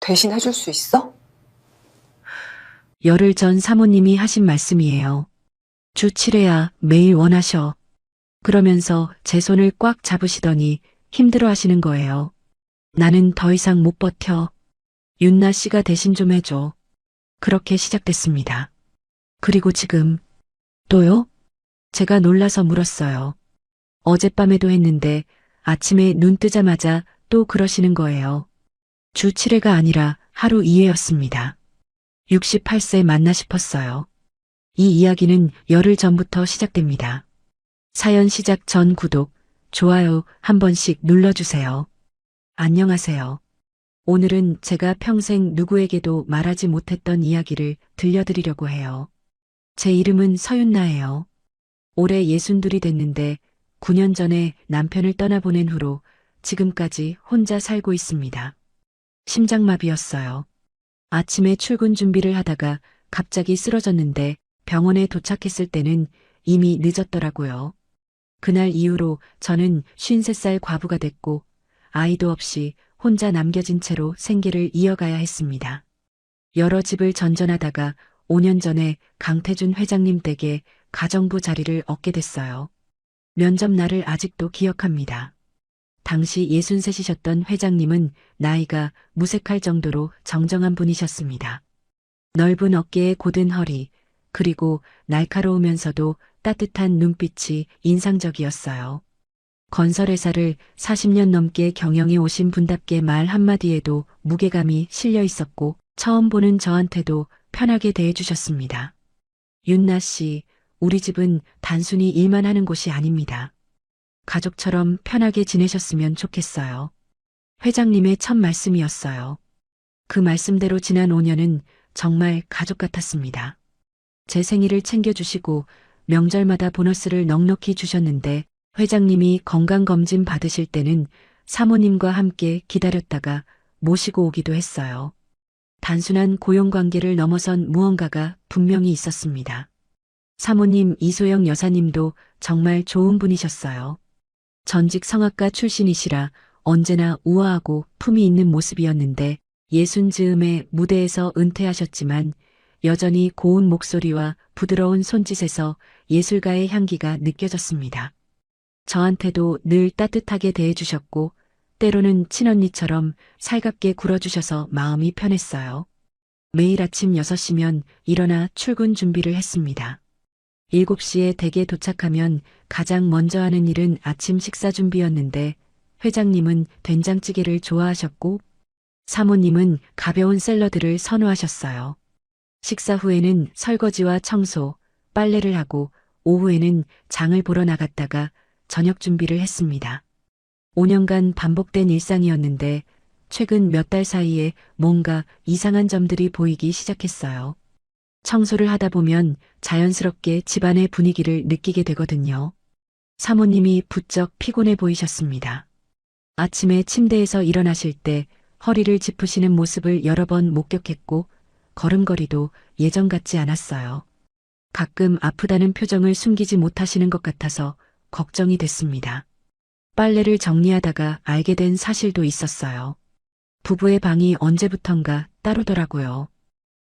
대신 해줄 수 있어? 열흘 전 사모님이 하신 말씀이에요. 주 7회야 매일 원하셔. 그러면서 제 손을 꽉 잡으시더니 힘들어 하시는 거예요. 나는 더 이상 못 버텨. 윤나 씨가 대신 좀 해줘. 그렇게 시작됐습니다. 그리고 지금 또요? 제가 놀라서 물었어요. 어젯밤에도 했는데 아침에 눈 뜨자마자 또 그러시는 거예요. 주 7회가 아니라 하루 2회였습니다. 68세 맞나 싶었어요. 이 이야기는 열흘 전부터 시작됩니다. 사연 시작 전 구독, 좋아요 한 번씩 눌러주세요. 안녕하세요. 오늘은 제가 평생 누구에게도 말하지 못했던 이야기를 들려드리려고 해요. 제 이름은 서윤나예요. 올해 62이 됐는데 9년 전에 남편을 떠나보낸 후로 지금까지 혼자 살고 있습니다. 심장마비였어요. 아침에 출근 준비를 하다가 갑자기 쓰러졌는데 병원에 도착했을 때는 이미 늦었더라고요. 그날 이후로 저는 53살 과부가 됐고 아이도 없이 혼자 남겨진 채로 생계를 이어가야 했습니다. 여러 집을 전전하다가 5년 전에 강태준 회장님 댁에 가정부 자리를 얻게 됐어요. 면접 날을 아직도 기억합니다. 당시 63이셨던 회장님은 나이가 무색할 정도로 정정한 분이셨습니다. 넓은 어깨에 곧은 허리, 그리고 날카로우면서도 따뜻한 눈빛이 인상적이었어요. 건설회사를 40년 넘게 경영해 오신 분답게 말 한마디에도 무게감이 실려 있었고 처음 보는 저한테도 편하게 대해주셨습니다. 윤나 씨, 우리 집은 단순히 일만 하는 곳이 아닙니다. 가족처럼 편하게 지내셨으면 좋겠어요. 회장님의 첫 말씀이었어요. 그 말씀대로 지난 5년은 정말 가족 같았습니다. 제 생일을 챙겨주시고 명절마다 보너스를 넉넉히 주셨는데 회장님이 건강검진 받으실 때는 사모님과 함께 기다렸다가 모시고 오기도 했어요. 단순한 고용관계를 넘어선 무언가가 분명히 있었습니다. 사모님 이소영 여사님도 정말 좋은 분이셨어요. 전직 성악가 출신이시라 언제나 우아하고 품이 있는 모습이었는데 60즈음에 무대에서 은퇴하셨지만 여전히 고운 목소리와 부드러운 손짓에서 예술가의 향기가 느껴졌습니다. 저한테도 늘 따뜻하게 대해주셨고 때로는 친언니처럼 살갑게 굴어주셔서 마음이 편했어요. 매일 아침 6시면 일어나 출근 준비를 했습니다. 7시에 댁에 도착하면 가장 먼저 하는 일은 아침 식사 준비였는데 회장님은 된장찌개를 좋아하셨고 사모님은 가벼운 샐러드를 선호하셨어요. 식사 후에는 설거지와 청소, 빨래를 하고 오후에는 장을 보러 나갔다가 저녁 준비를 했습니다. 5년간 반복된 일상이었는데 최근 몇 달 사이에 뭔가 이상한 점들이 보이기 시작했어요. 청소를 하다 보면 자연스럽게 집안의 분위기를 느끼게 되거든요. 사모님이 부쩍 피곤해 보이셨습니다. 아침에 침대에서 일어나실 때 허리를 짚으시는 모습을 여러 번 목격했고 걸음걸이도 예전 같지 않았어요. 가끔 아프다는 표정을 숨기지 못하시는 것 같아서 걱정이 됐습니다. 빨래를 정리하다가 알게 된 사실도 있었어요. 부부의 방이 언제부턴가 따로더라고요.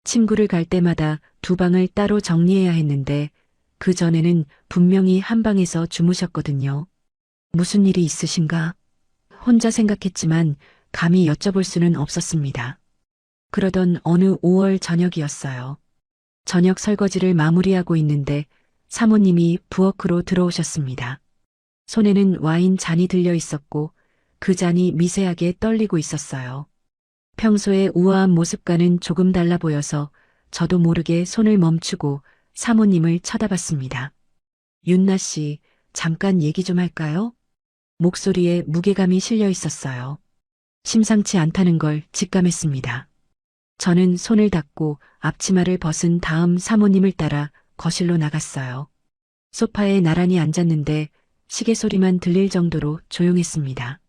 친구를 갈 때마다 두 방을 따로 정리해야 했는데 그 전에는 분명히 한 방에서 주무셨거든요. 무슨 일이 있으신가? 혼자 생각했지만 감히 여쭤볼 수는 없었습니다. 그러던 어느 5월 저녁이었어요. 저녁 설거지를 마무리하고 있는데 사모님이 부엌으로 들어오셨습니다. 손에는 와인 잔이 들려 있었고 그 잔이 미세하게 떨리고 있었어요. 평소의 우아한 모습과는 조금 달라 보여서 저도 모르게 손을 멈추고 사모님을 쳐다봤습니다. 윤나 씨, 잠깐 얘기 좀 할까요? 목소리에 무게감이 실려 있었어요. 심상치 않다는 걸 직감했습니다. 저는 손을 닫고 앞치마를 벗은 다음 사모님을 따라 거실로 나갔어요. 소파에 나란히 앉았는데 시계 소리만 들릴 정도로 조용했습니다.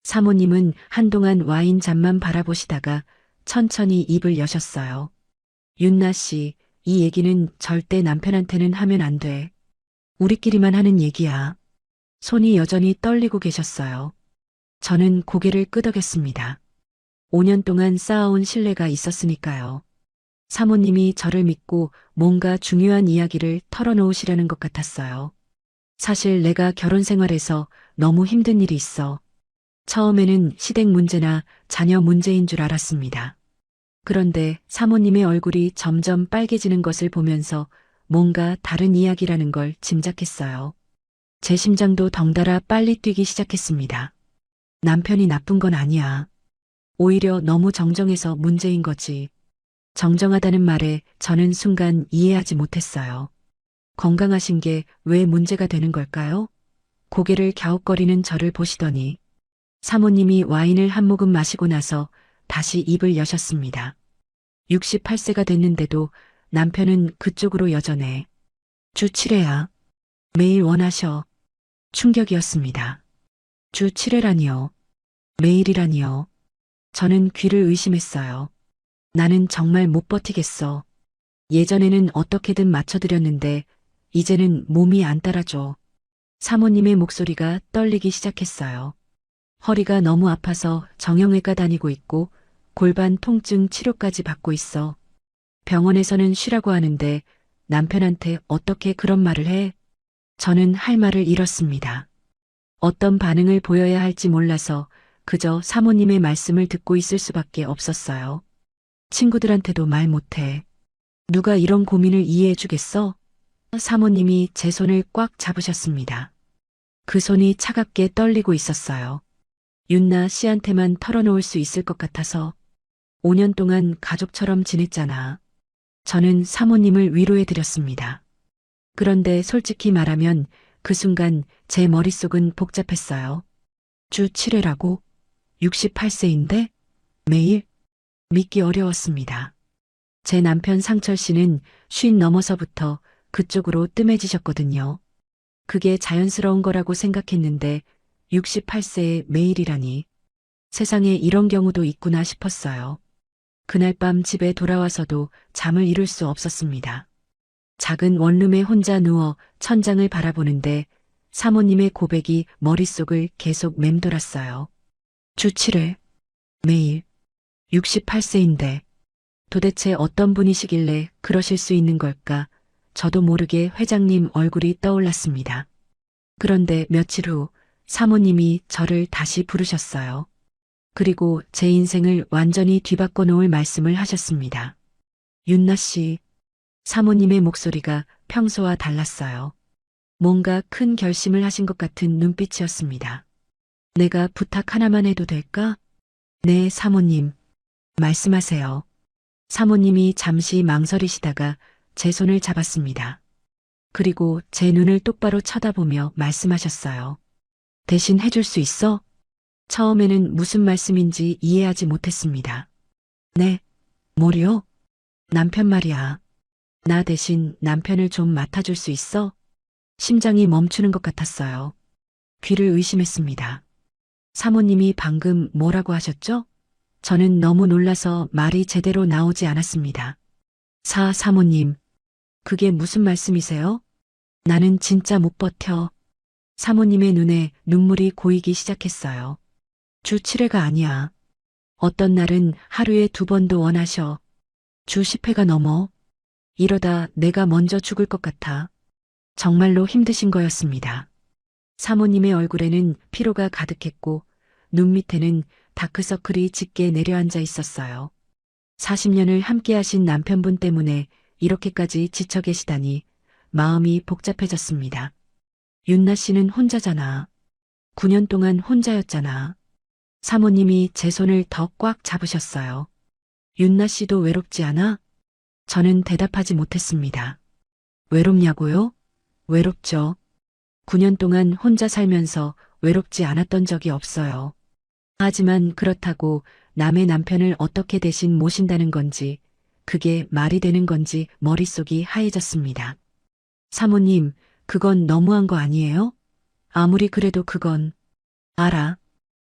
사모님은 한동안 와인 잔만 바라보시다가 천천히 입을 여셨어요. 윤나 씨, 이 얘기는 절대 남편한테는 하면 안 돼. 우리끼리만 하는 얘기야. 손이 여전히 떨리고 계셨어요. 저는 고개를 끄덕였습니다. 5년 동안 쌓아온 신뢰가 있었으니까요. 사모님이 저를 믿고 뭔가 중요한 이야기를 털어놓으시려는 것 같았어요. 사실 내가 결혼 생활에서 너무 힘든 일이 있어. 처음에는 시댁 문제나 자녀 문제인 줄 알았습니다. 그런데 사모님의 얼굴이 점점 빨개지는 것을 보면서 뭔가 다른 이야기라는 걸 짐작했어요. 제 심장도 덩달아 빨리 뛰기 시작했습니다. 남편이 나쁜 건 아니야. 오히려 너무 정정해서 문제인 거지. 정정하다는 말에 저는 순간 이해하지 못했어요. 건강하신 게 왜 문제가 되는 걸까요? 고개를 갸웃거리는 저를 보시더니 사모님이 와인을 한 모금 마시고 나서 다시 입을 여셨습니다. 68세가 됐는데도 남편은 그쪽으로 여전해. 주 7회야. 매일 원하셔. 충격이었습니다. 주 7회라니요. 매일이라니요. 저는 귀를 의심했어요. 나는 정말 못 버티겠어. 예전에는 어떻게든 맞춰드렸는데 이제는 몸이 안 따라줘. 사모님의 목소리가 떨리기 시작했어요. 허리가 너무 아파서 정형외과 다니고 있고 골반 통증 치료까지 받고 있어. 병원에서는 쉬라고 하는데 남편한테 어떻게 그런 말을 해? 저는 할 말을 잃었습니다. 어떤 반응을 보여야 할지 몰라서 그저 사모님의 말씀을 듣고 있을 수밖에 없었어요. 친구들한테도 말 못해. 누가 이런 고민을 이해해 주겠어? 사모님이 제 손을 꽉 잡으셨습니다. 그 손이 차갑게 떨리고 있었어요. 윤나 씨한테만 털어놓을 수 있을 것 같아서 5년 동안 가족처럼 지냈잖아. 저는 사모님을 위로해 드렸습니다. 그런데 솔직히 말하면 그 순간 제 머릿속은 복잡했어요. 주 7회라고? 68세인데? 매일? 믿기 어려웠습니다. 제 남편 상철 씨는 50 넘어서부터 그쪽으로 뜸해지셨거든요. 그게 자연스러운 거라고 생각했는데 68세에 매일이라니. 세상에 이런 경우도 있구나 싶었어요. 그날 밤 집에 돌아와서도 잠을 이룰 수 없었습니다. 작은 원룸에 혼자 누워 천장을 바라보는데 사모님의 고백이 머릿속을 계속 맴돌았어요. 주 7회. 매일. 68세인데 도대체 어떤 분이시길래 그러실 수 있는 걸까? 저도 모르게 회장님 얼굴이 떠올랐습니다. 그런데 며칠 후 사모님이 저를 다시 부르셨어요. 그리고 제 인생을 완전히 뒤바꿔 놓을 말씀을 하셨습니다. 윤나 씨, 사모님의 목소리가 평소와 달랐어요. 뭔가 큰 결심을 하신 것 같은 눈빛이었습니다. 내가 부탁 하나만 해도 될까? 네, 사모님. 말씀하세요. 사모님이 잠시 망설이시다가 제 손을 잡았습니다. 그리고 제 눈을 똑바로 쳐다보며 말씀하셨어요. 대신 해줄 수 있어? 처음에는 무슨 말씀인지 이해하지 못했습니다. 네, 뭐요? 남편 말이야. 나 대신 남편을 좀 맡아줄 수 있어? 심장이 멈추는 것 같았어요. 귀를 의심했습니다. 사모님이 방금 뭐라고 하셨죠? 저는 너무 놀라서 말이 제대로 나오지 않았습니다. 사모님, 그게 무슨 말씀이세요? 나는 진짜 못 버텨. 사모님의 눈에 눈물이 고이기 시작했어요. 주 7회가 아니야. 어떤 날은 하루에 2번도 원하셔. 주 10회가 넘어. 이러다 내가 먼저 죽을 것 같아. 정말로 힘드신 거였습니다. 사모님의 얼굴에는 피로가 가득했고 눈 밑에는 다크서클이 짙게 내려앉아 있었어요. 40년을 함께하신 남편분 때문에 이렇게까지 지쳐 계시다니 마음이 복잡해졌습니다. 윤나 씨는 혼자잖아. 9년 동안 혼자였잖아. 사모님이 제 손을 더 꽉 잡으셨어요. 윤나 씨도 외롭지 않아? 저는 대답하지 못했습니다. 외롭냐고요? 외롭죠. 9년 동안 혼자 살면서 외롭지 않았던 적이 없어요. 하지만 그렇다고 남의 남편을 어떻게 대신 모신다는 건지, 그게 말이 되는 건지 머릿속이 하얘졌습니다. 사모님, 그건 너무한 거 아니에요? 아무리 그래도 그건. 알아.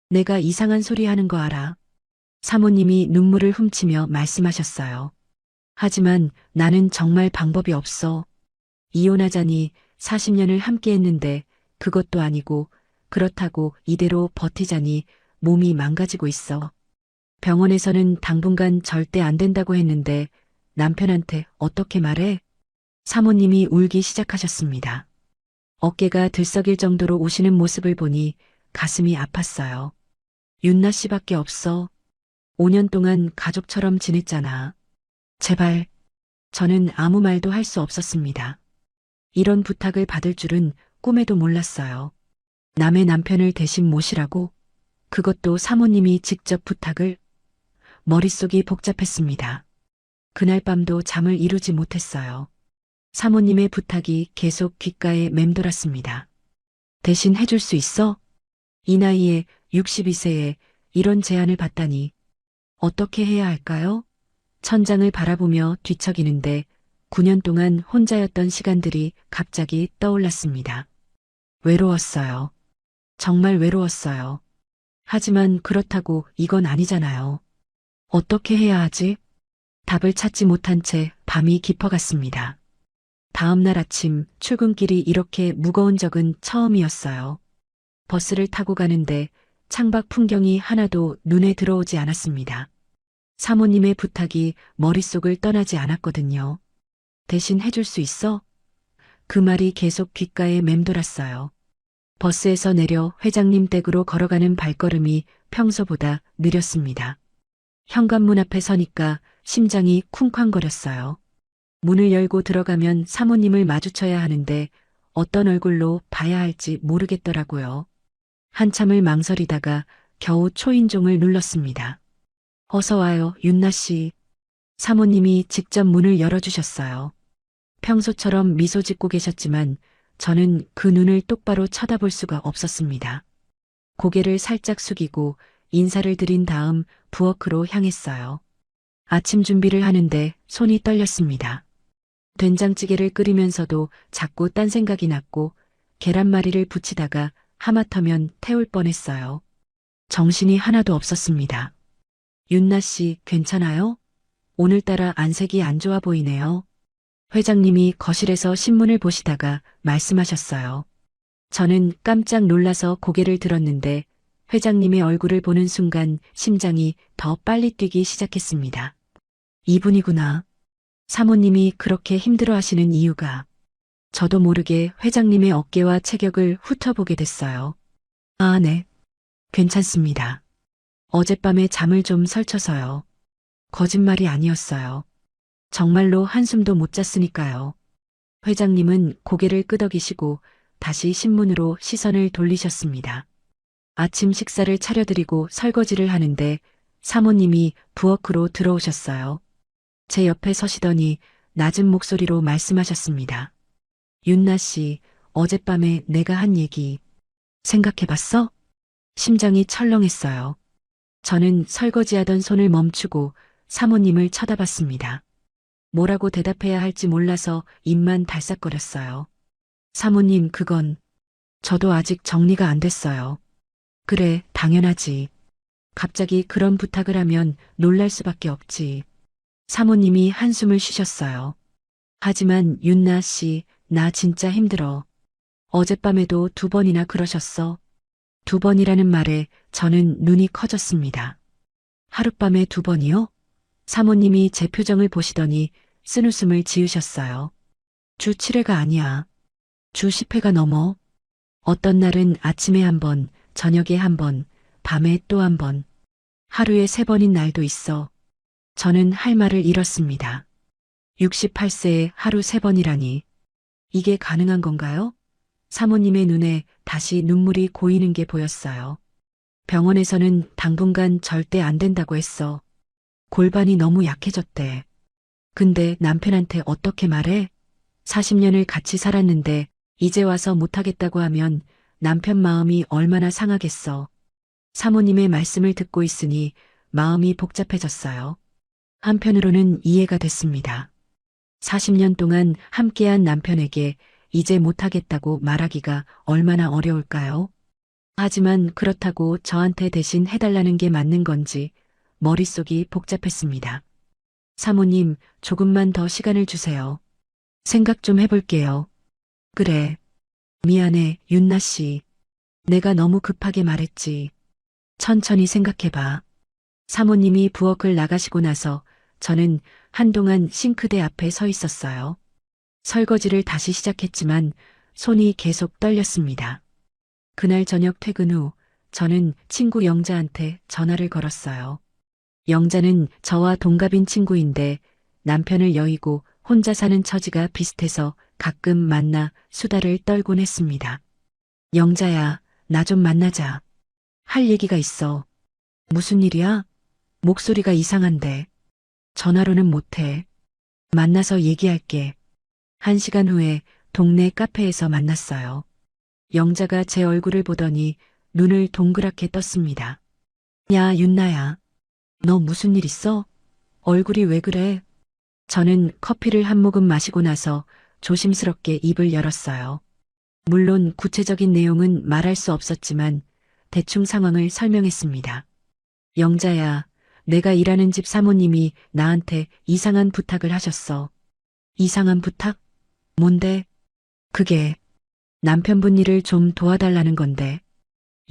내가 이상한 소리 하는 거 알아. 사모님이 눈물을 훔치며 말씀하셨어요. 하지만 나는 정말 방법이 없어. 이혼하자니 40년을 함께 했는데 그것도 아니고 그렇다고 이대로 버티자니 몸이 망가지고 있어. 병원에서는 당분간 절대 안 된다고 했는데 남편한테 어떻게 말해? 사모님이 울기 시작하셨습니다. 어깨가 들썩일 정도로 우시는 모습을 보니 가슴이 아팠어요. 윤나 씨밖에 없어. 5년 동안 가족처럼 지냈잖아. 제발. 저는 아무 말도 할 수 없었습니다. 이런 부탁을 받을 줄은 꿈에도 몰랐어요. 남의 남편을 대신 모시라고? 그것도 사모님이 직접 부탁을? 머릿속이 복잡했습니다. 그날 밤도 잠을 이루지 못했어요. 사모님의 부탁이 계속 귓가에 맴돌았습니다. 대신 해줄 수 있어? 이 나이에 62세에 이런 제안을 받다니 어떻게 해야 할까요? 천장을 바라보며 뒤척이는데 9년 동안 혼자였던 시간들이 갑자기 떠올랐습니다. 외로웠어요. 정말 외로웠어요. 하지만 그렇다고 이건 아니잖아요. 어떻게 해야 하지? 답을 찾지 못한 채 밤이 깊어갔습니다. 다음 날 아침 출근길이 이렇게 무거운 적은 처음이었어요. 버스를 타고 가는데 창밖 풍경이 하나도 눈에 들어오지 않았습니다. 사모님의 부탁이 머릿속을 떠나지 않았거든요. 대신 해줄 수 있어? 그 말이 계속 귓가에 맴돌았어요. 버스에서 내려 회장님 댁으로 걸어가는 발걸음이 평소보다 느렸습니다. 현관문 앞에 서니까 심장이 쿵쾅거렸어요. 문을 열고 들어가면 사모님을 마주쳐야 하는데 어떤 얼굴로 봐야 할지 모르겠더라고요. 한참을 망설이다가 겨우 초인종을 눌렀습니다. 어서 와요, 윤나 씨. 사모님이 직접 문을 열어주셨어요. 평소처럼 미소 짓고 계셨지만 저는 그 눈을 똑바로 쳐다볼 수가 없었습니다. 고개를 살짝 숙이고 인사를 드린 다음 부엌으로 향했어요. 아침 준비를 하는데 손이 떨렸습니다. 된장찌개를 끓이면서도 자꾸 딴 생각이 났고 계란말이를 부치다가 하마터면 태울 뻔했어요. 정신이 하나도 없었습니다. 윤나 씨, 괜찮아요? 오늘따라 안색이 안 좋아 보이네요. 회장님이 거실에서 신문을 보시다가 말씀하셨어요. 저는 깜짝 놀라서 고개를 들었는데 회장님의 얼굴을 보는 순간 심장이 더 빨리 뛰기 시작했습니다. 이분이구나. 사모님이 그렇게 힘들어 하시는 이유가. 저도 모르게 회장님의 어깨와 체격을 훑어보게 됐어요. 아, 네. 괜찮습니다. 어젯밤에 잠을 좀 설쳐서요. 거짓말이 아니었어요. 정말로 한숨도 못 잤으니까요. 회장님은 고개를 끄덕이시고 다시 신문으로 시선을 돌리셨습니다. 아침 식사를 차려드리고 설거지를 하는데 사모님이 부엌으로 들어오셨어요. 제 옆에 서시더니 낮은 목소리로 말씀하셨습니다. 윤나 씨, 어젯밤에 내가 한 얘기 생각해봤어? 심장이 철렁했어요. 저는 설거지하던 손을 멈추고 사모님을 쳐다봤습니다. 뭐라고 대답해야 할지 몰라서 입만 달싹거렸어요. 사모님, 그건 저도 아직 정리가 안 됐어요. 그래, 당연하지. 갑자기 그런 부탁을 하면 놀랄 수밖에 없지. 사모님이 한숨을 쉬셨어요. 하지만 윤나 씨, 나 진짜 힘들어. 어젯밤에도 2번이나 그러셨어. 2번이라는 말에 저는 눈이 커졌습니다. 하룻밤에 2번이요? 사모님이 제 표정을 보시더니 쓴웃음을 지으셨어요. 주 7회가 아니야. 주 10회가 넘어. 어떤 날은 아침에 1번, 저녁에 1번, 밤에 또 1번. 하루에 3번인 날도 있어. 저는 할 말을 잃었습니다. 68세에 하루 3번이라니. 이게 가능한 건가요? 사모님의 눈에 다시 눈물이 고이는 게 보였어요. 병원에서는 당분간 절대 안 된다고 했어. 골반이 너무 약해졌대. 근데 남편한테 어떻게 말해? 40년을 같이 살았는데 이제 와서 못하겠다고 하면 남편 마음이 얼마나 상하겠어. 사모님의 말씀을 듣고 있으니 마음이 복잡해졌어요. 한편으로는 이해가 됐습니다. 40년 동안 함께한 남편에게 이제 못하겠다고 말하기가 얼마나 어려울까요? 하지만 그렇다고 저한테 대신 해달라는 게 맞는 건지 머릿속이 복잡했습니다. 사모님, 조금만 더 시간을 주세요. 생각 좀 해볼게요. 그래. 미안해, 윤나 씨. 내가 너무 급하게 말했지. 천천히 생각해봐. 사모님이 부엌을 나가시고 나서 저는 한동안 싱크대 앞에 서 있었어요. 설거지를 다시 시작했지만 손이 계속 떨렸습니다. 그날 저녁 퇴근 후 저는 친구 영자한테 전화를 걸었어요. 영자는 저와 동갑인 친구인데 남편을 여의고 혼자 사는 처지가 비슷해서 가끔 만나 수다를 떨곤 했습니다. 영자야, 나 좀 만나자. 할 얘기가 있어. 무슨 일이야? 목소리가 이상한데. 전화로는 못해. 만나서 얘기할게. 1시간 후에 동네 카페에서 만났어요. 영자가 제 얼굴을 보더니 눈을 동그랗게 떴습니다. 야, 윤나야. 너 무슨 일 있어? 얼굴이 왜 그래? 저는 커피를 한 모금 마시고 나서 조심스럽게 입을 열었어요. 물론 구체적인 내용은 말할 수 없었지만 대충 상황을 설명했습니다. 영자야, 내가 일하는 집 사모님이 나한테 이상한 부탁을 하셨어. 이상한 부탁? 뭔데? 그게 남편분 일을 좀 도와달라는 건데.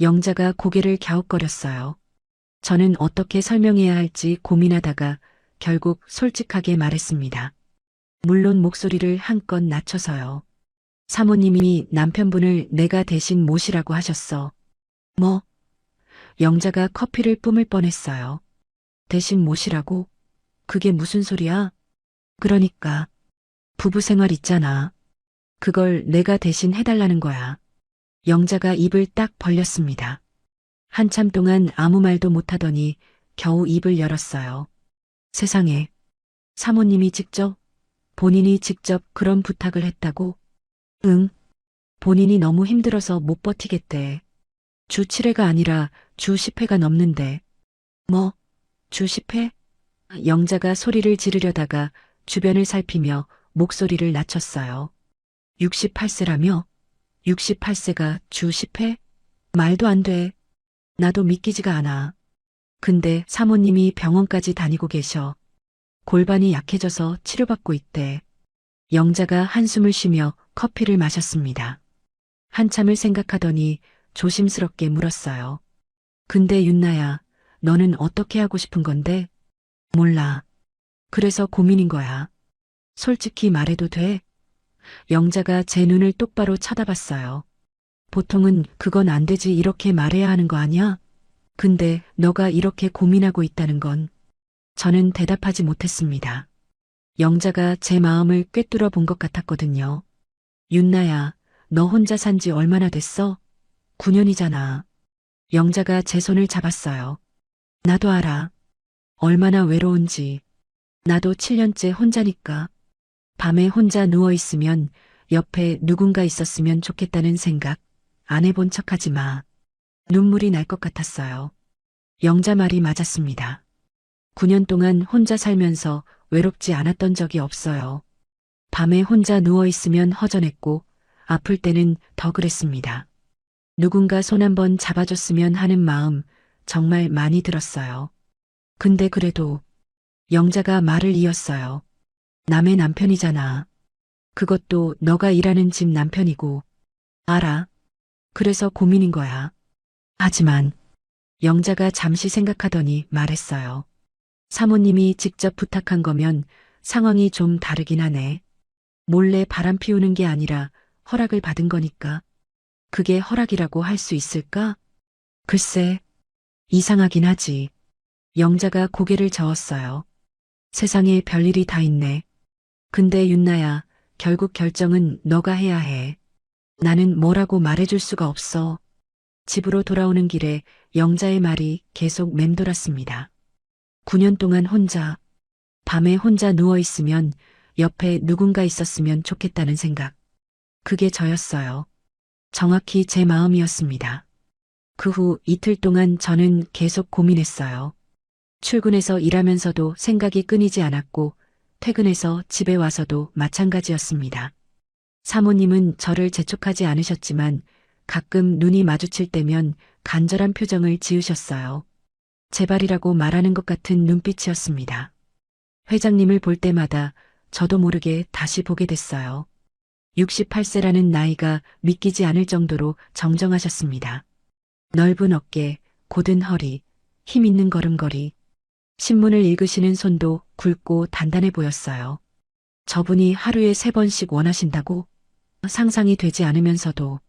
영자가 고개를 갸웃거렸어요. 저는 어떻게 설명해야 할지 고민하다가 결국 솔직하게 말했습니다. 물론 목소리를 한껏 낮춰서요. 사모님이 남편분을 내가 대신 모시라고 하셨어. 뭐? 영자가 커피를 뿜을 뻔했어요. 대신 모시라고? 그게 무슨 소리야? 그러니까 부부 생활 있잖아. 그걸 내가 대신 해달라는 거야. 영자가 입을 딱 벌렸습니다. 한참 동안 아무 말도 못하더니 겨우 입을 열었어요. 세상에, 사모님이 직접, 본인이 직접 그런 부탁을 했다고? 응, 본인이 너무 힘들어서 못 버티겠대. 주 7회가 아니라 주 10회가 넘는데. 뭐, 주 10회? 영자가 소리를 지르려다가 주변을 살피며 목소리를 낮췄어요. 68세라며? 68세가 주 10회? 말도 안 돼. 나도 믿기지가 않아. 근데 사모님이 병원까지 다니고 계셔. 골반이 약해져서 치료받고 있대. 영자가 한숨을 쉬며 커피를 마셨습니다. 한참을 생각하더니 조심스럽게 물었어요. 근데 윤나야, 너는 어떻게 하고 싶은 건데? 몰라. 그래서 고민인 거야. 솔직히 말해도 돼? 영자가 제 눈을 똑바로 쳐다봤어요. 보통은 그건 안 되지 이렇게 말해야 하는 거 아니야? 근데 너가 이렇게 고민하고 있다는 건 저는 대답하지 못했습니다. 영자가 제 마음을 꿰뚫어 본 것 같았거든요. 윤나야, 너 혼자 산지 얼마나 됐어? 9년이잖아. 영자가 제 손을 잡았어요. 나도 알아. 얼마나 외로운지. 나도 7년째 혼자니까. 밤에 혼자 누워있으면 옆에 누군가 있었으면 좋겠다는 생각 안 해본 척하지 마. 눈물이 날 것 같았어요. 영자 말이 맞았습니다. 9년 동안 혼자 살면서 외롭지 않았던 적이 없어요. 밤에 혼자 누워있으면 허전했고 아플 때는 더 그랬습니다. 누군가 손 한번 잡아줬으면 하는 마음 정말 많이 들었어요. 근데 그래도 영자가 말을 이었어요. 남의 남편이잖아. 그것도 너가 일하는 집 남편이고. 알아. 그래서 고민인 거야. 하지만 영자가 잠시 생각하더니 말했어요. 사모님이 직접 부탁한 거면 상황이 좀 다르긴 하네. 몰래 바람 피우는 게 아니라 허락을 받은 거니까. 그게 허락이라고 할 수 있을까? 글쎄, 이상하긴 하지. 영자가 고개를 저었어요. 세상에 별일이 다 있네. 근데 윤나야, 결국 결정은 너가 해야 해. 나는 뭐라고 말해줄 수가 없어. 집으로 돌아오는 길에 영자의 말이 계속 맴돌았습니다. 9년 동안 혼자, 밤에 혼자 누워있으면 옆에 누군가 있었으면 좋겠다는 생각. 그게 저였어요. 정확히 제 마음이었습니다. 그 후 이틀 동안 저는 계속 고민했어요. 출근해서 일하면서도 생각이 끊이지 않았고 퇴근해서 집에 와서도 마찬가지였습니다. 사모님은 저를 재촉하지 않으셨지만 가끔 눈이 마주칠 때면 간절한 표정을 지으셨어요. 제발이라고 말하는 것 같은 눈빛이었습니다. 회장님을 볼 때마다 저도 모르게 다시 보게 됐어요. 68세라는 나이가 믿기지 않을 정도로 정정하셨습니다. 넓은 어깨, 곧은 허리, 힘 있는 걸음걸이, 신문을 읽으시는 손도 굵고 단단해 보였어요. 저분이 하루에 3번씩 원하신다고? 상상이 되지 않으면서도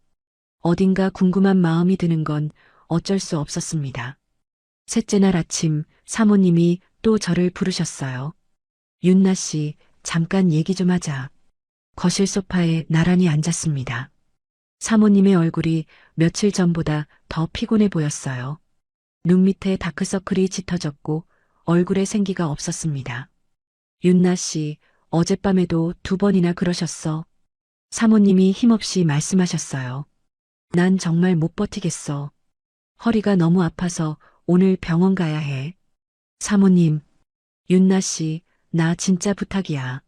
어딘가 궁금한 마음이 드는 건 어쩔 수 없었습니다. 셋째 날 아침 사모님이 또 저를 부르셨어요. 윤나 씨, 잠깐 얘기 좀 하자. 거실 소파에 나란히 앉았습니다. 사모님의 얼굴이 며칠 전보다 더 피곤해 보였어요. 눈 밑에 다크서클이 짙어졌고 얼굴에 생기가 없었습니다. 윤나 씨, 어젯밤에도 2번이나 그러셨어. 사모님이 힘없이 말씀하셨어요. 난 정말 못 버티겠어. 허리가 너무 아파서 오늘 병원 가야 해. 사모님, 윤나 씨, 나 진짜 부탁이야.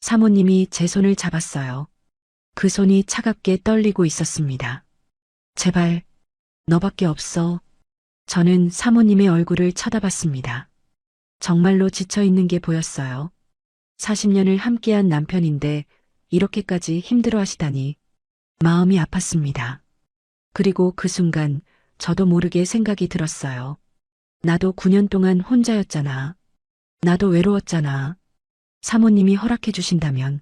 사모님이 제 손을 잡았어요. 그 손이 차갑게 떨리고 있었습니다. 제발, 너밖에 없어. 저는 사모님의 얼굴을 쳐다봤습니다. 정말로 지쳐 있는 게 보였어요. 40년을 함께한 남편인데 이렇게까지 힘들어 하시다니 마음이 아팠습니다. 그리고 그 순간 저도 모르게 생각이 들었어요. 나도 9년 동안 혼자였잖아. 나도 외로웠잖아. 사모님이 허락해 주신다면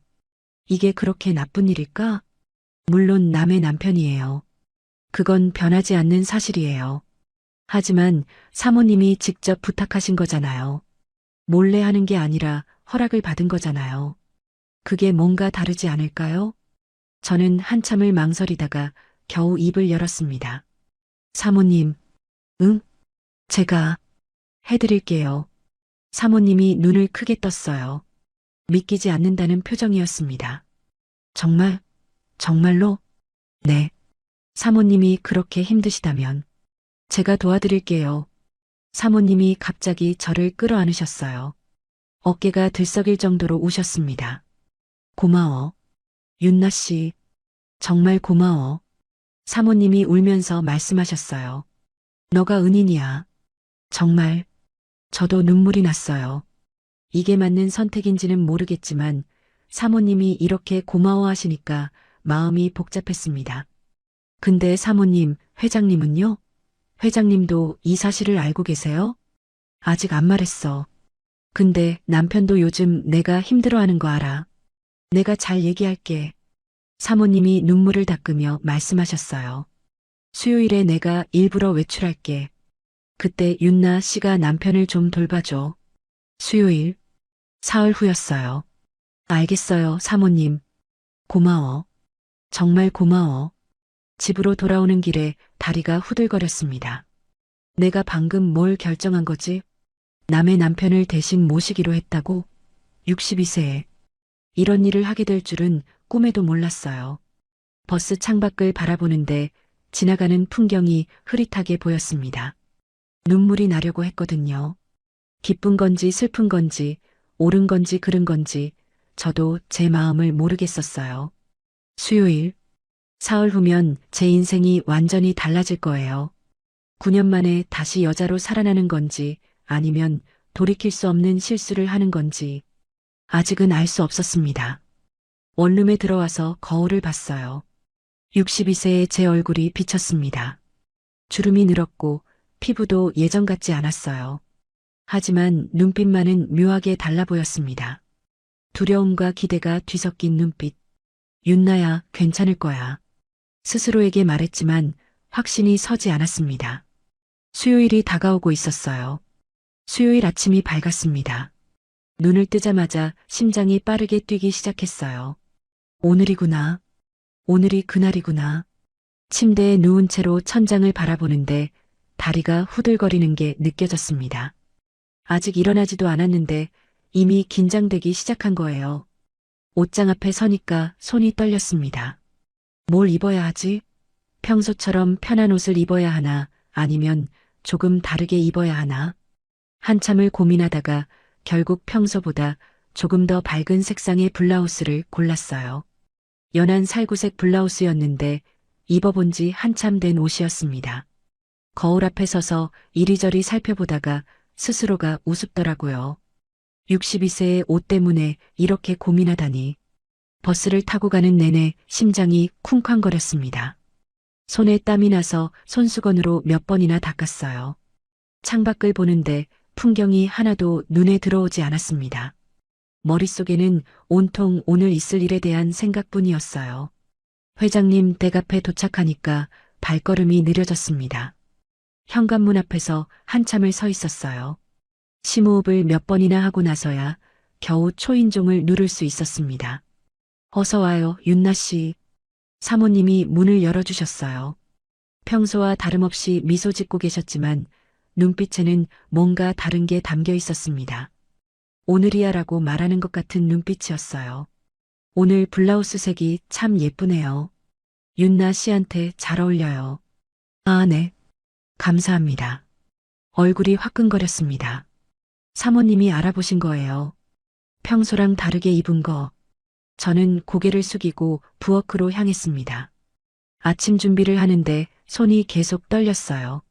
이게 그렇게 나쁜 일일까? 물론 남의 남편이에요. 그건 변하지 않는 사실이에요. 하지만 사모님이 직접 부탁하신 거잖아요. 몰래 하는 게 아니라 허락을 받은 거잖아요. 그게 뭔가 다르지 않을까요? 저는 한참을 망설이다가 겨우 입을 열었습니다. 사모님, 응? 제가 해드릴게요. 사모님이 눈을 크게 떴어요. 믿기지 않는다는 표정이었습니다. 정말? 정말로? 네. 사모님이 그렇게 힘드시다면 제가 도와드릴게요. 사모님이 갑자기 저를 끌어안으셨어요. 어깨가 들썩일 정도로 우셨습니다. 고마워. 윤나 씨, 정말 고마워. 사모님이 울면서 말씀하셨어요. 너가 은인이야. 정말. 저도 눈물이 났어요. 이게 맞는 선택인지는 모르겠지만 사모님이 이렇게 고마워하시니까 마음이 복잡했습니다. 근데 사모님, 회장님은요? 회장님도 이 사실을 알고 계세요? 아직 안 말했어. 근데 남편도 요즘 내가 힘들어하는 거 알아. 내가 잘 얘기할게. 사모님이 눈물을 닦으며 말씀하셨어요. 수요일에 내가 일부러 외출할게. 그때 윤나 씨가 남편을 좀 돌봐줘. 수요일, 사흘 후였어요. 알겠어요, 사모님. 고마워. 정말 고마워. 집으로 돌아오는 길에 다리가 후들거렸습니다. 내가 방금 뭘 결정한 거지? 남의 남편을 대신 모시기로 했다고? 62세에 이런 일을 하게 될 줄은 꿈에도 몰랐어요. 버스 창밖을 바라보는데 지나가는 풍경이 흐릿하게 보였습니다. 눈물이 나려고 했거든요. 기쁜 건지 슬픈 건지 옳은 건지 그른 건지 저도 제 마음을 모르겠었어요. 수요일, 사흘 후면 제 인생이 완전히 달라질 거예요. 9년 만에 다시 여자로 살아나는 건지 아니면 돌이킬 수 없는 실수를 하는 건지 아직은 알 수 없었습니다. 원룸에 들어와서 거울을 봤어요. 62세의 제 얼굴이 비쳤습니다. 주름이 늘었고 피부도 예전 같지 않았어요. 하지만 눈빛만은 묘하게 달라 보였습니다. 두려움과 기대가 뒤섞인 눈빛. 윤나야, 괜찮을 거야. 스스로에게 말했지만 확신이 서지 않았습니다. 수요일이 다가오고 있었어요. 수요일 아침이 밝았습니다. 눈을 뜨자마자 심장이 빠르게 뛰기 시작했어요. 오늘이구나. 오늘이 그날이구나. 침대에 누운 채로 천장을 바라보는데 다리가 후들거리는 게 느껴졌습니다. 아직 일어나지도 않았는데 이미 긴장되기 시작한 거예요. 옷장 앞에 서니까 손이 떨렸습니다. 뭘 입어야 하지? 평소처럼 편한 옷을 입어야 하나 아니면 조금 다르게 입어야 하나? 한참을 고민하다가 결국 평소보다 조금 더 밝은 색상의 블라우스를 골랐어요. 연한 살구색 블라우스였는데 입어본 지 한참 된 옷이었습니다. 거울 앞에 서서 이리저리 살펴보다가 스스로가 우습더라고요. 62세의 옷 때문에 이렇게 고민하다니. 버스를 타고 가는 내내 심장이 쿵쾅거렸습니다. 손에 땀이 나서 손수건으로 몇 번이나 닦았어요. 창밖을 보는데 풍경이 하나도 눈에 들어오지 않았습니다. 머릿속에는 온통 오늘 있을 일에 대한 생각뿐이었어요. 회장님 댁 앞에 도착하니까 발걸음이 느려졌습니다. 현관문 앞에서 한참을 서 있었어요. 심호흡을 몇 번이나 하고 나서야 겨우 초인종을 누를 수 있었습니다. 어서 와요, 윤나 씨. 사모님이 문을 열어주셨어요. 평소와 다름없이 미소 짓고 계셨지만 눈빛에는 뭔가 다른 게 담겨 있었습니다. 오늘이야라고 말하는 것 같은 눈빛이었어요. 오늘 블라우스 색이 참 예쁘네요. 윤나 씨한테 잘 어울려요. 아, 네. 감사합니다. 얼굴이 화끈거렸습니다. 사모님이 알아보신 거예요. 평소랑 다르게 입은 거. 저는 고개를 숙이고 부엌으로 향했습니다. 아침 준비를 하는데 손이 계속 떨렸어요.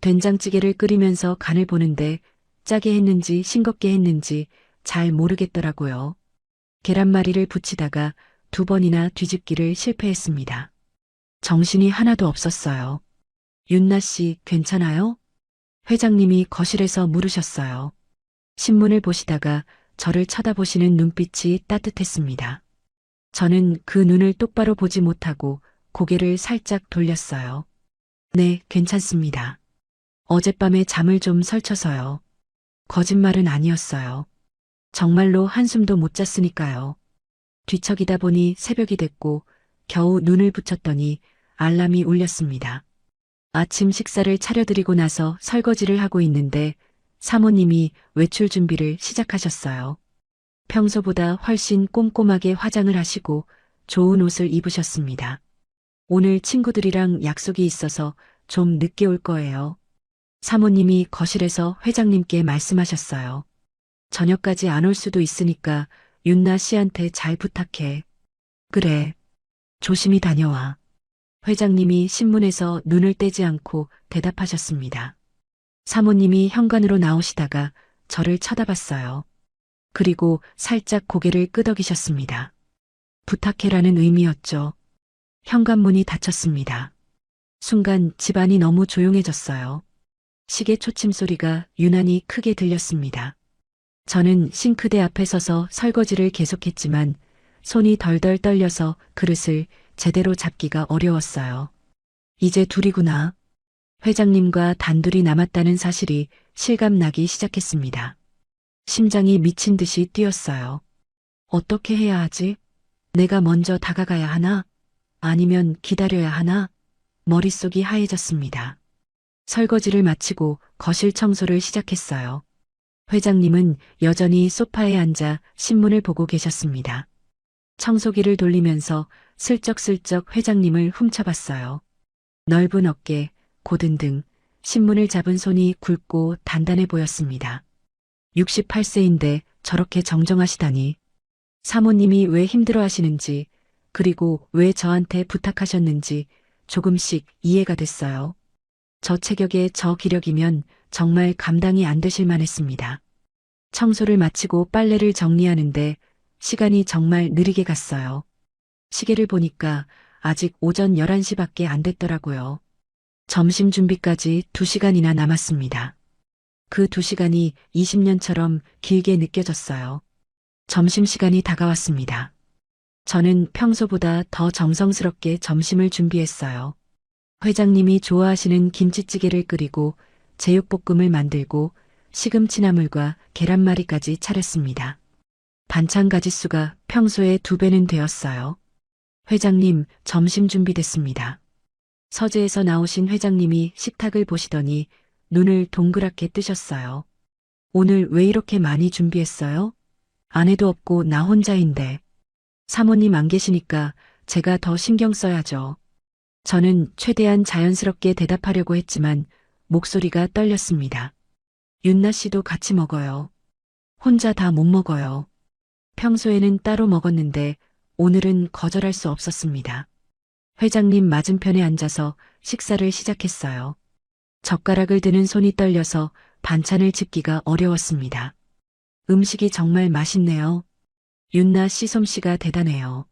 된장찌개를 끓이면서 간을 보는데 짜게 했는지 싱겁게 했는지 잘 모르겠더라고요. 계란말이를 부치다가 2번이나 뒤집기를 실패했습니다. 정신이 하나도 없었어요. 윤나 씨, 괜찮아요? 회장님이 거실에서 물으셨어요. 신문을 보시다가 저를 쳐다보시는 눈빛이 따뜻했습니다. 저는 그 눈을 똑바로 보지 못하고 고개를 살짝 돌렸어요. 네, 괜찮습니다. 어젯밤에 잠을 좀 설쳐서요. 거짓말은 아니었어요. 정말로 한숨도 못 잤으니까요. 뒤척이다 보니 새벽이 됐고 겨우 눈을 붙였더니 알람이 울렸습니다. 아침 식사를 차려드리고 나서 설거지를 하고 있는데 사모님이 외출 준비를 시작하셨어요. 평소보다 훨씬 꼼꼼하게 화장을 하시고 좋은 옷을 입으셨습니다. 오늘 친구들이랑 약속이 있어서 좀 늦게 올 거예요. 사모님이 거실에서 회장님께 말씀하셨어요. 저녁까지 안 올 수도 있으니까 윤나 씨한테 잘 부탁해. 그래. 조심히 다녀와. 회장님이 신문에서 눈을 떼지 않고 대답하셨습니다. 사모님이 현관으로 나오시다가 저를 쳐다봤어요. 그리고 살짝 고개를 끄덕이셨습니다. 부탁해라는 의미였죠. 현관문이 닫혔습니다. 순간 집안이 너무 조용해졌어요. 시계 초침 소리가 유난히 크게 들렸습니다. 저는 싱크대 앞에 서서 설거지를 계속했지만 손이 덜덜 떨려서 그릇을 제대로 잡기가 어려웠어요. 이제 둘이구나. 회장님과 단둘이 남았다는 사실이 실감나기 시작했습니다. 심장이 미친 듯이 뛰었어요. 어떻게 해야 하지? 내가 먼저 다가가야 하나? 아니면 기다려야 하나? 머릿속이 하얘졌습니다. 설거지를 마치고 거실 청소를 시작했어요. 회장님은 여전히 소파에 앉아 신문을 보고 계셨습니다. 청소기를 돌리면서 슬쩍슬쩍 회장님을 훔쳐봤어요. 넓은 어깨, 고든 등 신문을 잡은 손이 굵고 단단해 보였습니다. 68세인데 저렇게 정정하시다니. 사모님이 왜 힘들어하시는지, 그리고 왜 저한테 부탁하셨는지 조금씩 이해가 됐어요. 저 체격에 저 기력이면 정말 감당이 안 되실 만했습니다. 청소를 마치고 빨래를 정리하는데 시간이 정말 느리게 갔어요. 시계를 보니까 아직 오전 11시밖에 안 됐더라고요. 점심 준비까지 2시간이나 남았습니다. 그 2시간이 20년처럼 길게 느껴졌어요. 점심시간이 다가왔습니다. 저는 평소보다 더 정성스럽게 점심을 준비했어요. 회장님이 좋아하시는 김치찌개를 끓이고 제육볶음을 만들고 시금치나물과 계란말이까지 차렸습니다. 반찬 가짓수가 평소의 2배는 되었어요. 회장님, 점심 준비됐습니다. 서재에서 나오신 회장님이 식탁을 보시더니 눈을 동그랗게 뜨셨어요. 오늘 왜 이렇게 많이 준비했어요? 아내도 없고 나 혼자인데. 사모님 안 계시니까 제가 더 신경 써야죠. 저는 최대한 자연스럽게 대답하려고 했지만 목소리가 떨렸습니다. 윤나 씨도 같이 먹어요. 혼자 다 못 먹어요. 평소에는 따로 먹었는데 오늘은 거절할 수 없었습니다. 회장님 맞은편에 앉아서 식사를 시작했어요. 젓가락을 드는 손이 떨려서 반찬을 집기가 어려웠습니다. 음식이 정말 맛있네요. 윤나 씨 솜씨가 대단해요.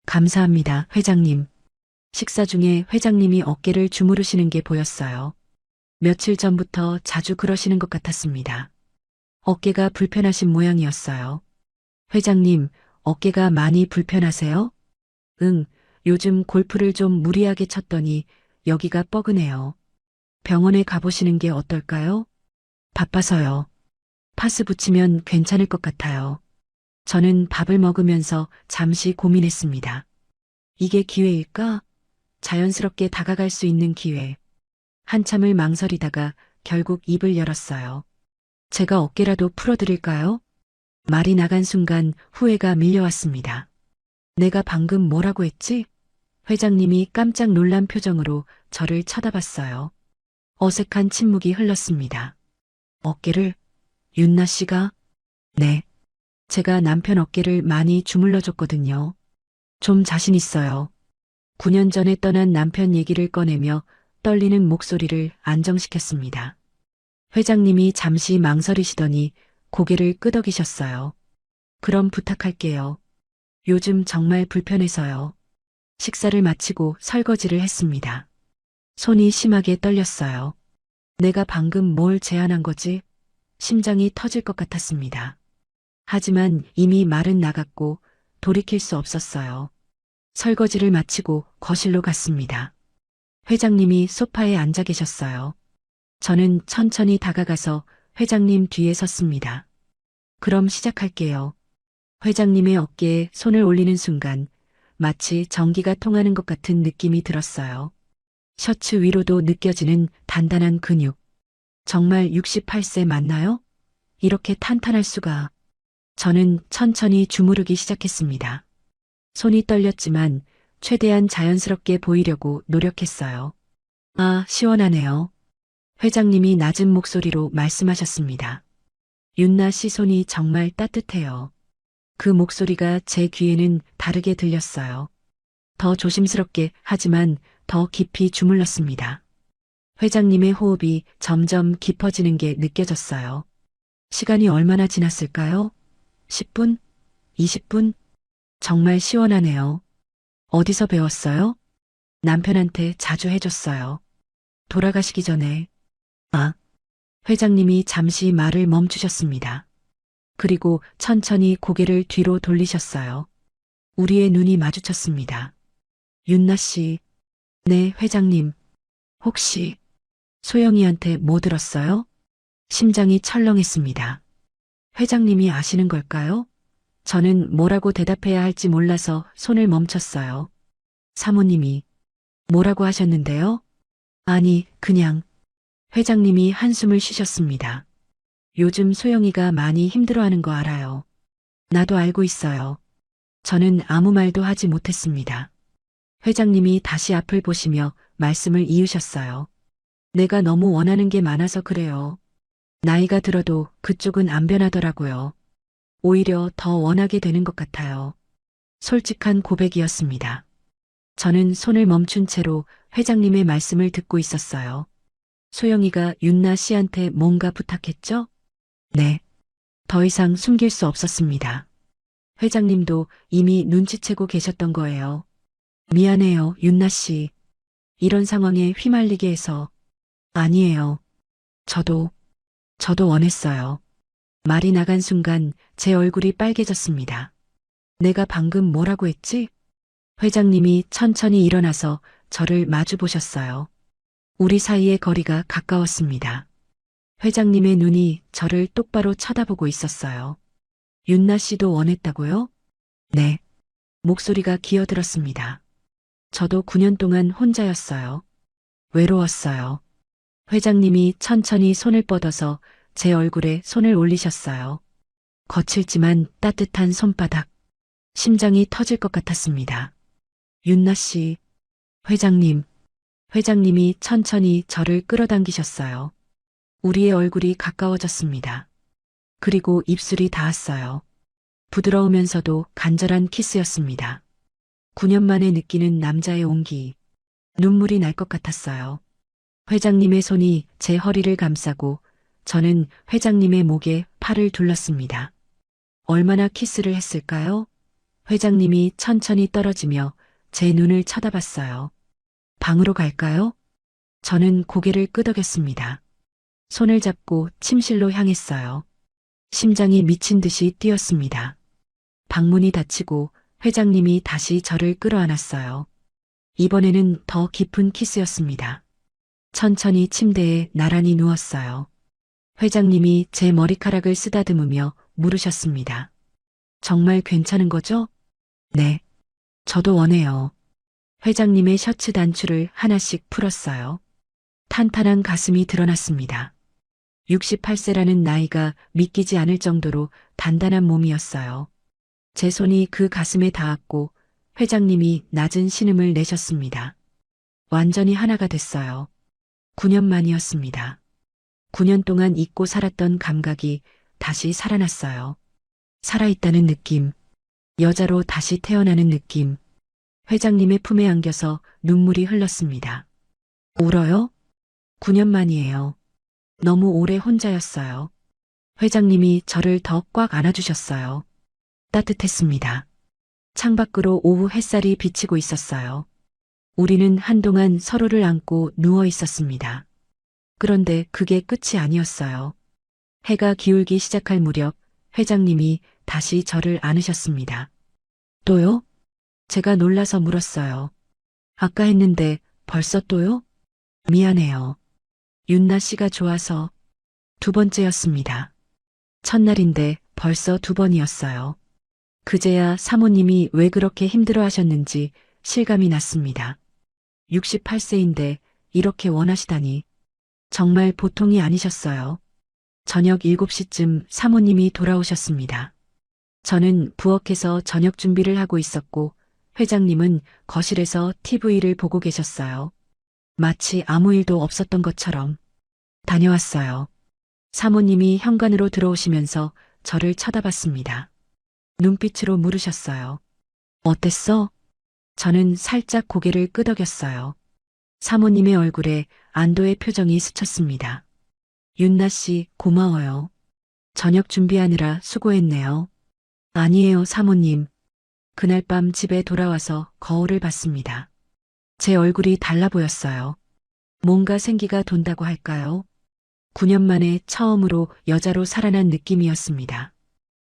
감사합니다, 회장님. 식사 중에 회장님이 어깨를 주무르시는 게 보였어요. 며칠 전부터 자주 그러시는 것 같았습니다. 어깨가 불편하신 모양이었어요. 회장님, 어깨가 많이 불편하세요? 응, 요즘 골프를 좀 무리하게 쳤더니 여기가 뻐근해요. 병원에 가보시는 게 어떨까요? 바빠서요. 파스 붙이면 괜찮을 것 같아요. 저는 밥을 먹으면서 잠시 고민했습니다. 이게 기회일까? 자연스럽게 다가갈 수 있는 기회. 한참을 망설이다가 결국 입을 열었어요. 제가 어깨라도 풀어드릴까요? 말이 나간 순간 후회가 밀려왔습니다. 내가 방금 뭐라고 했지? 회장님이 깜짝 놀란 표정으로 저를 쳐다봤어요. 어색한 침묵이 흘렀습니다. 어깨를? 윤나 씨가? 네. 제가 남편 어깨를 많이 주물러줬거든요. 좀 자신 있어요. 9년 전에 떠난 남편 얘기를 꺼내며 떨리는 목소리를 안정시켰습니다. 회장님이 잠시 망설이시더니 고개를 끄덕이셨어요. 그럼 부탁할게요. 요즘 정말 불편해서요. 식사를 마치고 설거지를 했습니다. 손이 심하게 떨렸어요. 내가 방금 뭘 제안한 거지? 심장이 터질 것 같았습니다. 하지만 이미 말은 나갔고 돌이킬 수 없었어요. 설거지를 마치고 거실로 갔습니다. 회장님이 소파에 앉아 계셨어요. 저는 천천히 다가가서 회장님 뒤에 섰습니다. 그럼 시작할게요. 회장님의 어깨에 손을 올리는 순간 마치 전기가 통하는 것 같은 느낌이 들었어요. 셔츠 위로도 느껴지는 단단한 근육. 정말 68세 맞나요? 이렇게 탄탄할 수가. 저는 천천히 주무르기 시작했습니다. 손이 떨렸지만 최대한 자연스럽게 보이려고 노력했어요. 아, 시원하네요. 회장님이 낮은 목소리로 말씀하셨습니다. 윤나 씨 손이 정말 따뜻해요. 그 목소리가 제 귀에는 다르게 들렸어요. 더 조심스럽게 하지만 더 깊이 주물렀습니다. 회장님의 호흡이 점점 깊어지는 게 느껴졌어요. 시간이 얼마나 지났을까요? 10분? 20분? 정말 시원하네요. 어디서 배웠어요? 남편한테 자주 해줬어요. 돌아가시기 전에. 아, 회장님이 잠시 말을 멈추셨습니다. 그리고 천천히 고개를 뒤로 돌리셨어요. 우리의 눈이 마주쳤습니다. 윤나 씨. 네, 회장님. 혹시 소영이한테 뭐 들었어요? 심장이 철렁했습니다. 회장님이 아시는 걸까요? 저는 뭐라고 대답해야 할지 몰라서 손을 멈췄어요. 사모님이 뭐라고 하셨는데요? 아니, 그냥 회장님이 한숨을 쉬셨습니다. 요즘 소영이가 많이 힘들어하는 거 알아요. 나도 알고 있어요. 저는 아무 말도 하지 못했습니다. 회장님이 다시 앞을 보시며 말씀을 이으셨어요. 내가 너무 원하는 게 많아서 그래요. 나이가 들어도 그쪽은 안 변하더라고요. 오히려 더 원하게 되는 것 같아요. 솔직한 고백이었습니다. 저는 손을 멈춘 채로 회장님의 말씀을 듣고 있었어요. 소영이가 윤나 씨한테 뭔가 부탁했죠? 네. 더 이상 숨길 수 없었습니다. 회장님도 이미 눈치채고 계셨던 거예요. 미안해요, 윤나 씨. 이런 상황에 휘말리게 해서. 아니에요. 저도 원했어요. 말이 나간 순간 제 얼굴이 빨개졌습니다. 내가 방금 뭐라고 했지? 회장님이 천천히 일어나서 저를 마주 보셨어요. 우리 사이의 거리가 가까웠습니다. 회장님의 눈이 저를 똑바로 쳐다보고 있었어요. 윤나 씨도 원했다고요? 네. 목소리가 기어들었습니다. 저도 9년 동안 혼자였어요. 외로웠어요. 회장님이 천천히 손을 뻗어서 제 얼굴에 손을 올리셨어요. 거칠지만 따뜻한 손바닥. 심장이 터질 것 같았습니다. 윤나 씨, 회장님이 천천히 저를 끌어당기셨어요. 우리의 얼굴이 가까워졌습니다. 그리고 입술이 닿았어요. 부드러우면서도 간절한 키스였습니다. 9년 만에 느끼는 남자의 온기. 눈물이 날 것 같았어요. 회장님의 손이 제 허리를 감싸고 저는 회장님의 목에 팔을 둘렀습니다. 얼마나 키스를 했을까요? 회장님이 천천히 떨어지며 제 눈을 쳐다봤어요. 방으로 갈까요? 저는 고개를 끄덕였습니다. 손을 잡고 침실로 향했어요. 심장이 미친 듯이 뛰었습니다. 방문이 닫히고 회장님이 다시 저를 끌어안았어요. 이번에는 더 깊은 키스였습니다. 천천히 침대에 나란히 누웠어요. 회장님이 제 머리카락을 쓰다듬으며 물으셨습니다. 정말 괜찮은 거죠? 네. 저도 원해요. 회장님의 셔츠 단추를 하나씩 풀었어요. 탄탄한 가슴이 드러났습니다. 68세라는 나이가 믿기지 않을 정도로 단단한 몸이었어요. 제 손이 그 가슴에 닿았고 회장님이 낮은 신음을 내셨습니다. 완전히 하나가 됐어요. 9년 만이었습니다. 9년 동안 잊고 살았던 감각이 다시 살아났어요. 살아있다는 느낌, 여자로 다시 태어나는 느낌. 회장님의 품에 안겨서 눈물이 흘렀습니다. 울어요? 9년 만이에요. 너무 오래 혼자였어요. 회장님이 저를 더 꽉 안아주셨어요. 따뜻했습니다. 창밖으로 오후 햇살이 비치고 있었어요. 우리는 한동안 서로를 안고 누워 있었습니다. 그런데 그게 끝이 아니었어요. 해가 기울기 시작할 무렵 회장님이 다시 저를 안으셨습니다. 또요? 제가 놀라서 물었어요. 아까 했는데 벌써 또요? 미안해요. 윤나 씨가 좋아서 2번째였습니다. 첫날인데 벌써 2번이었어요. 그제야 사모님이 왜 그렇게 힘들어 하셨는지 실감이 났습니다. 68세인데 이렇게 원하시다니 정말 보통이 아니셨어요. 저녁 7시쯤 사모님이 돌아오셨습니다. 저는 부엌에서 저녁 준비를 하고 있었고 회장님은 거실에서 TV를 보고 계셨어요. 마치 아무 일도 없었던 것처럼. 다녀왔어요. 사모님이 현관으로 들어오시면서 저를 쳐다봤습니다. 눈빛으로 물으셨어요. 어땠어? 저는 살짝 고개를 끄덕였어요. 사모님의 얼굴에 안도의 표정이 스쳤습니다. 윤나 씨, 고마워요. 저녁 준비하느라 수고했네요. 아니에요, 사모님. 그날 밤 집에 돌아와서 거울을 봤습니다. 제 얼굴이 달라 보였어요. 뭔가 생기가 돈다고 할까요? 9년 만에 처음으로 여자로 살아난 느낌이었습니다.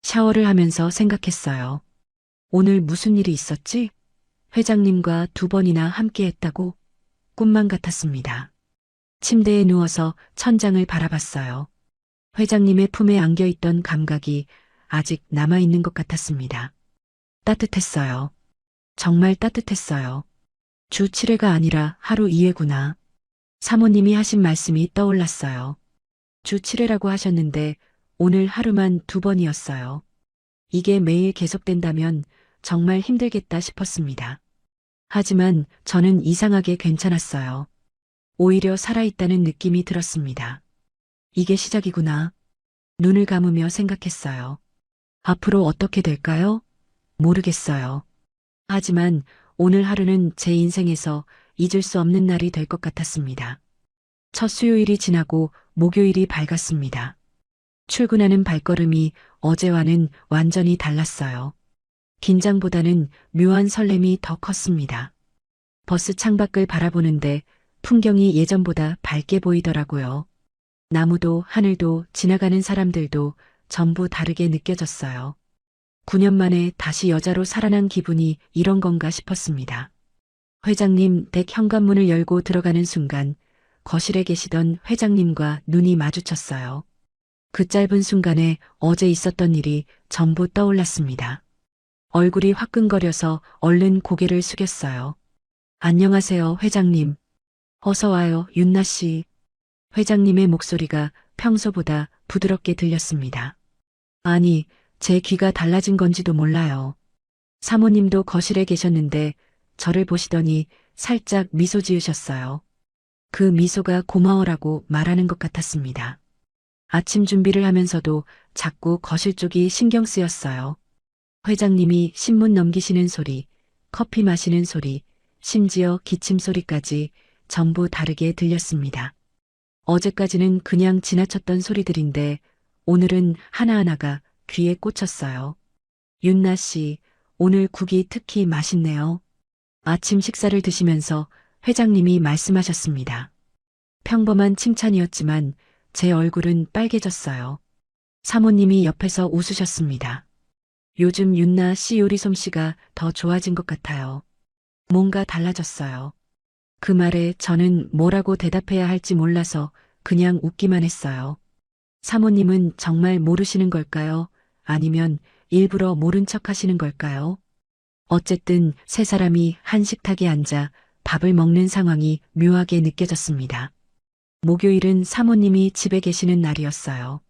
샤워를 하면서 생각했어요. 오늘 무슨 일이 있었지? 회장님과 2번이나 함께 했다고? 꿈만 같았습니다. 침대에 누워서 천장을 바라봤어요. 회장님의 품에 안겨있던 감각이 아직 남아있는 것 같았습니다. 따뜻했어요. 정말 따뜻했어요. 주 7회가 아니라 하루 2회구나. 사모님이 하신 말씀이 떠올랐어요. 주 7회라고 하셨는데 오늘 하루만 2번이었어요. 이게 매일 계속된다면 정말 힘들겠다 싶었습니다. 하지만 저는 이상하게 괜찮았어요. 오히려 살아있다는 느낌이 들었습니다. 이게 시작이구나. 눈을 감으며 생각했어요. 앞으로 어떻게 될까요? 모르겠어요. 하지만 오늘 하루는 제 인생에서 잊을 수 없는 날이 될 것 같았습니다. 첫 수요일이 지나고 목요일이 밝았습니다. 출근하는 발걸음이 어제와는 완전히 달랐어요. 긴장보다는 묘한 설렘이 더 컸습니다. 버스 창밖을 바라보는데 풍경이 예전보다 밝게 보이더라고요. 나무도 하늘도 지나가는 사람들도 전부 다르게 느껴졌어요. 9년 만에 다시 여자로 살아난 기분이 이런 건가 싶었습니다. 회장님 댁 현관문을 열고 들어가는 순간 거실에 계시던 회장님과 눈이 마주쳤어요. 그 짧은 순간에 어제 있었던 일이 전부 떠올랐습니다. 얼굴이 화끈거려서 얼른 고개를 숙였어요. 안녕하세요, 회장님. 어서 와요, 윤나 씨. 회장님의 목소리가 평소보다 부드럽게 들렸습니다. 아니, 제 귀가 달라진 건지도 몰라요. 사모님도 거실에 계셨는데 저를 보시더니 살짝 미소 지으셨어요. 그 미소가 고마워라고 말하는 것 같았습니다. 아침 준비를 하면서도 자꾸 거실 쪽이 신경 쓰였어요. 회장님이 신문 넘기시는 소리, 커피 마시는 소리, 심지어 기침 소리까지 전부 다르게 들렸습니다. 어제까지는 그냥 지나쳤던 소리들인데 오늘은 하나하나가 귀에 꽂혔어요. 윤나 씨, 오늘 국이 특히 맛있네요. 아침 식사를 드시면서 회장님이 말씀하셨습니다. 평범한 칭찬이었지만 제 얼굴은 빨개졌어요. 사모님이 옆에서 웃으셨습니다. 요즘 윤나 씨 요리 솜씨가 더 좋아진 것 같아요. 뭔가 달라졌어요. 그 말에 저는 뭐라고 대답해야 할지 몰라서 그냥 웃기만 했어요. 사모님은 정말 모르시는 걸까요? 아니면 일부러 모른 척 하시는 걸까요? 어쨌든 세 사람이 한 식탁에 앉아 밥을 먹는 상황이 묘하게 느껴졌습니다. 목요일은 사모님이 집에 계시는 날이었어요.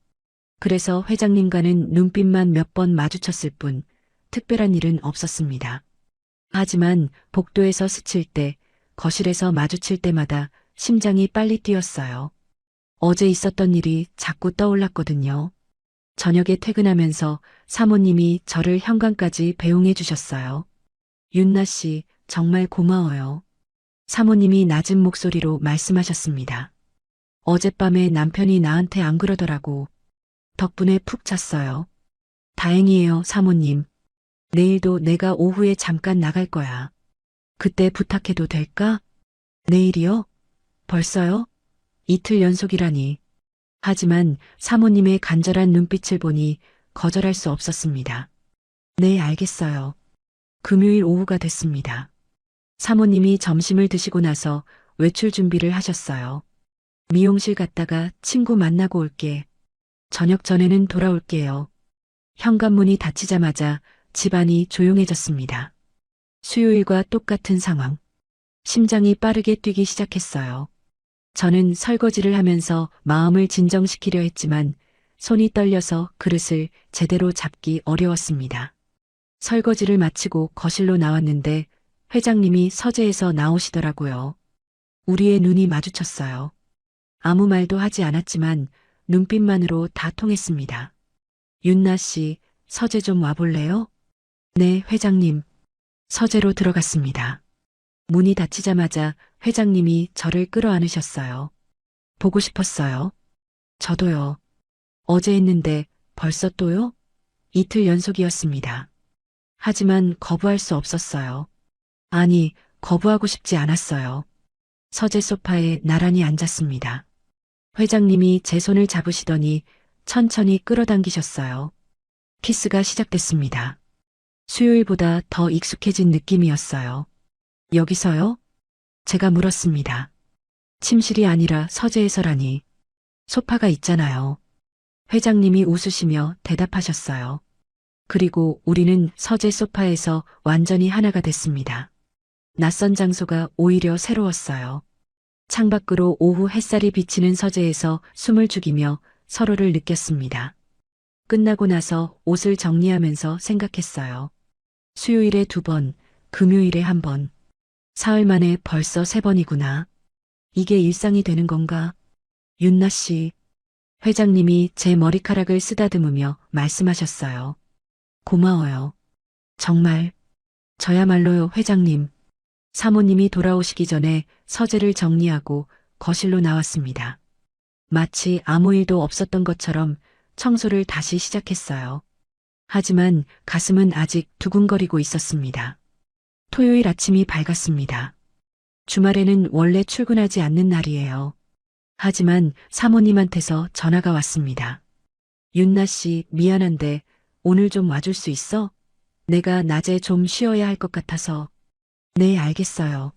그래서 회장님과는 눈빛만 몇 번 마주쳤을 뿐 특별한 일은 없었습니다. 하지만 복도에서 스칠 때, 거실에서 마주칠 때마다 심장이 빨리 뛰었어요. 어제 있었던 일이 자꾸 떠올랐거든요. 저녁에 퇴근하면서 사모님이 저를 현관까지 배웅해 주셨어요. 윤나 씨, 정말 고마워요. 사모님이 낮은 목소리로 말씀하셨습니다. 어젯밤에 남편이 나한테 안 그러더라고. 덕분에 푹 잤어요. 다행이에요, 사모님. 내일도 내가 오후에 잠깐 나갈 거야. 그때 부탁해도 될까? 내일이요? 벌써요? 이틀 연속이라니. 하지만 사모님의 간절한 눈빛을 보니 거절할 수 없었습니다. 네, 알겠어요. 금요일 오후가 됐습니다. 사모님이 점심을 드시고 나서 외출 준비를 하셨어요. 미용실 갔다가 친구 만나고 올게. 저녁 전에는 돌아올게요. 현관문이 닫히자마자 집안이 조용해졌습니다. 수요일과 똑같은 상황. 심장이 빠르게 뛰기 시작했어요. 저는 설거지를 하면서 마음을 진정시키려 했지만 손이 떨려서 그릇을 제대로 잡기 어려웠습니다. 설거지를 마치고 거실로 나왔는데 회장님이 서재에서 나오시더라고요. 우리의 눈이 마주쳤어요. 아무 말도 하지 않았지만 눈빛만으로 다 통했습니다. 윤나 씨, 서재 좀 와볼래요? 네, 회장님. 서재로 들어갔습니다. 문이 닫히자마자 회장님이 저를 끌어안으셨어요. 보고 싶었어요. 저도요. 어제 했는데 벌써 또요? 이틀 연속이었습니다. 하지만 거부할 수 없었어요. 아니, 거부하고 싶지 않았어요. 서재 소파에 나란히 앉았습니다. 회장님이 제 손을 잡으시더니 천천히 끌어당기셨어요. 키스가 시작됐습니다. 수요일보다 더 익숙해진 느낌이었어요. 여기서요? 제가 물었습니다. 침실이 아니라 서재에서라니. 소파가 있잖아요. 회장님이 웃으시며 대답하셨어요. 그리고 우리는 서재 소파에서 완전히 하나가 됐습니다. 낯선 장소가 오히려 새로웠어요. 창밖으로 오후 햇살이 비치는 서재에서 숨을 죽이며 서로를 느꼈습니다. 끝나고 나서 옷을 정리하면서 생각했어요. 수요일에 2번, 금요일에 1번. 사흘 만에 벌써 3번이구나. 이게 일상이 되는 건가? 윤나 씨. 회장님이 제 머리카락을 쓰다듬으며 말씀하셨어요. 고마워요. 정말. 저야말로요, 회장님. 사모님이 돌아오시기 전에 서재를 정리하고 거실로 나왔습니다. 마치 아무 일도 없었던 것처럼 청소를 다시 시작했어요. 하지만 가슴은 아직 두근거리고 있었습니다. 토요일 아침이 밝았습니다. 주말에는 원래 출근하지 않는 날이에요. 하지만 사모님한테서 전화가 왔습니다. 윤나 씨, 미안한데 오늘 좀 와줄 수 있어? 내가 낮에 좀 쉬어야 할 것 같아서. 네, 알겠어요.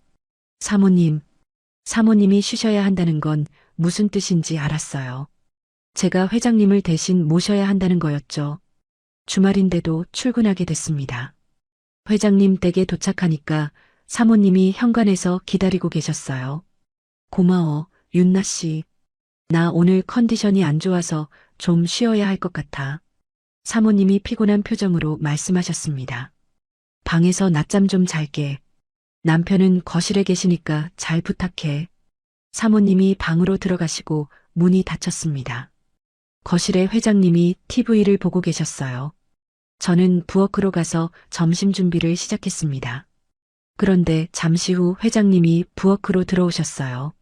사모님. 사모님이 쉬셔야 한다는 건 무슨 뜻인지 알았어요. 제가 회장님을 대신 모셔야 한다는 거였죠. 주말인데도 출근하게 됐습니다. 회장님 댁에 도착하니까 사모님이 현관에서 기다리고 계셨어요. 고마워, 윤나 씨. 나 오늘 컨디션이 안 좋아서 좀 쉬어야 할 것 같아. 사모님이 피곤한 표정으로 말씀하셨습니다. 방에서 낮잠 좀 잘게. 남편은 거실에 계시니까 잘 부탁해. 사모님이 방으로 들어가시고 문이 닫혔습니다. 거실에 회장님이 TV를 보고 계셨어요. 저는 부엌으로 가서 점심 준비를 시작했습니다. 그런데 잠시 후 회장님이 부엌으로 들어오셨어요.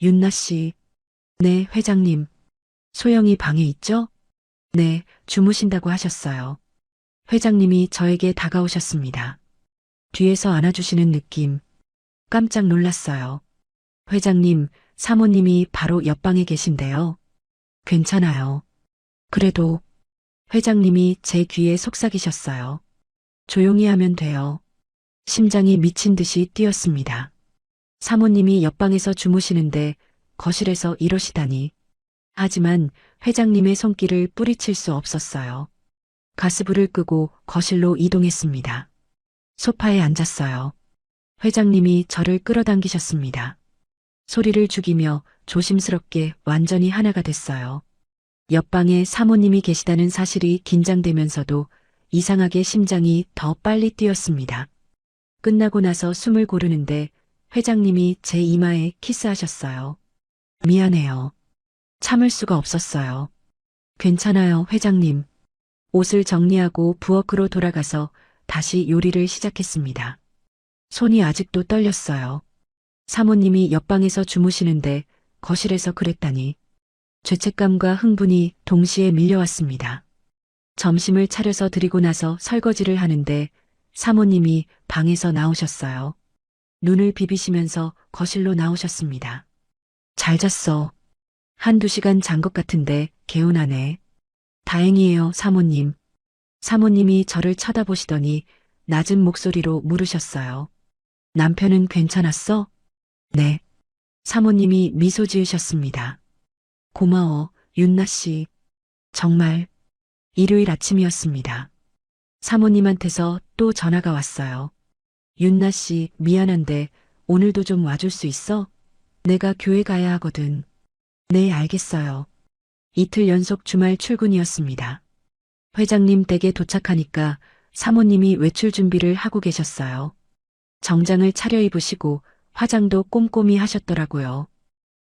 윤나 씨. 네, 회장님. 소영이 방에 있죠? 네, 주무신다고 하셨어요. 회장님이 저에게 다가오셨습니다. 뒤에서 안아주시는 느낌. 깜짝 놀랐어요. 회장님, 사모님이 바로 옆방에 계신데요. 괜찮아요. 그래도 회장님이 제 귀에 속삭이셨어요. 조용히 하면 돼요. 심장이 미친 듯이 뛰었습니다. 사모님이 옆방에서 주무시는데 거실에서 이러시다니. 하지만 회장님의 손길을 뿌리칠 수 없었어요. 가스불을 끄고 거실로 이동했습니다. 소파에 앉았어요. 회장님이 저를 끌어당기셨습니다. 소리를 죽이며 조심스럽게 완전히 하나가 됐어요. 옆방에 사모님이 계시다는 사실이 긴장되면서도 이상하게 심장이 더 빨리 뛰었습니다. 끝나고 나서 숨을 고르는데 회장님이 제 이마에 키스하셨어요. 미안해요. 참을 수가 없었어요. 괜찮아요, 회장님. 옷을 정리하고 부엌으로 돌아가서 다시 요리를 시작했습니다. 손이 아직도 떨렸어요. 사모님이 옆방에서 주무시는데 거실에서 그랬다니. 죄책감과 흥분이 동시에 밀려왔습니다. 점심을 차려서 드리고 나서 설거지를 하는데 사모님이 방에서 나오셨어요. 눈을 비비시면서 거실로 나오셨습니다. 잘 잤어. 한두 시간 잔 것 같은데 개운하네. 다행이에요, 사모님. 사모님이 저를 쳐다보시더니 낮은 목소리로 물으셨어요. 남편은 괜찮았어? 네. 사모님이 미소 지으셨습니다. 고마워, 윤나 씨. 정말 일요일 아침이었습니다. 사모님한테서 또 전화가 왔어요. 윤나 씨, 미안한데 오늘도 좀 와줄 수 있어? 내가 교회 가야 하거든. 네, 알겠어요. 이틀 연속 주말 출근이었습니다. 회장님 댁에 도착하니까 사모님이 외출 준비를 하고 계셨어요. 정장을 차려입으시고 화장도 꼼꼼히 하셨더라고요.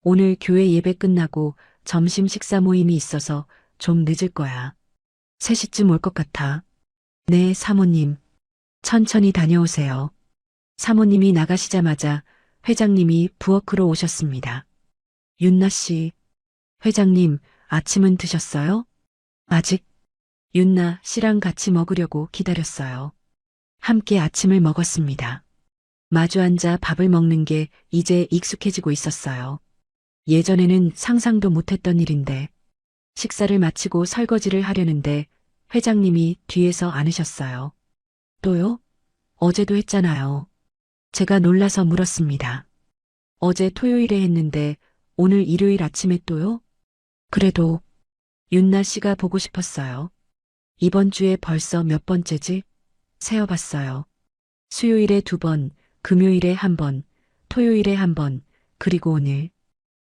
오늘 교회 예배 끝나고 점심 식사 모임이 있어서 좀 늦을 거야. 3시쯤 올 것 같아. 네, 사모님. 천천히 다녀오세요. 사모님이 나가시자마자 회장님이 부엌으로 오셨습니다. 윤나 씨. 회장님, 아침은 드셨어요? 아직. 윤나 씨랑 같이 먹으려고 기다렸어요. 함께 아침을 먹었습니다. 마주 앉아 밥을 먹는 게 이제 익숙해지고 있었어요. 예전에는 상상도 못했던 일인데 식사를 마치고 설거지를 하려는데 회장님이 뒤에서 안으셨어요. 또요? 어제도 했잖아요. 제가 놀라서 물었습니다. 어제 토요일에 했는데 오늘 일요일 아침에 또요? 그래도 윤나 씨가 보고 싶었어요. 이번 주에 벌써 몇 번째지? 세어봤어요. 수요일에 2번, 금요일에 1번, 토요일에 1번, 그리고 오늘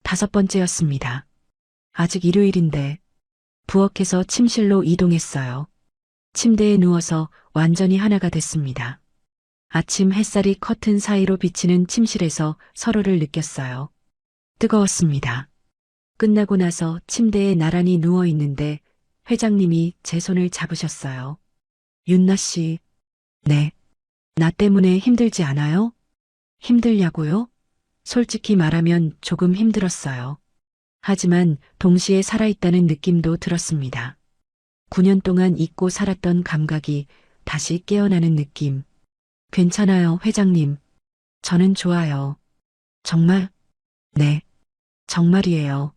5번째였습니다. 아직 일요일인데 부엌에서 침실로 이동했어요. 침대에 누워서 완전히 하나가 됐습니다. 아침 햇살이 커튼 사이로 비치는 침실에서 서로를 느꼈어요. 뜨거웠습니다. 끝나고 나서 침대에 나란히 누워 있는데 회장님이 제 손을 잡으셨어요. 윤나 씨. 네. 나 때문에 힘들지 않아요? 힘들냐고요? 솔직히 말하면 조금 힘들었어요. 하지만 동시에 살아있다는 느낌도 들었습니다. 9년 동안 잊고 살았던 감각이 다시 깨어나는 느낌. 괜찮아요, 회장님. 저는 좋아요. 정말? 네. 정말이에요.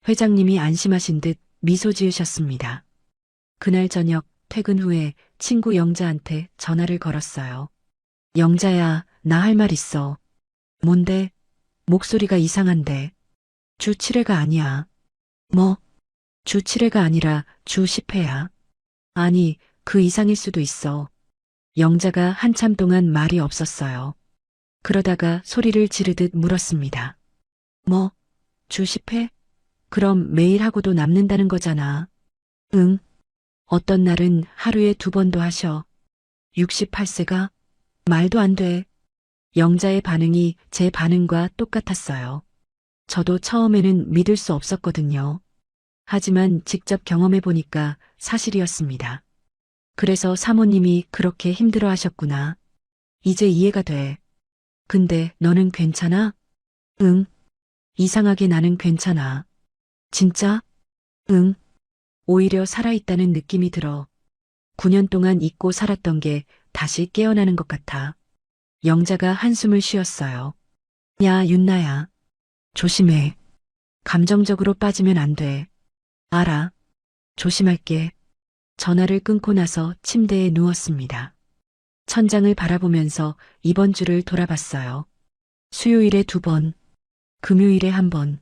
회장님이 안심하신 듯 미소 지으셨습니다. 그날 저녁 퇴근 후에 친구 영자한테 전화를 걸었어요. 영자야, 나 할 말 있어. 뭔데? 목소리가 이상한데. 주 7회가 아니야. 뭐? 주 7회가 아니라 주 10회야. 아니, 그 이상일 수도 있어. 영자가 한참 동안 말이 없었어요. 그러다가 소리를 지르듯 물었습니다. 뭐? 주 10회? 그럼 매일 하고도 남는다는 거잖아. 응. 어떤 날은 하루에 2번도 하셔. 68세가? 말도 안 돼. 영자의 반응이 제 반응과 똑같았어요. 저도 처음에는 믿을 수 없었거든요. 하지만 직접 경험해 보니까 사실이었습니다. 그래서 사모님이 그렇게 힘들어 하셨구나. 이제 이해가 돼. 근데 너는 괜찮아? 응. 이상하게 나는 괜찮아. 진짜? 응. 오히려 살아있다는 느낌이 들어. 9년 동안 잊고 살았던 게 다시 깨어나는 것 같아. 영자가 한숨을 쉬었어요. 야, 윤나야. 조심해. 감정적으로 빠지면 안 돼. 알아. 조심할게. 전화를 끊고 나서 침대에 누웠습니다. 천장을 바라보면서 이번 주를 돌아봤어요. 수요일에 2번, 금요일에 1번,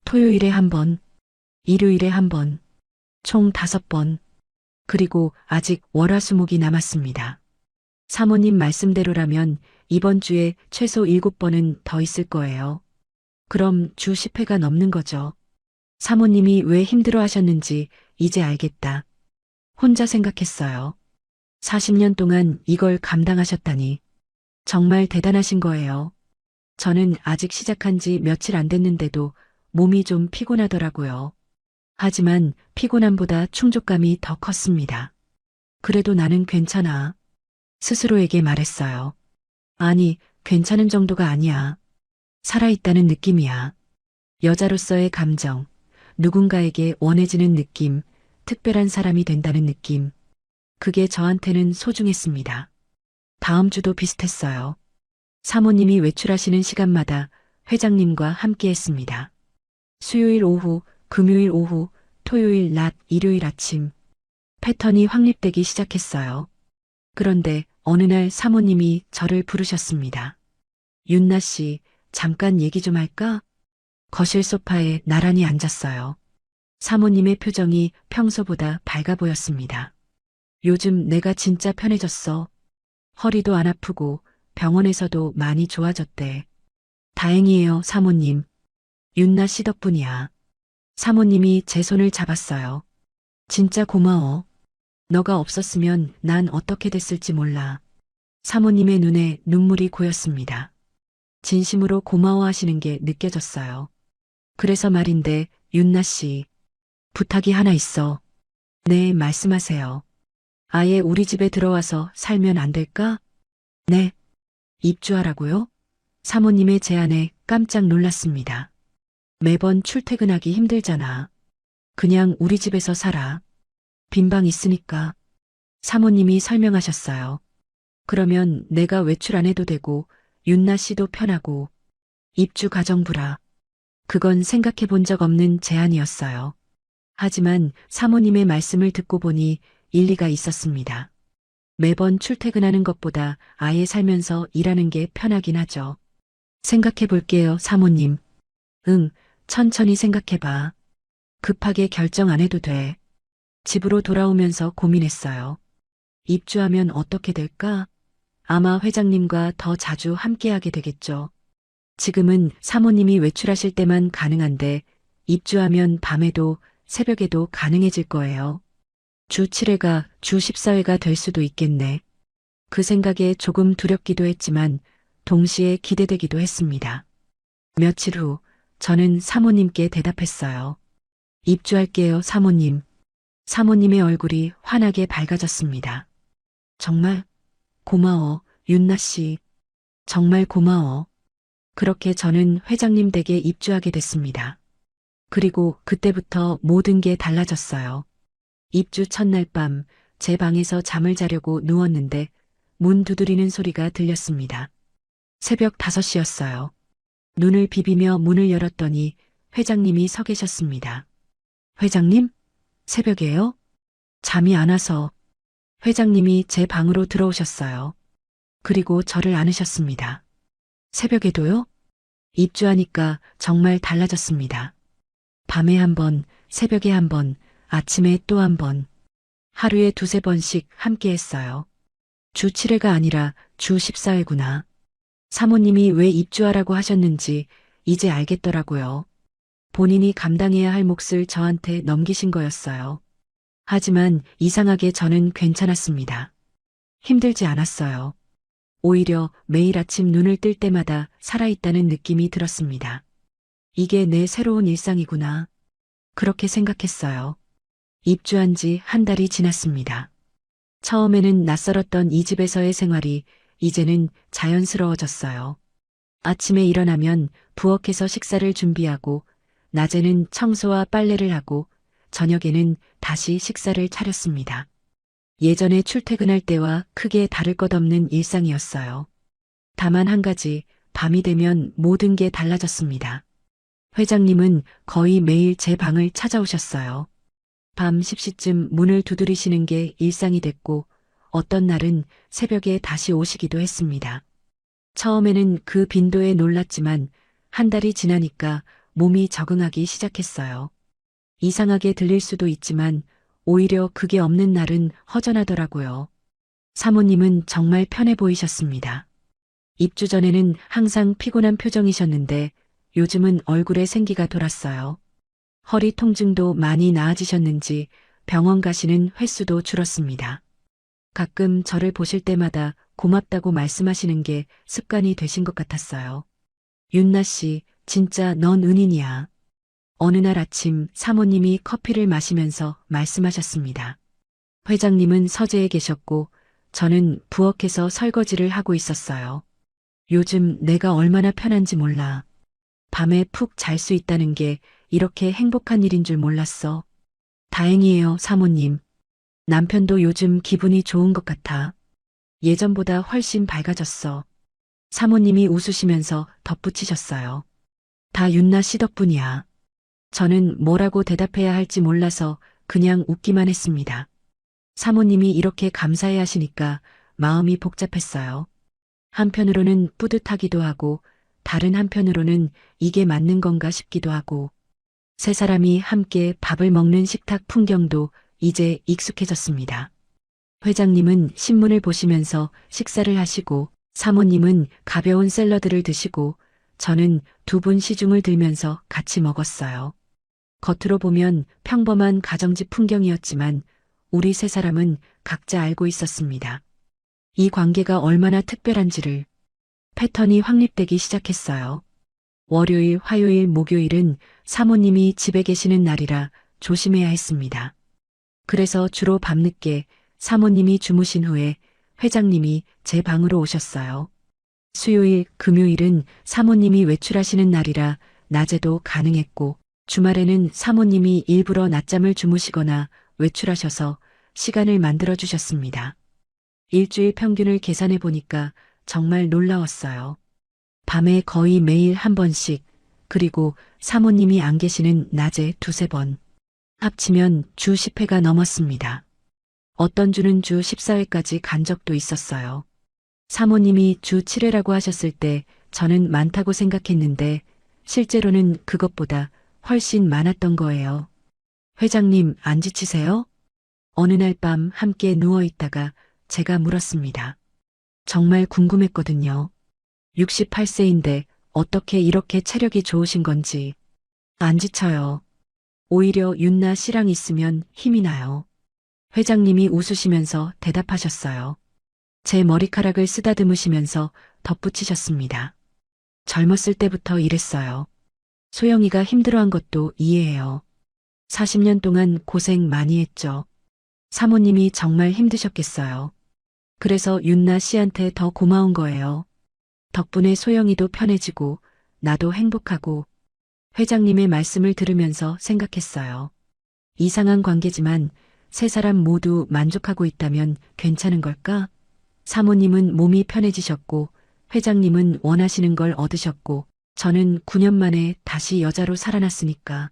토요일에 1번, 일요일에 1번, 총 5번, 그리고 아직 월화수목이 남았습니다. 사모님 말씀대로라면 이번 주에 최소 7번은 더 있을 거예요. 그럼 주 10회가 넘는 거죠. 사모님이 왜 힘들어 하셨는지 이제 알겠다. 혼자 생각했어요. 40년 동안 이걸 감당하셨다니. 정말 대단하신 거예요. 저는 아직 시작한 지 며칠 안 됐는데도 몸이 좀 피곤하더라고요. 하지만 피곤함보다 충족감이 더 컸습니다. 그래도 나는 괜찮아. 스스로에게 말했어요. 아니, 괜찮은 정도가 아니야. 살아있다는 느낌이야. 여자로서의 감정, 누군가에게 원해지는 느낌, 특별한 사람이 된다는 느낌. 그게 저한테는 소중했습니다. 다음 주도 비슷했어요. 사모님이 외출하시는 시간마다 회장님과 함께 했습니다. 수요일 오후, 금요일 오후, 토요일 낮, 일요일 아침. 패턴이 확립되기 시작했어요. 그런데 어느 날 사모님이 저를 부르셨습니다. 윤나 씨, 잠깐 얘기 좀 할까? 거실 소파에 나란히 앉았어요. 사모님의 표정이 평소보다 밝아 보였습니다. 요즘 내가 진짜 편해졌어. 허리도 안 아프고 병원에서도 많이 좋아졌대. 다행이에요, 사모님. 윤나 씨 덕분이야. 사모님이 제 손을 잡았어요. 진짜 고마워. 너가 없었으면 난 어떻게 됐을지 몰라. 사모님의 눈에 눈물이 고였습니다. 진심으로 고마워하시는 게 느껴졌어요. 그래서 말인데, 윤나 씨. 부탁이 하나 있어. 네, 말씀하세요. 아예 우리 집에 들어와서 살면 안 될까? 네. 입주하라고요? 사모님의 제안에 깜짝 놀랐습니다. 매번 출퇴근하기 힘들잖아. 그냥 우리 집에서 살아. 빈방 있으니까. 사모님이 설명하셨어요. 그러면 내가 외출 안 해도 되고, 윤나 씨도 편하고, 입주 가정부라. 그건 생각해 본 적 없는 제안이었어요. 하지만 사모님의 말씀을 듣고 보니 일리가 있었습니다. 매번 출퇴근하는 것보다 아예 살면서 일하는 게 편하긴 하죠. 생각해 볼게요, 사모님. 응, 천천히 생각해 봐. 급하게 결정 안 해도 돼. 집으로 돌아오면서 고민했어요. 입주하면 어떻게 될까? 아마 회장님과 더 자주 함께하게 되겠죠. 지금은 사모님이 외출하실 때만 가능한데 입주하면 밤에도 새벽에도 가능해질 거예요. 주 7회가 주 14회가 될 수도 있겠네. 그 생각에 조금 두렵기도 했지만 동시에 기대되기도 했습니다. 며칠 후 저는 사모님께 대답했어요. 입주할게요, 사모님. 사모님의 얼굴이 환하게 밝아졌습니다. 정말 고마워, 윤나 씨. 정말 고마워. 그렇게 저는 회장님 댁에 입주하게 됐습니다. 그리고 그때부터 모든 게 달라졌어요. 입주 첫날 밤 제 방에서 잠을 자려고 누웠는데 문 두드리는 소리가 들렸습니다. 새벽 5시였어요. 눈을 비비며 문을 열었더니 회장님이 서 계셨습니다. 회장님? 새벽에요? 잠이 안 와서. 회장님이 제 방으로 들어오셨어요. 그리고 저를 안으셨습니다. 새벽에도요? 입주하니까 정말 달라졌습니다. 밤에 1번, 새벽에 1번, 아침에 또 1번. 하루에 2~3번씩 함께 했어요. 주 7회가 아니라 주 14회구나. 사모님이 왜 입주하라고 하셨는지 이제 알겠더라고요. 본인이 감당해야 할 몫을 저한테 넘기신 거였어요. 하지만 이상하게 저는 괜찮았습니다. 힘들지 않았어요. 오히려 매일 아침 눈을 뜰 때마다 살아있다는 느낌이 들었습니다. 이게 내 새로운 일상이구나. 그렇게 생각했어요. 입주한 지 1달이 지났습니다. 처음에는 낯설었던 이 집에서의 생활이 이제는 자연스러워졌어요. 아침에 일어나면 부엌에서 식사를 준비하고 낮에는 청소와 빨래를 하고 저녁에는 다시 식사를 차렸습니다. 예전에 출퇴근할 때와 크게 다를 것 없는 일상이었어요. 다만 한 가지, 밤이 되면 모든 게 달라졌습니다. 회장님은 거의 매일 제 방을 찾아오셨어요. 밤 10시쯤 문을 두드리시는 게 일상이 됐고 어떤 날은 새벽에 다시 오시기도 했습니다. 처음에는 그 빈도에 놀랐지만 한 달이 지나니까 몸이 적응하기 시작했어요. 이상하게 들릴 수도 있지만 오히려 그게 없는 날은 허전하더라고요. 사모님은 정말 편해 보이셨습니다. 입주 전에는 항상 피곤한 표정이셨는데 요즘은 얼굴에 생기가 돌았어요. 허리 통증도 많이 나아지셨는지 병원 가시는 횟수도 줄었습니다. 가끔 저를 보실 때마다 고맙다고 말씀하시는 게 습관이 되신 것 같았어요. 윤나 씨, 진짜 넌 은인이야. 어느 날 아침 사모님이 커피를 마시면서 말씀하셨습니다. 회장님은 서재에 계셨고 저는 부엌에서 설거지를 하고 있었어요. 요즘 내가 얼마나 편한지 몰라. 밤에 푹 잘 수 있다는 게 이렇게 행복한 일인 줄 몰랐어. 다행이에요, 사모님. 남편도 요즘 기분이 좋은 것 같아. 예전보다 훨씬 밝아졌어. 사모님이 웃으시면서 덧붙이셨어요. 다 윤나 씨 덕분이야. 저는 뭐라고 대답해야 할지 몰라서 그냥 웃기만 했습니다. 사모님이 이렇게 감사해 하시니까 마음이 복잡했어요. 한편으로는 뿌듯하기도 하고 다른 한편으로는 이게 맞는 건가 싶기도 하고 세 사람이 함께 밥을 먹는 식탁 풍경도 이제 익숙해졌습니다. 회장님은 신문을 보시면서 식사를 하시고 사모님은 가벼운 샐러드를 드시고 저는 두 분 시중을 들면서 같이 먹었어요. 겉으로 보면 평범한 가정집 풍경이었지만 우리 세 사람은 각자 알고 있었습니다. 이 관계가 얼마나 특별한지를. 패턴이 확립되기 시작했어요. 월요일, 화요일, 목요일은 사모님이 집에 계시는 날이라 조심해야 했습니다. 그래서 주로 밤늦게 사모님이 주무신 후에 회장님이 제 방으로 오셨어요. 수요일, 금요일은 사모님이 외출하시는 날이라 낮에도 가능했고 주말에는 사모님이 일부러 낮잠을 주무시거나 외출하셔서 시간을 만들어 주셨습니다. 일주일 평균을 계산해 보니까 정말 놀라웠어요. 밤에 거의 매일 한 번씩, 그리고 사모님이 안 계시는 낮에 두세 번. 합치면 주 10회가 넘었습니다. 어떤 주는 주 14회까지 간 적도 있었어요. 사모님이 주 7회라고 하셨을 때 저는 많다고 생각했는데 실제로는 그것보다 훨씬 많았던 거예요. 회장님 안 지치세요? 어느 날 밤 함께 누워 있다가 제가 물었습니다. 정말 궁금했거든요. 68세인데 어떻게 이렇게 체력이 좋으신 건지. 안 지쳐요. 오히려 윤나 씨랑 있으면 힘이 나요. 회장님이 웃으시면서 대답하셨어요. 제 머리카락을 쓰다듬으시면서 덧붙이셨습니다. 젊었을 때부터 이랬어요. 소영이가 힘들어한 것도 이해해요. 40년 동안 고생 많이 했죠. 사모님이 정말 힘드셨겠어요. 그래서 윤나 씨한테 더 고마운 거예요. 덕분에 소영이도 편해지고 나도 행복하고 회장님의 말씀을 들으면서 생각했어요. 이상한 관계지만 세 사람 모두 만족하고 있다면 괜찮은 걸까? 사모님은 몸이 편해지셨고 회장님은 원하시는 걸 얻으셨고 저는 9년 만에 다시 여자로 살아났으니까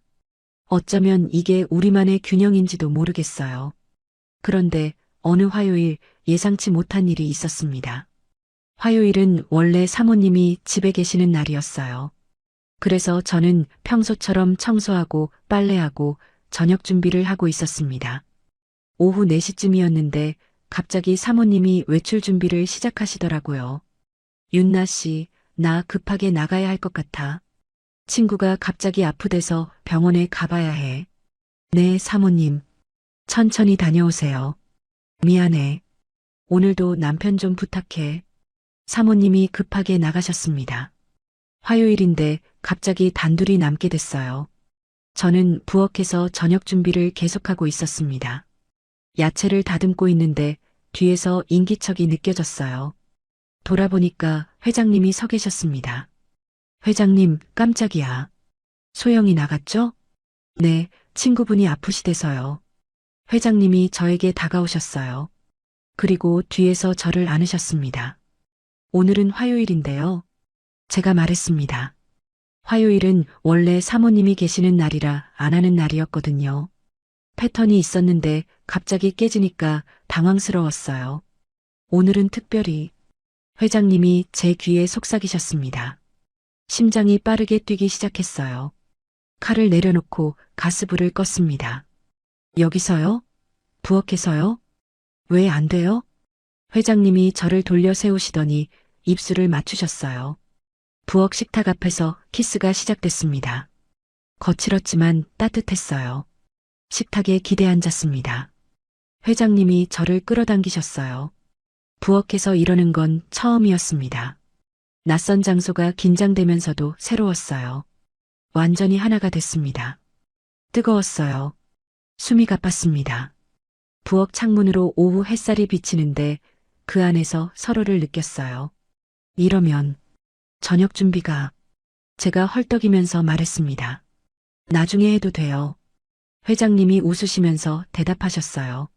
어쩌면 이게 우리만의 균형인지도 모르겠어요. 그런데 어느 화요일 예상치 못한 일이 있었습니다. 화요일은 원래 사모님이 집에 계시는 날이었어요. 그래서 저는 평소처럼 청소하고 빨래하고 저녁 준비를 하고 있었습니다. 오후 4시쯤이었는데 갑자기 사모님이 외출 준비를 시작하시더라고요. 윤나 씨, 나 급하게 나가야 할 것 같아. 친구가 갑자기 아프대서 병원에 가봐야 해. 네, 사모님. 천천히 다녀오세요. 미안해. 오늘도 남편 좀 부탁해. 사모님이 급하게 나가셨습니다. 화요일인데 갑자기 단둘이 남게 됐어요. 저는 부엌에서 저녁 준비를 계속하고 있었습니다. 야채를 다듬고 있는데 뒤에서 인기척이 느껴졌어요. 돌아보니까 회장님이 서 계셨습니다. 회장님, 깜짝이야. 소영이 나갔죠? 네, 친구분이 아프시대서요. 회장님이 저에게 다가오셨어요. 그리고 뒤에서 저를 안으셨습니다. 오늘은 화요일인데요. 제가 말했습니다. 화요일은 원래 사모님이 계시는 날이라 안 하는 날이었거든요. 패턴이 있었는데 갑자기 깨지니까 당황스러웠어요. 오늘은 특별히 회장님이 제 귀에 속삭이셨습니다. 심장이 빠르게 뛰기 시작했어요. 칼을 내려놓고 가스불을 껐습니다. 여기서요? 부엌에서요? 왜 안 돼요? 회장님이 저를 돌려 세우시더니 입술을 맞추셨어요. 부엌 식탁 앞에서 키스가 시작됐습니다. 거칠었지만 따뜻했어요. 식탁에 기대 앉았습니다. 회장님이 저를 끌어당기셨어요. 부엌에서 이러는 건 처음이었습니다. 낯선 장소가 긴장되면서도 새로웠어요. 완전히 하나가 됐습니다. 뜨거웠어요. 숨이 가빴습니다. 부엌 창문으로 오후 햇살이 비치는데 그 안에서 서로를 느꼈어요. 이러면 저녁 준비가 제가 헐떡이면서 말했습니다. 나중에 해도 돼요. 회장님이 웃으시면서 대답하셨어요.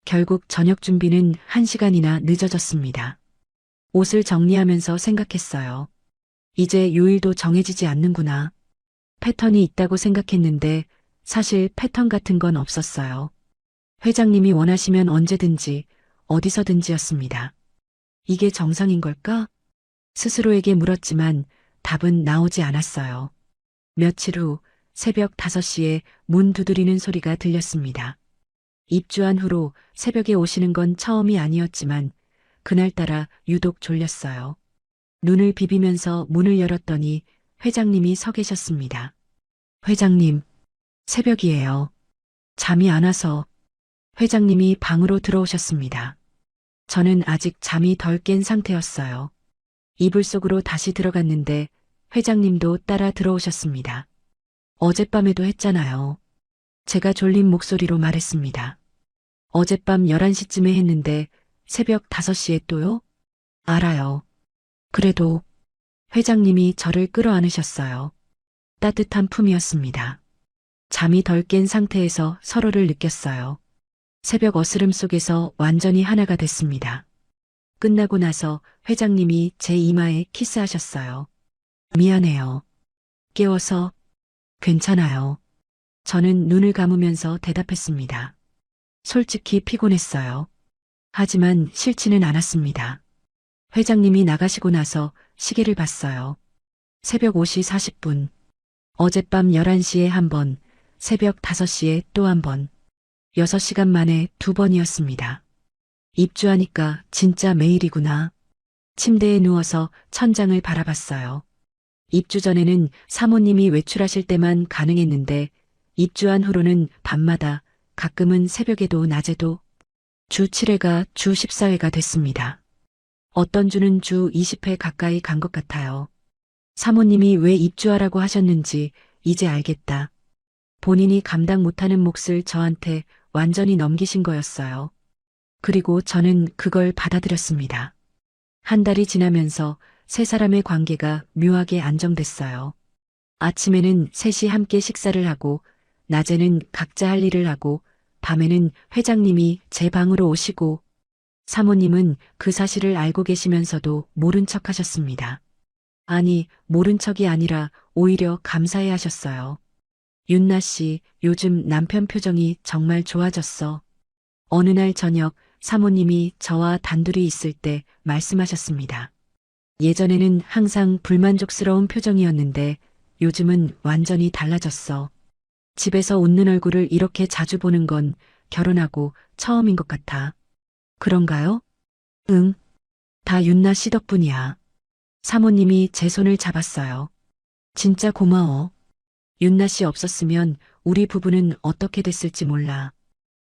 결국 저녁 준비는 1시간이나 늦어졌습니다. 옷을 정리하면서 생각했어요. 이제 요일도 정해지지 않는구나. 패턴이 있다고 생각했는데 사실 패턴 같은 건 없었어요. 회장님이 원하시면 언제든지 어디서든지였습니다. 이게 정상인 걸까? 스스로에게 물었지만 답은 나오지 않았어요. 며칠 후 새벽 5시에 문 두드리는 소리가 들렸습니다. 입주한 후로 새벽에 오시는 건 처음이 아니었지만 그날따라 유독 졸렸어요. 눈을 비비면서 문을 열었더니 회장님이 서 계셨습니다. 회장님, 새벽이에요. 잠이 안 와서. 회장님이 방으로 들어오셨습니다. 저는 아직 잠이 덜 깬 상태였어요. 이불 속으로 다시 들어갔는데 회장님도 따라 들어오셨습니다. 어젯밤에도 했잖아요. 제가 졸린 목소리로 말했습니다. 어젯밤 11시쯤에 했는데 새벽 5시에 또요? 알아요. 그래도 회장님이 저를 끌어안으셨어요. 따뜻한 품이었습니다. 잠이 덜 깬 상태에서 서로를 느꼈어요. 새벽 어스름 속에서 완전히 하나가 됐습니다. 끝나고 나서 회장님이 제 이마에 키스하셨어요. 미안해요. 깨워서. 괜찮아요. 저는 눈을 감으면서 대답했습니다. 솔직히 피곤했어요. 하지만 싫지는 않았습니다. 회장님이 나가시고 나서 시계를 봤어요. 새벽 5시 40분. 어젯밤 11시에 한 번, 새벽 5시에 또 한 번. 6시간 만에 2번이었습니다. 입주하니까 진짜 매일이구나. 침대에 누워서 천장을 바라봤어요. 입주 전에는 사모님이 외출하실 때만 가능했는데 입주한 후로는 밤마다 가끔은 새벽에도 낮에도 주 7회가 주 14회가 됐습니다. 어떤 주는 주 20회 가까이 간 것 같아요. 사모님이 왜 입주하라고 하셨는지 이제 알겠다. 본인이 감당 못하는 몫을 저한테 완전히 넘기신 거였어요. 그리고 저는 그걸 받아들였습니다. 한 달이 지나면서 세 사람의 관계가 묘하게 안정됐어요. 아침에는 셋이 함께 식사를 하고, 낮에는 각자 할 일을 하고, 밤에는 회장님이 제 방으로 오시고, 사모님은 그 사실을 알고 계시면서도 모른 척 하셨습니다. 아니, 모른 척이 아니라 오히려 감사해 하셨어요. 윤나 씨, 요즘 남편 표정이 정말 좋아졌어. 어느 날 저녁 사모님이 저와 단둘이 있을 때 말씀하셨습니다. 예전에는 항상 불만족스러운 표정이었는데 요즘은 완전히 달라졌어. 집에서 웃는 얼굴을 이렇게 자주 보는 건 결혼하고 처음인 것 같아. 그런가요? 응. 다 윤나 씨 덕분이야. 사모님이 제 손을 잡았어요. 진짜 고마워. 윤나 씨 없었으면 우리 부부는 어떻게 됐을지 몰라.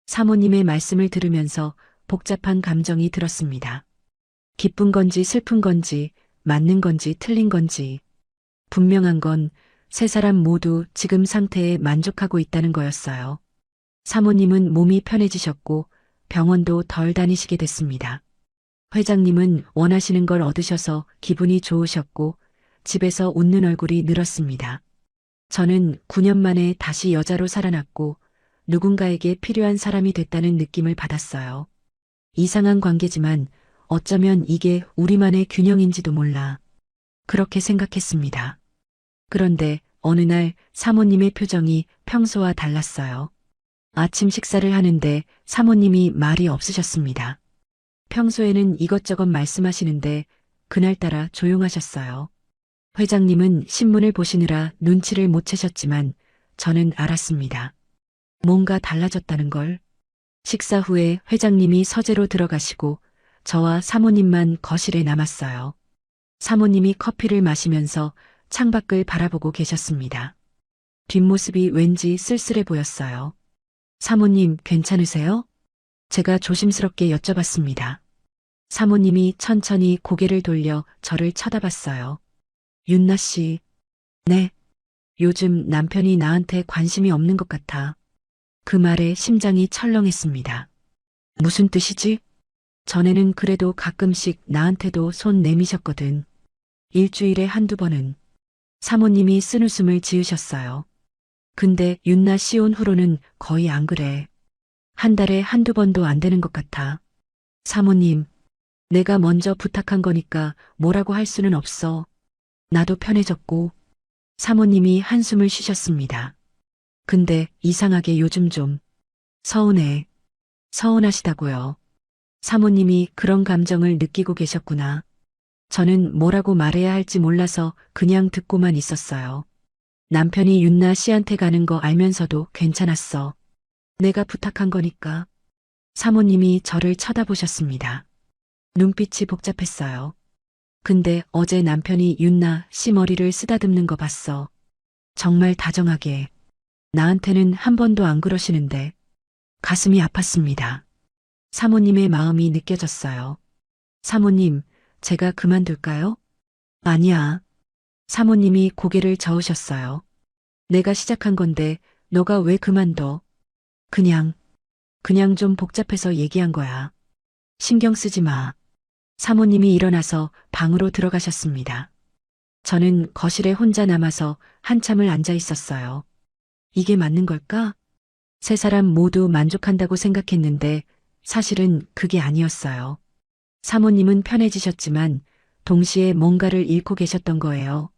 사모님의 말씀을 들으면서 복잡한 감정이 들었습니다. 기쁜 건지 슬픈 건지 맞는 건지 틀린 건지 분명한 건 세 사람 모두 지금 상태에 만족하고 있다는 거였어요. 사모님은 몸이 편해지셨고 병원도 덜 다니시게 됐습니다. 회장님은 원하시는 걸 얻으셔서 기분이 좋으셨고 집에서 웃는 얼굴이 늘었습니다. 저는 9년 만에 다시 여자로 살아났고 누군가에게 필요한 사람이 됐다는 느낌을 받았어요. 이상한 관계지만 어쩌면 이게 우리만의 균형인지도 몰라. 그렇게 생각했습니다. 그런데 어느 날 사모님의 표정이 평소와 달랐어요. 아침 식사를 하는데 사모님이 말이 없으셨습니다. 평소에는 이것저것 말씀하시는데 그날따라 조용하셨어요. 회장님은 신문을 보시느라 눈치를 못 채셨지만 저는 알았습니다. 뭔가 달라졌다는 걸. 식사 후에 회장님이 서재로 들어가시고 저와 사모님만 거실에 남았어요. 사모님이 커피를 마시면서 창밖을 바라보고 계셨습니다. 뒷모습이 왠지 쓸쓸해 보였어요. 사모님 괜찮으세요? 제가 조심스럽게 여쭤봤습니다. 사모님이 천천히 고개를 돌려 저를 쳐다봤어요. 윤나 씨, 네. 요즘 남편이 나한테 관심이 없는 것 같아. 그 말에 심장이 철렁했습니다. 무슨 뜻이지? 전에는 그래도 가끔씩 나한테도 손 내미셨거든. 일주일에 한두 번은. 사모님이 쓴웃음을 지으셨어요. 근데 윤나 씨 온 후로는 거의 안 그래. 한 달에 한두 번도 안 되는 것 같아. 사모님, 내가 먼저 부탁한 거니까 뭐라고 할 수는 없어. 나도 편해졌고. 사모님이 한숨을 쉬셨습니다. 근데 이상하게 요즘 좀 서운해. 서운하시다고요. 사모님이 그런 감정을 느끼고 계셨구나. 저는 뭐라고 말해야 할지 몰라서 그냥 듣고만 있었어요. 남편이 윤나 씨한테 가는 거 알면서도 괜찮았어. 내가 부탁한 거니까. 사모님이 저를 쳐다보셨습니다. 눈빛이 복잡했어요. 근데 어제 남편이 윤나 씨 머리를 쓰다듬는 거 봤어. 정말 다정하게. 나한테는 한 번도 안 그러시는데 가슴이 아팠습니다. 사모님의 마음이 느껴졌어요. 사모님, 제가 그만둘까요? 아니야. 사모님이 고개를 저으셨어요. 내가 시작한 건데 너가 왜 그만둬? 그냥 좀 복잡해서 얘기한 거야. 신경 쓰지 마. 사모님이 일어나서 방으로 들어가셨습니다. 저는 거실에 혼자 남아서 한참을 앉아 있었어요. 이게 맞는 걸까? 세 사람 모두 만족한다고 생각했는데 사실은 그게 아니었어요. 사모님은 편해지셨지만 동시에 뭔가를 잃고 계셨던 거예요.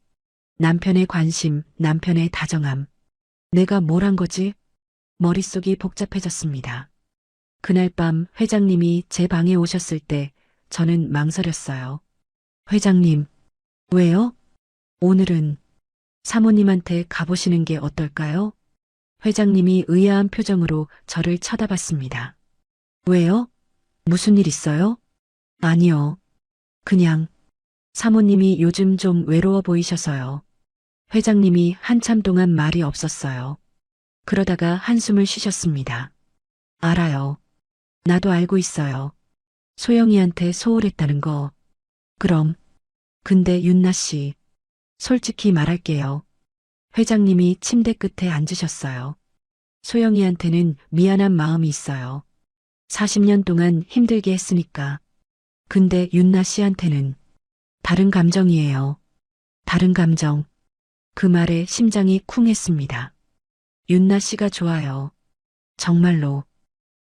남편의 관심, 남편의 다정함. 내가 뭘 한 거지? 머릿속이 복잡해졌습니다. 그날 밤 회장님이 제 방에 오셨을 때 저는 망설였어요. 회장님, 왜요? 오늘은 사모님한테 가보시는 게 어떨까요? 회장님이 의아한 표정으로 저를 쳐다봤습니다. 왜요? 무슨 일 있어요? 아니요. 그냥 사모님이 요즘 좀 외로워 보이셔서요. 회장님이 한참 동안 말이 없었어요. 그러다가 한숨을 쉬셨습니다. 알아요. 나도 알고 있어요. 소영이한테 소홀했다는 거. 그럼. 근데 윤나 씨. 솔직히 말할게요. 회장님이 침대 끝에 앉으셨어요. 소영이한테는 미안한 마음이 있어요. 40년 동안 힘들게 했으니까. 근데 윤나 씨한테는 다른 감정이에요. 다른 감정. 그 말에 심장이 쿵했습니다. 윤나 씨가 좋아요. 정말로.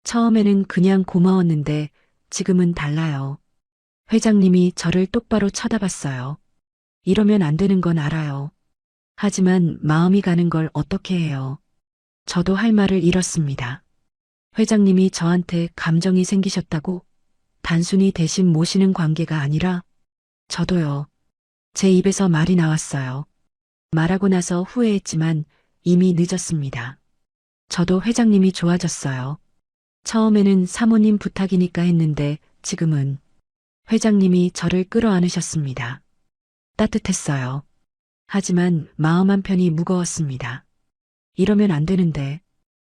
처음에는 그냥 고마웠는데 지금은 달라요. 회장님이 저를 똑바로 쳐다봤어요. 이러면 안 되는 건 알아요. 하지만 마음이 가는 걸 어떻게 해요. 저도 할 말을 잃었습니다. 회장님이 저한테 감정이 생기셨다고? 단순히 대신 모시는 관계가 아니라 저도요. 제 입에서 말이 나왔어요. 말하고 나서 후회했지만 이미 늦었습니다. 저도 회장님이 좋아졌어요. 처음에는 사모님 부탁이니까 했는데 지금은 회장님이 저를 끌어안으셨습니다. 따뜻했어요. 하지만 마음 한편이 무거웠습니다. 이러면 안 되는데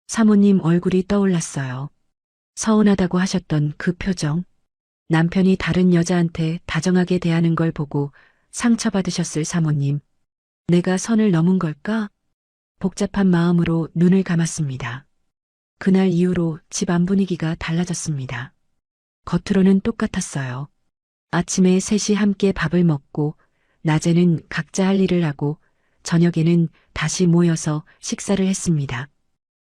사모님 얼굴이 떠올랐어요. 서운하다고 하셨던 그 표정. 남편이 다른 여자한테 다정하게 대하는 걸 보고 상처받으셨을 사모님. 내가 선을 넘은 걸까? 복잡한 마음으로 눈을 감았습니다. 그날 이후로 집 안 분위기가 달라졌습니다. 겉으로는 똑같았어요. 아침에 셋이 함께 밥을 먹고, 낮에는 각자 할 일을 하고, 저녁에는 다시 모여서 식사를 했습니다.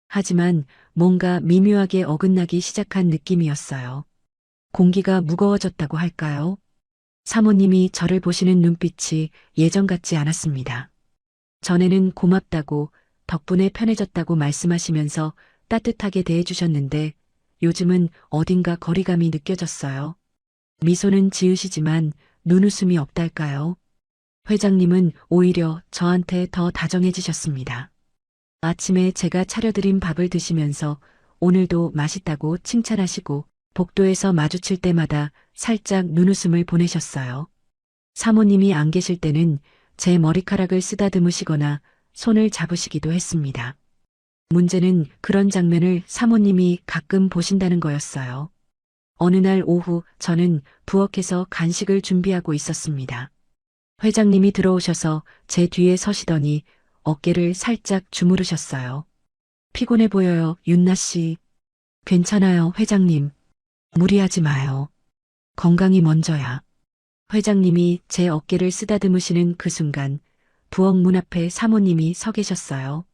하지만 뭔가 미묘하게 어긋나기 시작한 느낌이었어요. 공기가 무거워졌다고 할까요? 사모님이 저를 보시는 눈빛이 예전 같지 않았습니다. 전에는 고맙다고 덕분에 편해졌다고 말씀하시면서 따뜻하게 대해주셨는데 요즘은 어딘가 거리감이 느껴졌어요. 미소는 지으시지만 눈웃음이 없달까요? 회장님은 오히려 저한테 더 다정해지셨습니다. 아침에 제가 차려드린 밥을 드시면서 오늘도 맛있다고 칭찬하시고 복도에서 마주칠 때마다 살짝 눈웃음을 보내셨어요. 사모님이 안 계실 때는 제 머리카락을 쓰다듬으시거나 손을 잡으시기도 했습니다. 문제는 그런 장면을 사모님이 가끔 보신다는 거였어요. 어느 날 오후 저는 부엌에서 간식을 준비하고 있었습니다. 회장님이 들어오셔서 제 뒤에 서시더니 어깨를 살짝 주무르셨어요. 피곤해 보여요, 윤나 씨. 괜찮아요, 회장님. 무리하지 마요. 건강이 먼저야. 회장님이 제 어깨를 쓰다듬으시는 그 순간 부엌 문 앞에 사모님이 서 계셨어요.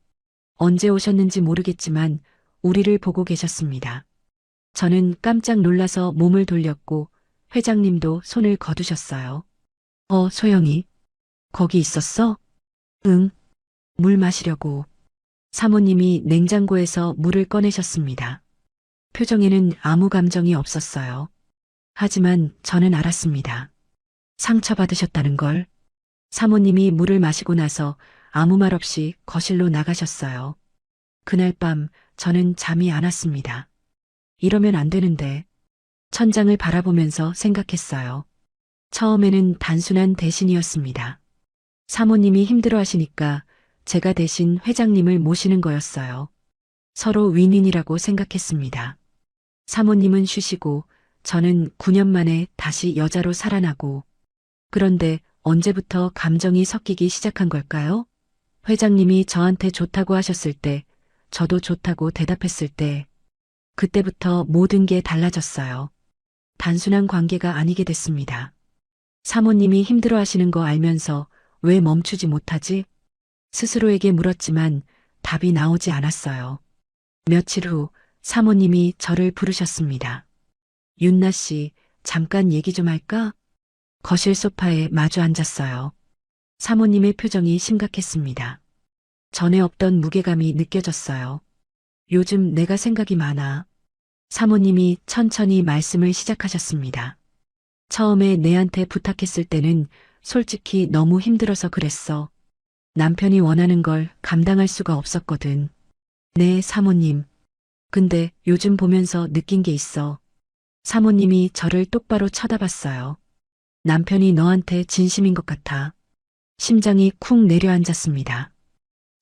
언제 오셨는지 모르겠지만 우리를 보고 계셨습니다. 저는 깜짝 놀라서 몸을 돌렸고 회장님도 손을 거두셨어요. 소영이. 거기 있었어? 응. 물 마시려고. 사모님이 냉장고에서 물을 꺼내셨습니다. 표정에는 아무 감정이 없었어요. 하지만 저는 알았습니다. 상처받으셨다는 걸. 사모님이 물을 마시고 나서 아무 말 없이 거실로 나가셨어요. 그날 밤 저는 잠이 안 왔습니다. 이러면 안 되는데. 천장을 바라보면서 생각했어요. 처음에는 단순한 대신이었습니다. 사모님이 힘들어 하시니까 제가 대신 회장님을 모시는 거였어요. 서로 윈윈이라고 생각했습니다. 사모님은 쉬시고 저는 9년 만에 다시 여자로 살아나고. 그런데 언제부터 감정이 섞이기 시작한 걸까요? 회장님이 저한테 좋다고 하셨을 때, 저도 좋다고 대답했을 때, 그때부터 모든 게 달라졌어요. 단순한 관계가 아니게 됐습니다. 사모님이 힘들어 하시는 거 알면서 왜 멈추지 못하지? 스스로에게 물었지만 답이 나오지 않았어요. 며칠 후 사모님이 저를 부르셨습니다. 윤나 씨, 잠깐 얘기 좀 할까? 거실 소파에 마주 앉았어요. 사모님의 표정이 심각했습니다. 전에 없던 무게감이 느껴졌어요. 요즘 내가 생각이 많아. 사모님이 천천히 말씀을 시작하셨습니다. 처음에 내한테 부탁했을 때는 솔직히 너무 힘들어서 그랬어. 남편이 원하는 걸 감당할 수가 없었거든. 네, 사모님. 근데 요즘 보면서 느낀 게 있어. 사모님이 저를 똑바로 쳐다봤어요. 남편이 너한테 진심인 것 같아. 심장이 쿵 내려앉았습니다.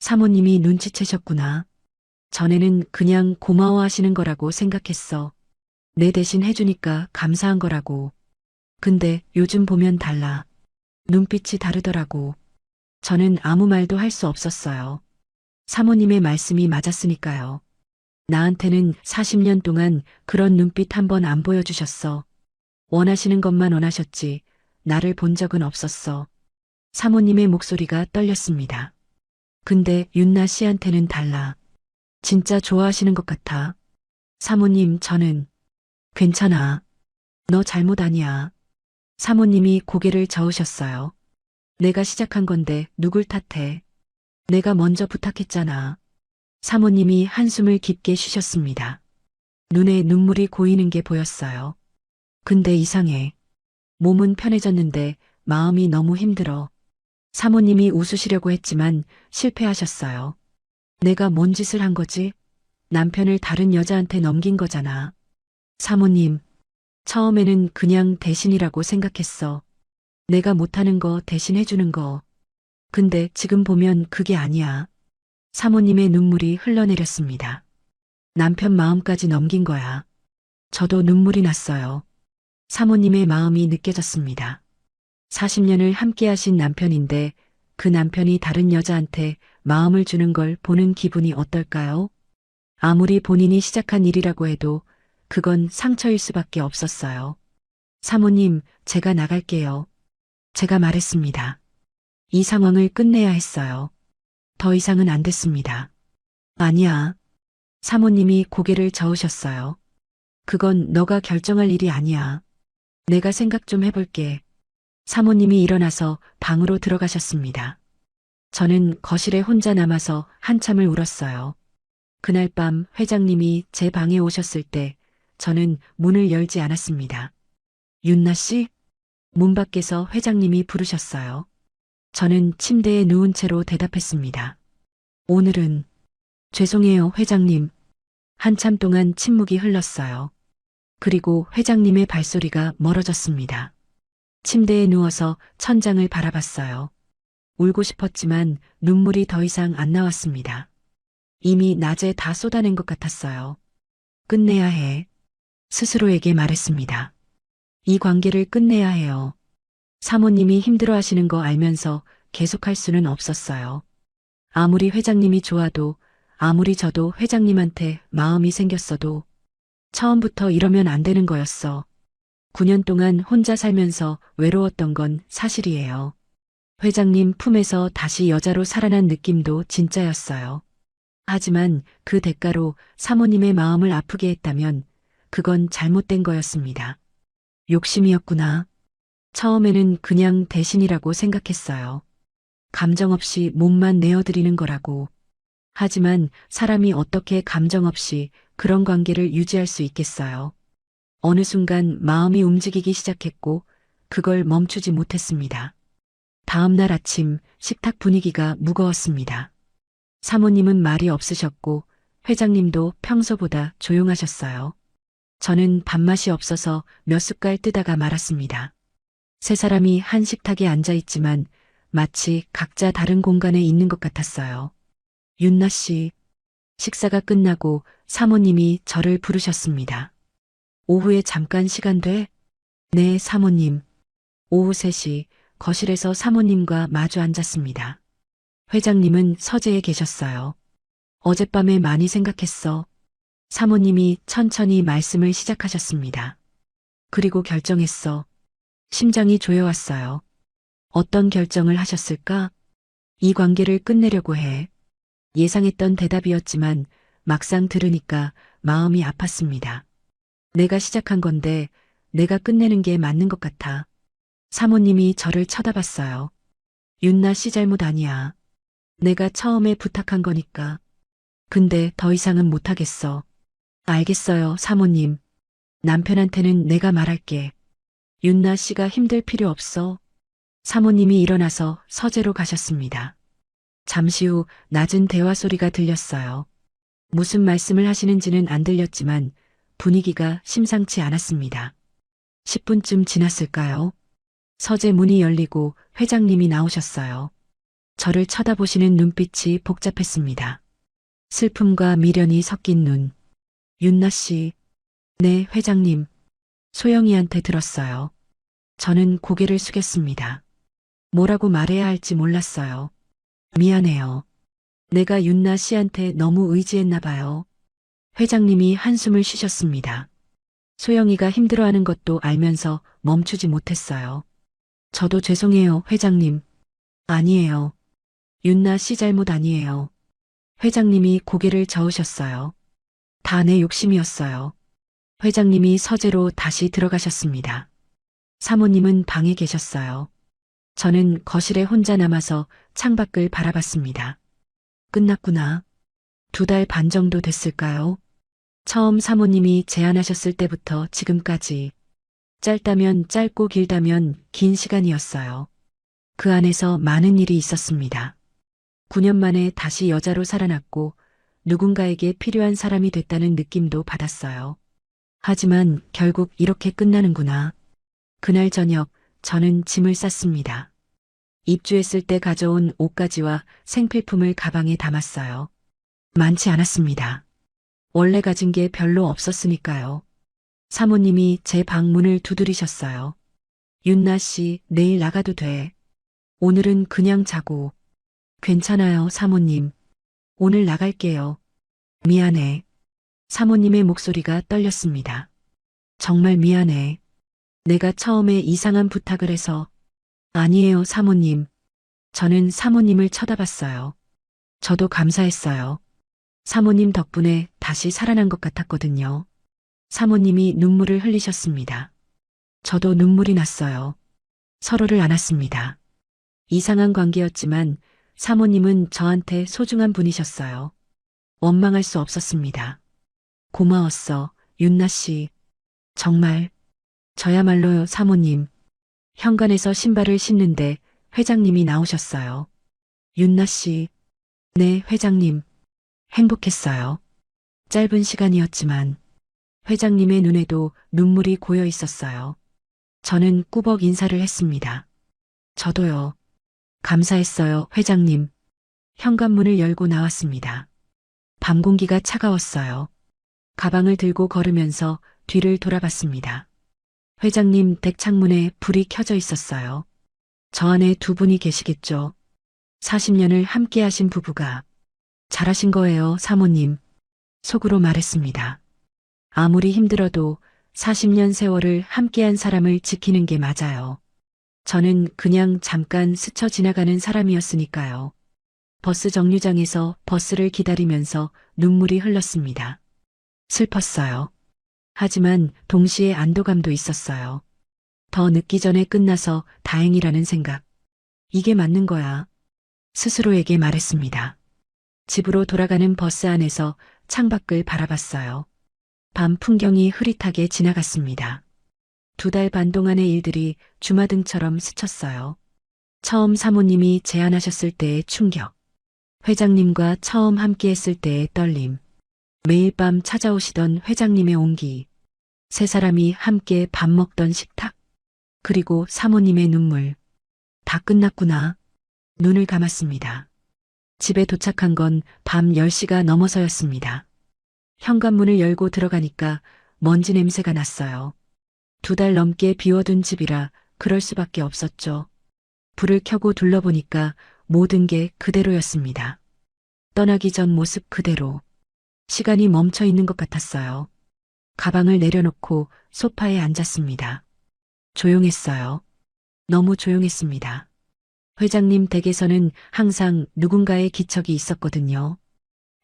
사모님이 눈치채셨구나. 전에는 그냥 고마워하시는 거라고 생각했어. 내 대신 해주니까 감사한 거라고. 근데 요즘 보면 달라. 눈빛이 다르더라고. 저는 아무 말도 할 수 없었어요. 사모님의 말씀이 맞았으니까요. 나한테는 40년 동안 그런 눈빛 한 번 안 보여주셨어. 원하시는 것만 원하셨지. 나를 본 적은 없었어. 사모님의 목소리가 떨렸습니다. 근데 윤나 씨한테는 달라. 진짜 좋아하시는 것 같아. 사모님, 저는 괜찮아. 너 잘못 아니야. 사모님이 고개를 저으셨어요. 내가 시작한 건데 누굴 탓해. 내가 먼저 부탁했잖아. 사모님이 한숨을 깊게 쉬셨습니다. 눈에 눈물이 고이는 게 보였어요. 근데 이상해. 몸은 편해졌는데 마음이 너무 힘들어. 사모님이 웃으시려고 했지만 실패하셨어요. 내가 뭔 짓을 한 거지? 남편을 다른 여자한테 넘긴 거잖아. 사모님, 처음에는 그냥 대신이라고 생각했어. 내가 못하는 거 대신 해주는 거. 근데 지금 보면 그게 아니야. 사모님의 눈물이 흘러내렸습니다. 남편 마음까지 넘긴 거야. 저도 눈물이 났어요. 사모님의 마음이 느껴졌습니다. 40년을 함께 하신 남편인데 그 남편이 다른 여자한테 마음을 주는 걸 보는 기분이 어떨까요? 아무리 본인이 시작한 일이라고 해도 그건 상처일 수밖에 없었어요. 사모님, 제가 나갈게요. 제가 말했습니다. 이 상황을 끝내야 했어요. 더 이상은 안 됐습니다. 아니야. 사모님이 고개를 저으셨어요. 그건 너가 결정할 일이 아니야. 내가 생각 좀 해볼게. 사모님이 일어나서 방으로 들어가셨습니다. 저는 거실에 혼자 남아서 한참을 울었어요. 그날 밤 회장님이 제 방에 오셨을 때 저는 문을 열지 않았습니다. 윤나 씨? 문 밖에서 회장님이 부르셨어요. 저는 침대에 누운 채로 대답했습니다. 오늘은 죄송해요, 회장님. 한참 동안 침묵이 흘렀어요. 그리고 회장님의 발소리가 멀어졌습니다. 침대에 누워서 천장을 바라봤어요. 울고 싶었지만 눈물이 더 이상 안 나왔습니다. 이미 낮에 다 쏟아낸 것 같았어요. 끝내야 해. 스스로에게 말했습니다. 이 관계를 끝내야 해요. 사모님이 힘들어하시는 거 알면서 계속할 수는 없었어요. 아무리 회장님이 좋아도, 아무리 저도 회장님한테 마음이 생겼어도 처음부터 이러면 안 되는 거였어. 9년 동안 혼자 살면서 외로웠던 건 사실이에요. 회장님 품에서 다시 여자로 살아난 느낌도 진짜였어요. 하지만 그 대가로 사모님의 마음을 아프게 했다면 그건 잘못된 거였습니다. 욕심이었구나. 처음에는 그냥 대신이라고 생각했어요. 감정 없이 몸만 내어드리는 거라고. 하지만 사람이 어떻게 감정 없이 그런 관계를 유지할 수 있겠어요. 어느 순간 마음이 움직이기 시작했고 그걸 멈추지 못했습니다. 다음 날 아침 식탁 분위기가 무거웠습니다. 사모님은 말이 없으셨고 회장님도 평소보다 조용하셨어요. 저는 밥맛이 없어서 몇 숟갈 뜨다가 말았습니다. 세 사람이 한 식탁에 앉아 있지만 마치 각자 다른 공간에 있는 것 같았어요. 윤나 씨, 식사가 끝나고 사모님이 저를 부르셨습니다. 오후에 잠깐 시간 돼? 네, 사모님. 오후 3시 거실에서 사모님과 마주 앉았습니다. 회장님은 서재에 계셨어요. 어젯밤에 많이 생각했어. 사모님이 천천히 말씀을 시작하셨습니다. 그리고 결정했어. 심장이 조여왔어요. 어떤 결정을 하셨을까? 이 관계를 끝내려고 해. 예상했던 대답이었지만 막상 들으니까 마음이 아팠습니다. 내가 시작한 건데 내가 끝내는 게 맞는 것 같아. 사모님이 저를 쳐다봤어요. 윤나 씨 잘못 아니야. 내가 처음에 부탁한 거니까. 근데 더 이상은 못하겠어. 알겠어요, 사모님. 남편한테는 내가 말할게. 윤나 씨가 힘들 필요 없어. 사모님이 일어나서 서재로 가셨습니다. 잠시 후 낮은 대화 소리가 들렸어요. 무슨 말씀을 하시는지는 안 들렸지만 분위기가 심상치 않았습니다. 10분쯤 지났을까요? 서재 문이 열리고 회장님이 나오셨어요. 저를 쳐다보시는 눈빛이 복잡했습니다. 슬픔과 미련이 섞인 눈. 윤나 씨. 네, 회장님. 소영이한테 들었어요. 저는 고개를 숙였습니다. 뭐라고 말해야 할지 몰랐어요. 미안해요. 내가 윤나 씨한테 너무 의지했나 봐요. 회장님이 한숨을 쉬셨습니다. 소영이가 힘들어하는 것도 알면서 멈추지 못했어요. 저도 죄송해요, 회장님. 아니에요. 윤나 씨 잘못 아니에요. 회장님이 고개를 저으셨어요. 다 내 욕심이었어요. 회장님이 서재로 다시 들어가셨습니다. 사모님은 방에 계셨어요. 저는 거실에 혼자 남아서 창밖을 바라봤습니다. 끝났구나. 2달 반 정도 됐을까요? 처음 사모님이 제안하셨을 때부터 지금까지 짧다면 짧고 길다면 긴 시간이었어요. 그 안에서 많은 일이 있었습니다. 9년 만에 다시 여자로 살아났고 누군가에게 필요한 사람이 됐다는 느낌도 받았어요. 하지만 결국 이렇게 끝나는구나. 그날 저녁 저는 짐을 쌌습니다. 입주했을 때 가져온 옷가지와 생필품을 가방에 담았어요. 많지 않았습니다. 원래 가진 게 별로 없었으니까요. 사모님이 제 방문을 두드리셨어요. 윤나 씨, 내일 나가도 돼. 오늘은 그냥 자고. 괜찮아요, 사모님. 오늘 나갈게요. 미안해. 사모님의 목소리가 떨렸습니다. 정말 미안해. 내가 처음에 이상한 부탁을 해서. 아니에요, 사모님. 저는 사모님을 쳐다봤어요. 저도 감사했어요. 사모님 덕분에 다시 살아난 것 같았거든요. 사모님이 눈물을 흘리셨습니다. 저도 눈물이 났어요. 서로를 안았습니다. 이상한 관계였지만 사모님은 저한테 소중한 분이셨어요. 원망할 수 없었습니다. 고마웠어, 윤나 씨. 정말. 저야말로요, 사모님. 현관에서 신발을 신는데 회장님이 나오셨어요. 윤나 씨. 네, 회장님. 행복했어요. 짧은 시간이었지만 회장님의 눈에도 눈물이 고여 있었어요. 저는 꾸벅 인사를 했습니다. 저도요. 감사했어요, 회장님. 현관문을 열고 나왔습니다. 밤 공기가 차가웠어요. 가방을 들고 걸으면서 뒤를 돌아봤습니다. 회장님 댁 창문에 불이 켜져 있었어요. 저 안에 두 분이 계시겠죠. 40년을 함께 하신 부부가. 잘하신 거예요, 사모님. 속으로 말했습니다. 아무리 힘들어도 40년 세월을 함께한 사람을 지키는 게 맞아요. 저는 그냥 잠깐 스쳐 지나가는 사람이었으니까요. 버스 정류장에서 버스를 기다리면서 눈물이 흘렀습니다. 슬펐어요. 하지만 동시에 안도감도 있었어요. 더 늦기 전에 끝나서 다행이라는 생각. 이게 맞는 거야. 스스로에게 말했습니다. 집으로 돌아가는 버스 안에서 창밖을 바라봤어요. 밤 풍경이 흐릿하게 지나갔습니다. 2달 반 동안의 일들이 주마등처럼 스쳤어요. 처음 사모님이 제안하셨을 때의 충격. 회장님과 처음 함께했을 때의 떨림. 매일 밤 찾아오시던 회장님의 온기. 세 사람이 함께 밥 먹던 식탁. 그리고 사모님의 눈물. 다 끝났구나. 눈을 감았습니다. 집에 도착한 건 밤 10시가 넘어서였습니다. 현관문을 열고 들어가니까 먼지 냄새가 났어요. 2달 넘게 비워둔 집이라 그럴 수밖에 없었죠. 불을 켜고 둘러보니까 모든 게 그대로였습니다. 떠나기 전 모습 그대로. 시간이 멈춰 있는 것 같았어요. 가방을 내려놓고 소파에 앉았습니다. 조용했어요. 너무 조용했습니다. 회장님 댁에서는 항상 누군가의 기척이 있었거든요.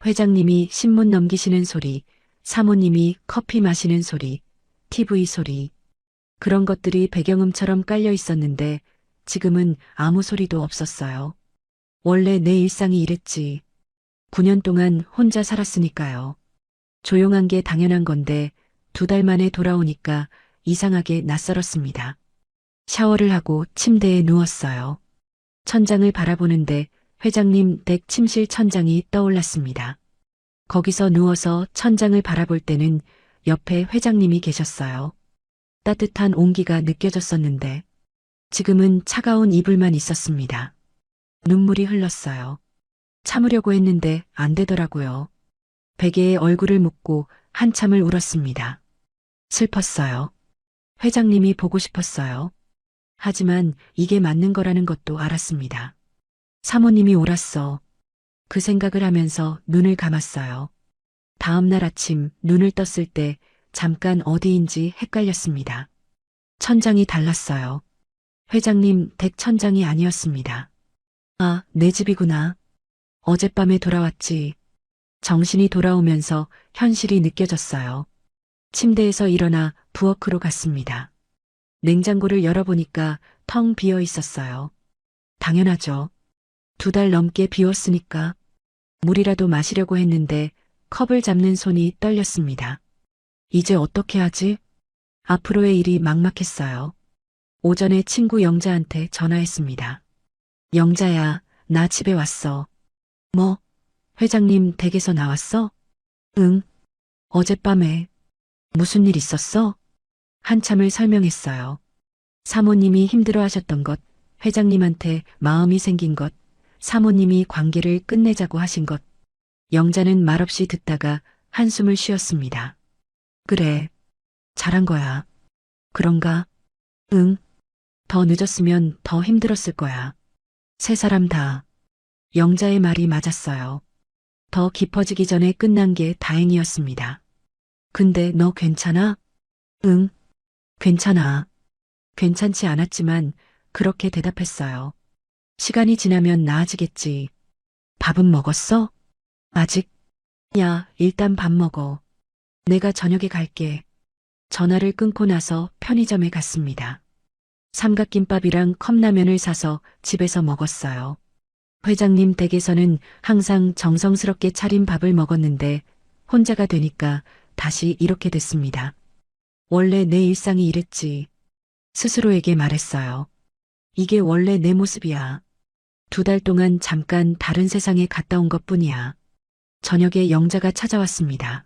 회장님이 신문 넘기시는 소리, 사모님이 커피 마시는 소리, TV 소리. 그런 것들이 배경음처럼 깔려 있었는데 지금은 아무 소리도 없었어요. 원래 내 일상이 이랬지. 9년 동안 혼자 살았으니까요. 조용한 게 당연한 건데 2달 만에 돌아오니까 이상하게 낯설었습니다. 샤워를 하고 침대에 누웠어요. 천장을 바라보는데 회장님 댁 침실 천장이 떠올랐습니다. 거기서 누워서 천장을 바라볼 때는 옆에 회장님이 계셨어요. 따뜻한 온기가 느껴졌었는데 지금은 차가운 이불만 있었습니다. 눈물이 흘렀어요. 참으려고 했는데 안 되더라고요. 베개에 얼굴을 묻고 한참을 울었습니다. 슬펐어요. 회장님이 보고 싶었어요. 하지만 이게 맞는 거라는 것도 알았습니다. 사모님이 옳았어. 그 생각을 하면서 눈을 감았어요. 다음 날 아침 눈을 떴을 때 잠깐 어디인지 헷갈렸습니다. 천장이 달랐어요. 회장님 댁 천장이 아니었습니다. 아, 내 집이구나. 어젯밤에 돌아왔지. 정신이 돌아오면서 현실이 느껴졌어요. 침대에서 일어나 부엌으로 갔습니다. 냉장고를 열어보니까 텅 비어 있었어요. 당연하죠. 2달 넘게 비웠으니까. 물이라도 마시려고 했는데 컵을 잡는 손이 떨렸습니다. 이제 어떻게 하지? 앞으로의 일이 막막했어요. 오전에 친구 영자한테 전화했습니다. 영자야, 나 집에 왔어. 뭐? 회장님 댁에서 나왔어? 응. 어젯밤에. 무슨 일 있었어? 한참을 설명했어요. 사모님이 힘들어 하셨던 것, 회장님한테 마음이 생긴 것, 사모님이 관계를 끝내자고 하신 것. 영자는 말없이 듣다가 한숨을 쉬었습니다. 그래. 잘한 거야. 그런가? 응. 더 늦었으면 더 힘들었을 거야. 세 사람 다. 영자의 말이 맞았어요. 더 깊어지기 전에 끝난 게 다행이었습니다. 근데 너 괜찮아? 응. 괜찮아. 괜찮지 않았지만 그렇게 대답했어요. 시간이 지나면 나아지겠지. 밥은 먹었어? 아직? 야, 일단 밥 먹어. 내가 저녁에 갈게. 전화를 끊고 나서 편의점에 갔습니다. 삼각김밥이랑 컵라면을 사서 집에서 먹었어요. 회장님 댁에서는 항상 정성스럽게 차린 밥을 먹었는데 혼자가 되니까 다시 이렇게 됐습니다. 원래 내 일상이 이랬지. 스스로에게 말했어요. 이게 원래 내 모습이야. 2달 동안 잠깐 다른 세상에 갔다 온 것뿐이야. 저녁에 영자가 찾아왔습니다.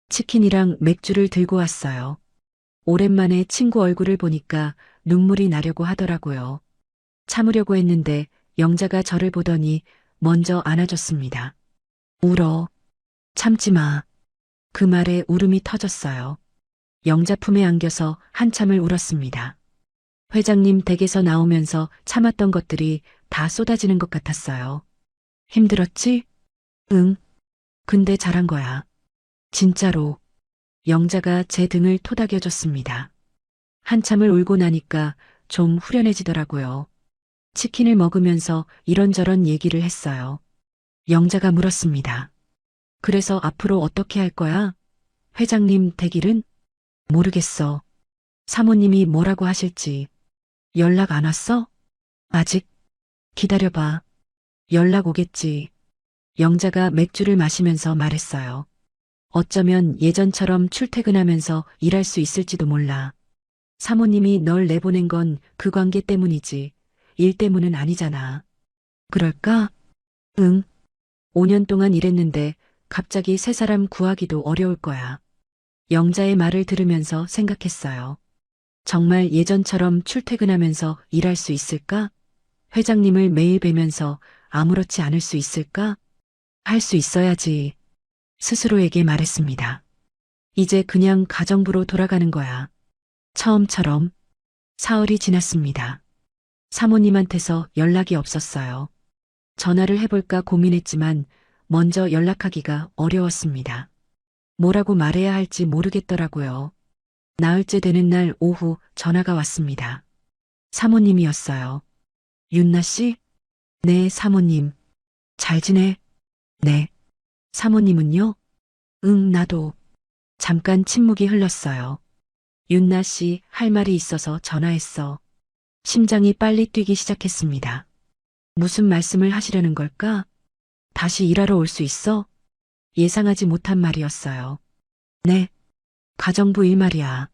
치킨이랑 맥주를 들고 왔어요. 오랜만에 친구 얼굴을 보니까 눈물이 나려고 하더라고요. 참으려고 했는데 영자가 저를 보더니 먼저 안아줬습니다. 울어. 참지 마. 그 말에 울음이 터졌어요. 영자 품에 안겨서 한참을 울었습니다. 회장님 댁에서 나오면서 참았던 것들이 다 쏟아지는 것 같았어요. 힘들었지? 응. 근데 잘한 거야. 진짜로. 영자가 제 등을 토닥여줬습니다. 한참을 울고 나니까 좀 후련해지더라고요. 치킨을 먹으면서 이런저런 얘기를 했어요. 영자가 물었습니다. 그래서 앞으로 어떻게 할 거야? 회장님 댁일은? 모르겠어. 사모님이 뭐라고 하실지. 연락 안 왔어? 아직? 기다려봐. 연락 오겠지. 영자가 맥주를 마시면서 말했어요. 어쩌면 예전처럼 출퇴근하면서 일할 수 있을지도 몰라. 사모님이 널 내보낸 건 그 관계 때문이지. 일 때문은 아니잖아. 그럴까? 응. 5년 동안 일했는데 갑자기 새 사람 구하기도 어려울 거야. 영자의 말을 들으면서 생각했어요. 정말 예전처럼 출퇴근하면서 일할 수 있을까? 회장님을 매일 뵈면서 아무렇지 않을 수 있을까? 할 수 있어야지. 스스로에게 말했습니다. 이제 그냥 가정부로 돌아가는 거야. 처음처럼. 사흘이 지났습니다. 사모님한테서 연락이 없었어요. 전화를 해볼까 고민했지만 먼저 연락하기가 어려웠습니다. 뭐라고 말해야 할지 모르겠더라고요. 나흘째 되는 날 오후 전화가 왔습니다. 사모님이었어요. 윤나 씨? 네, 사모님. 잘 지내? 네. 사모님은요? 응, 나도. 잠깐 침묵이 흘렀어요. 윤나 씨, 할 말이 있어서 전화했어. 심장이 빨리 뛰기 시작했습니다. 무슨 말씀을 하시려는 걸까? 다시 일하러 올 수 있어? 예상하지 못한 말이었어요. 네. 가정부 일 말이야.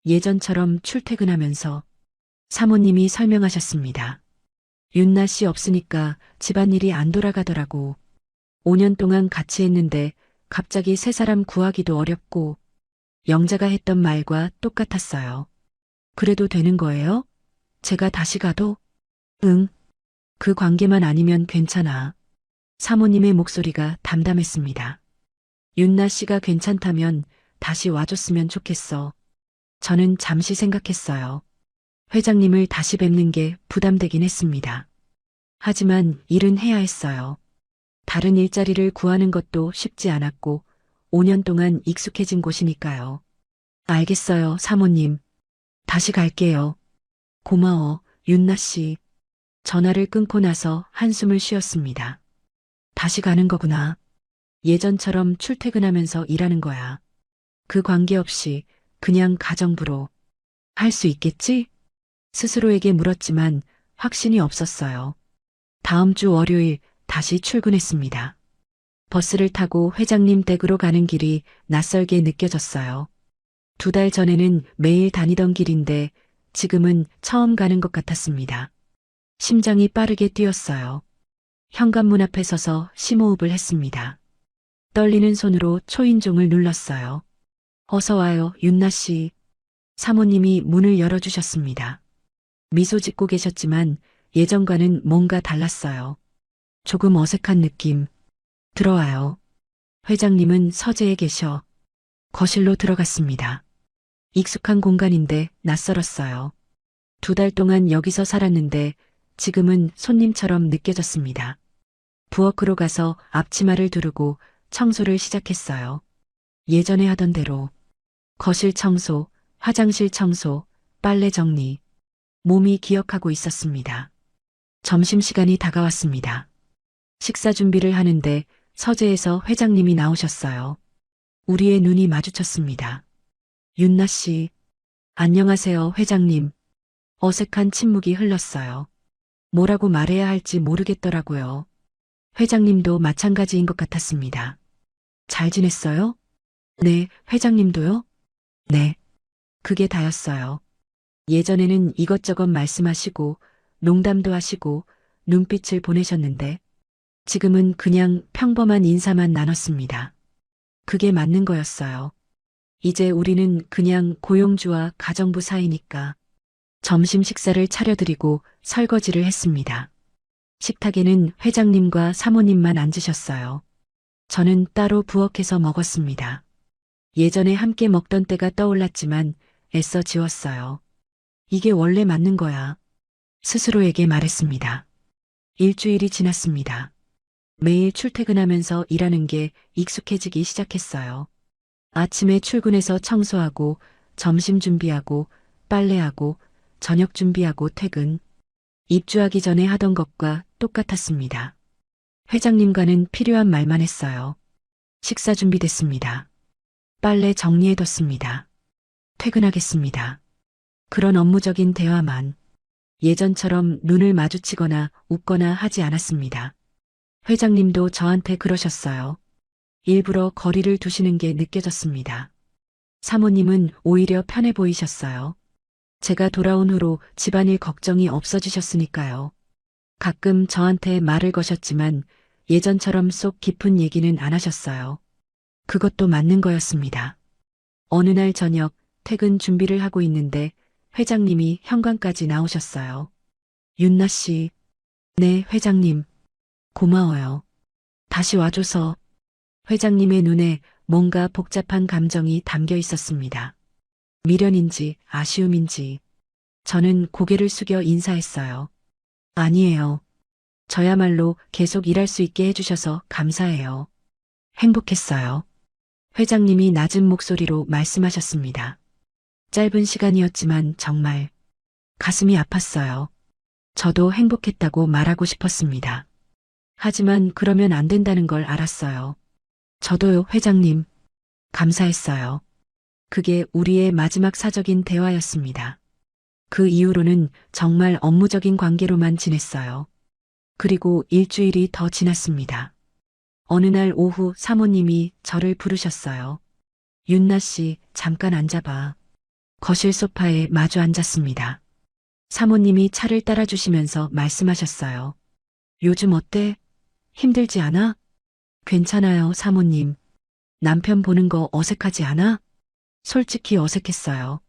예전처럼 출퇴근하면서 사모님이 설명하셨습니다. 윤나 씨 없으니까 집안일이 안 돌아가더라고. 5년 동안 같이 했는데 갑자기 새 사람 구하기도 어렵고 영자가 했던 말과 똑같았어요. 그래도 되는 거예요? 제가 다시 가도? 응. 그 관계만 아니면 괜찮아. 사모님의 목소리가 담담했습니다. 윤나 씨가 괜찮다면 다시 와줬으면 좋겠어. 저는 잠시 생각했어요. 회장님을 다시 뵙는 게 부담되긴 했습니다. 하지만 일은 해야 했어요. 다른 일자리를 구하는 것도 쉽지 않았고 5년 동안 익숙해진 곳이니까요. 알겠어요, 사모님. 다시 갈게요. 고마워, 윤나 씨. 전화를 끊고 나서 한숨을 쉬었습니다. 다시 가는 거구나. 예전처럼 출퇴근하면서 일하는 거야. 그 관계없이 그냥 가정부로. 할 수 있겠지? 스스로에게 물었지만 확신이 없었어요. 다음 주 월요일 다시 출근했습니다. 버스를 타고 회장님 댁으로 가는 길이 낯설게 느껴졌어요. 2달 전에는 매일 다니던 길인데 지금은 처음 가는 것 같았습니다. 심장이 빠르게 뛰었어요. 현관문 앞에 서서 심호흡을 했습니다. 떨리는 손으로 초인종을 눌렀어요. 어서 와요, 윤나 씨. 사모님이 문을 열어주셨습니다. 미소 짓고 계셨지만 예전과는 뭔가 달랐어요. 조금 어색한 느낌. 들어와요. 회장님은 서재에 계셔. 거실로 들어갔습니다. 익숙한 공간인데 낯설었어요. 2달 동안 여기서 살았는데 지금은 손님처럼 느껴졌습니다. 부엌으로 가서 앞치마를 두르고 청소를 시작했어요. 예전에 하던 대로 거실 청소, 화장실 청소, 빨래 정리. 몸이 기억하고 있었습니다. 점심시간이 다가왔습니다. 식사 준비를 하는데 서재에서 회장님이 나오셨어요. 우리의 눈이 마주쳤습니다. 윤나 씨. 안녕하세요, 회장님. 어색한 침묵이 흘렀어요. 뭐라고 말해야 할지 모르겠더라고요. 회장님도 마찬가지인 것 같았습니다. 잘 지냈어요? 네, 회장님도요? 네. 그게 다였어요. 예전에는 이것저것 말씀하시고 농담도 하시고 눈빛을 보내셨는데 지금은 그냥 평범한 인사만 나눴습니다. 그게 맞는 거였어요. 이제 우리는 그냥 고용주와 가정부 사이니까 점심 식사를 차려드리고 설거지를 했습니다. 식탁에는 회장님과 사모님만 앉으셨어요. 저는 따로 부엌에서 먹었습니다. 예전에 함께 먹던 때가 떠올랐지만 애써 지웠어요. 이게 원래 맞는 거야. 스스로에게 말했습니다. 일주일이 지났습니다. 매일 출퇴근하면서 일하는 게 익숙해지기 시작했어요. 아침에 출근해서 청소하고 점심 준비하고 빨래하고 저녁 준비하고 퇴근. 입주하기 전에 하던 것과 똑같았습니다. 회장님과는 필요한 말만 했어요. 식사 준비됐습니다. 빨래 정리해뒀습니다. 퇴근하겠습니다. 그런 업무적인 대화만 예전처럼 눈을 마주치거나 웃거나 하지 않았습니다. 회장님도 저한테 그러셨어요. 일부러 거리를 두시는 게 느껴졌습니다. 사모님은 오히려 편해 보이셨어요. 제가 돌아온 후로 집안일 걱정이 없어지셨으니까요. 가끔 저한테 말을 거셨지만 예전처럼 속 깊은 얘기는 안 하셨어요. 그것도 맞는 거였습니다. 어느 날 저녁 퇴근 준비를 하고 있는데 회장님이 현관까지 나오셨어요. 윤나 씨. 네, 회장님. 고마워요. 다시 와줘서. 회장님의 눈에 뭔가 복잡한 감정이 담겨 있었습니다. 미련인지 아쉬움인지. 저는 고개를 숙여 인사했어요. 아니에요. 저야말로 계속 일할 수 있게 해주셔서 감사해요. 행복했어요. 회장님이 낮은 목소리로 말씀하셨습니다. 짧은 시간이었지만 정말 가슴이 아팠어요. 저도 행복했다고 말하고 싶었습니다. 하지만 그러면 안 된다는 걸 알았어요. 저도요, 회장님. 감사했어요. 그게 우리의 마지막 사적인 대화였습니다. 그 이후로는 정말 업무적인 관계로만 지냈어요. 그리고 일주일이 더 지났습니다. 어느 날 오후 사모님이 저를 부르셨어요. 윤나 씨, 잠깐 앉아봐. 거실 소파에 마주 앉았습니다. 사모님이 차를 따라주시면서 말씀하셨어요. 요즘 어때? 힘들지 않아? 괜찮아요, 사모님. 남편 보는 거 어색하지 않아? 솔직히 어색했어요.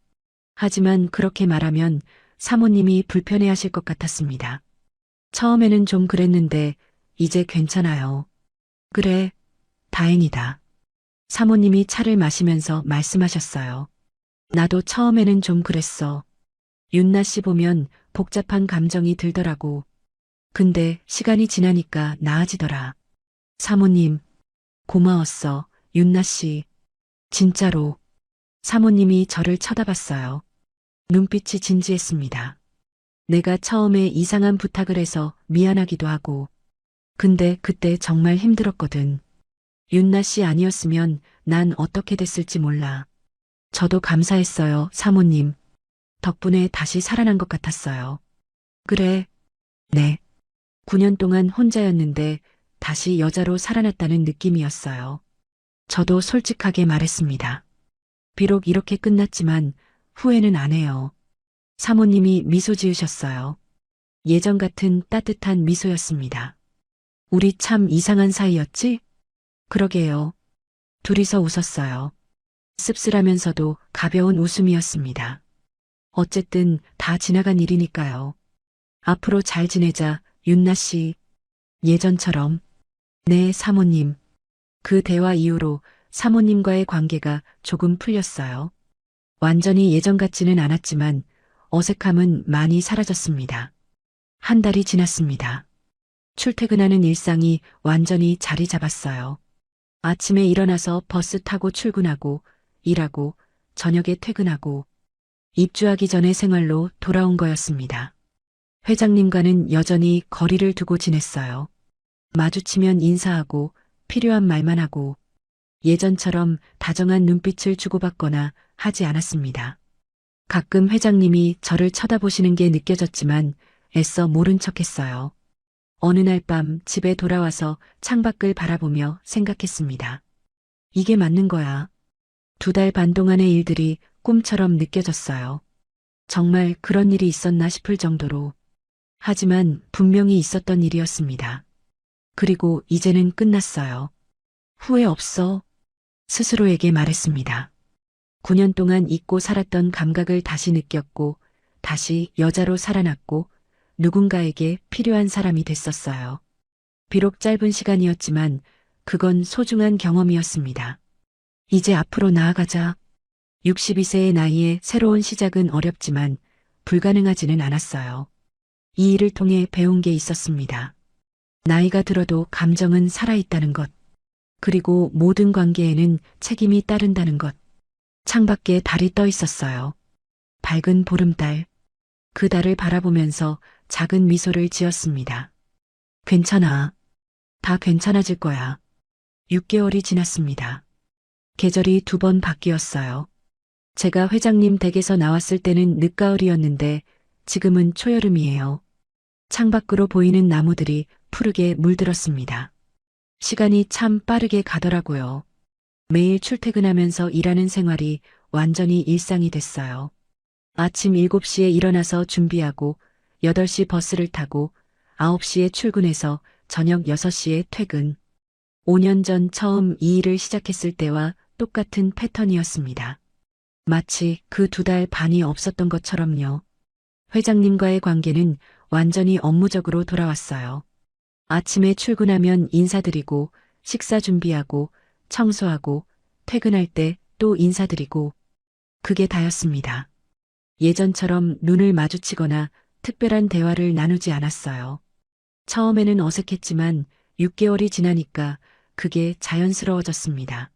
하지만 그렇게 말하면 사모님이 불편해하실 것 같았습니다. 처음에는 좀 그랬는데 이제 괜찮아요. 그래, 다행이다. 사모님이 차를 마시면서 말씀하셨어요. 나도 처음에는 좀 그랬어. 윤나 씨 보면 복잡한 감정이 들더라고. 근데 시간이 지나니까 나아지더라. 사모님, 고마웠어, 윤나 씨. 진짜로. 사모님이 저를 쳐다봤어요. 눈빛이 진지했습니다. 내가 처음에 이상한 부탁을 해서 미안하기도 하고. 근데 그때 정말 힘들었거든. 윤나 씨 아니었으면 난 어떻게 됐을지 몰라. 저도 감사했어요, 사모님. 덕분에 다시 살아난 것 같았어요. 그래. 네. 9년 동안 혼자였는데 다시 여자로 살아났다는 느낌이었어요. 저도 솔직하게 말했습니다. 비록 이렇게 끝났지만 후회는 안 해요. 사모님이 미소 지으셨어요. 예전 같은 따뜻한 미소였습니다. 우리 참 이상한 사이였지? 그러게요. 둘이서 웃었어요. 씁쓸하면서도 가벼운 웃음이었습니다. 어쨌든 다 지나간 일이니까요. 앞으로 잘 지내자, 윤나 씨. 예전처럼. 네, 사모님. 그 대화 이후로 사모님과의 관계가 조금 풀렸어요. 완전히 예전 같지는 않았지만 어색함은 많이 사라졌습니다. 한 달이 지났습니다. 출퇴근하는 일상이 완전히 자리 잡았어요. 아침에 일어나서 버스 타고 출근하고, 일하고, 저녁에 퇴근하고, 입주하기 전의 생활로 돌아온 거였습니다. 회장님과는 여전히 거리를 두고 지냈어요. 마주치면 인사하고, 필요한 말만 하고, 예전처럼 다정한 눈빛을 주고받거나 하지 않았습니다. 가끔 회장님이 저를 쳐다보시는 게 느껴졌지만 애써 모른 척했어요. 어느 날 밤 집에 돌아와서 창밖을 바라보며 생각했습니다. 이게 맞는 거야. 2달 반 동안의 일들이 꿈처럼 느껴졌어요. 정말 그런 일이 있었나 싶을 정도로. 하지만 분명히 있었던 일이었습니다. 그리고 이제는 끝났어요. 후회 없어. 스스로에게 말했습니다. 9년 동안 잊고 살았던 감각을 다시 느꼈고, 다시 여자로 살아났고, 누군가에게 필요한 사람이 됐었어요. 비록 짧은 시간이었지만, 그건 소중한 경험이었습니다. 이제 앞으로 나아가자. 62세의 나이에 새로운 시작은 어렵지만, 불가능하지는 않았어요. 이 일을 통해 배운 게 있었습니다. 나이가 들어도 감정은 살아있다는 것. 그리고 모든 관계에는 책임이 따른다는 것. 창밖에 달이 떠 있었어요. 밝은 보름달. 그 달을 바라보면서 작은 미소를 지었습니다. 괜찮아. 다 괜찮아질 거야. 6개월이 지났습니다. 계절이 2번 바뀌었어요. 제가 회장님 댁에서 나왔을 때는 늦가을이었는데 지금은 초여름이에요. 창밖으로 보이는 나무들이 푸르게 물들었습니다. 시간이 참 빠르게 가더라고요. 매일 출퇴근하면서 일하는 생활이 완전히 일상이 됐어요. 아침 7시에 일어나서 준비하고 8시 버스를 타고 9시에 출근해서 저녁 6시에 퇴근. 5년 전 처음 이 일을 시작했을 때와 똑같은 패턴이었습니다. 마치 그 2달 반이 없었던 것처럼요. 회장님과의 관계는 완전히 업무적으로 돌아왔어요. 아침에 출근하면 인사드리고 식사 준비하고 청소하고 퇴근할 때 또 인사드리고 그게 다였습니다. 예전처럼 눈을 마주치거나 특별한 대화를 나누지 않았어요. 처음에는 어색했지만 6개월이 지나니까 그게 자연스러워졌습니다.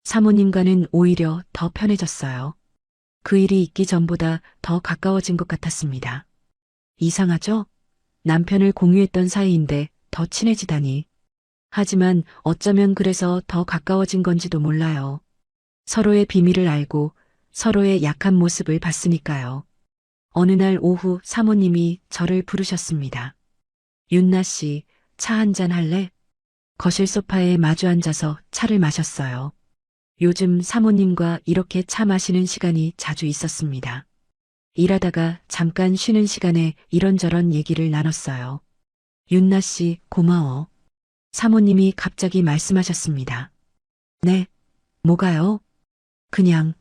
사모님과는 오히려 더 편해졌어요. 그 일이 있기 전보다 더 가까워진 것 같았습니다. 이상하죠? 남편을 공유했던 사이인데 더 친해지다니. 하지만 어쩌면 그래서 더 가까워진 건지도 몰라요. 서로의 비밀을 알고 서로의 약한 모습을 봤으니까요. 어느 날 오후 사모님이 저를 부르셨습니다. 윤나 씨, 차 한잔 할래? 거실 소파에 마주 앉아서 차를 마셨어요. 요즘 사모님과 이렇게 차 마시는 시간이 자주 있었습니다. 일하다가 잠깐 쉬는 시간에 이런저런 얘기를 나눴어요. 윤나 씨, 고마워. 사모님이 갑자기 말씀하셨습니다. 네, 뭐가요? 그냥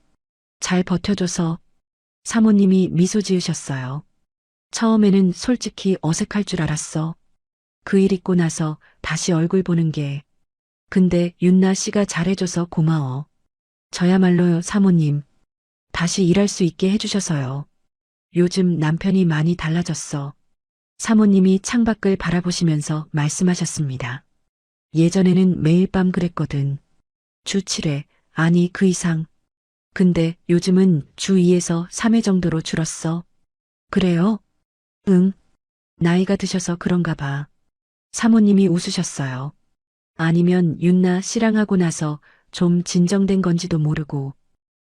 잘 버텨줘서. 사모님이 미소 지으셨어요. 처음에는 솔직히 어색할 줄 알았어. 그 일 있고 나서 다시 얼굴 보는 게. 근데 윤나 씨가 잘해줘서 고마워. 저야말로요, 사모님. 다시 일할 수 있게 해주셔서요. 요즘 남편이 많이 달라졌어. 사모님이 창밖을 바라보시면서 말씀하셨습니다. 예전에는 매일 밤 그랬거든. 주 7회, 아니 그 이상. 근데 요즘은 주 2에서 3회 정도로 줄었어. 그래요? 응. 나이가 드셔서 그런가 봐. 사모님이 웃으셨어요. 아니면 윤나 씨랑 하고 나서 좀 진정된 건지도 모르고.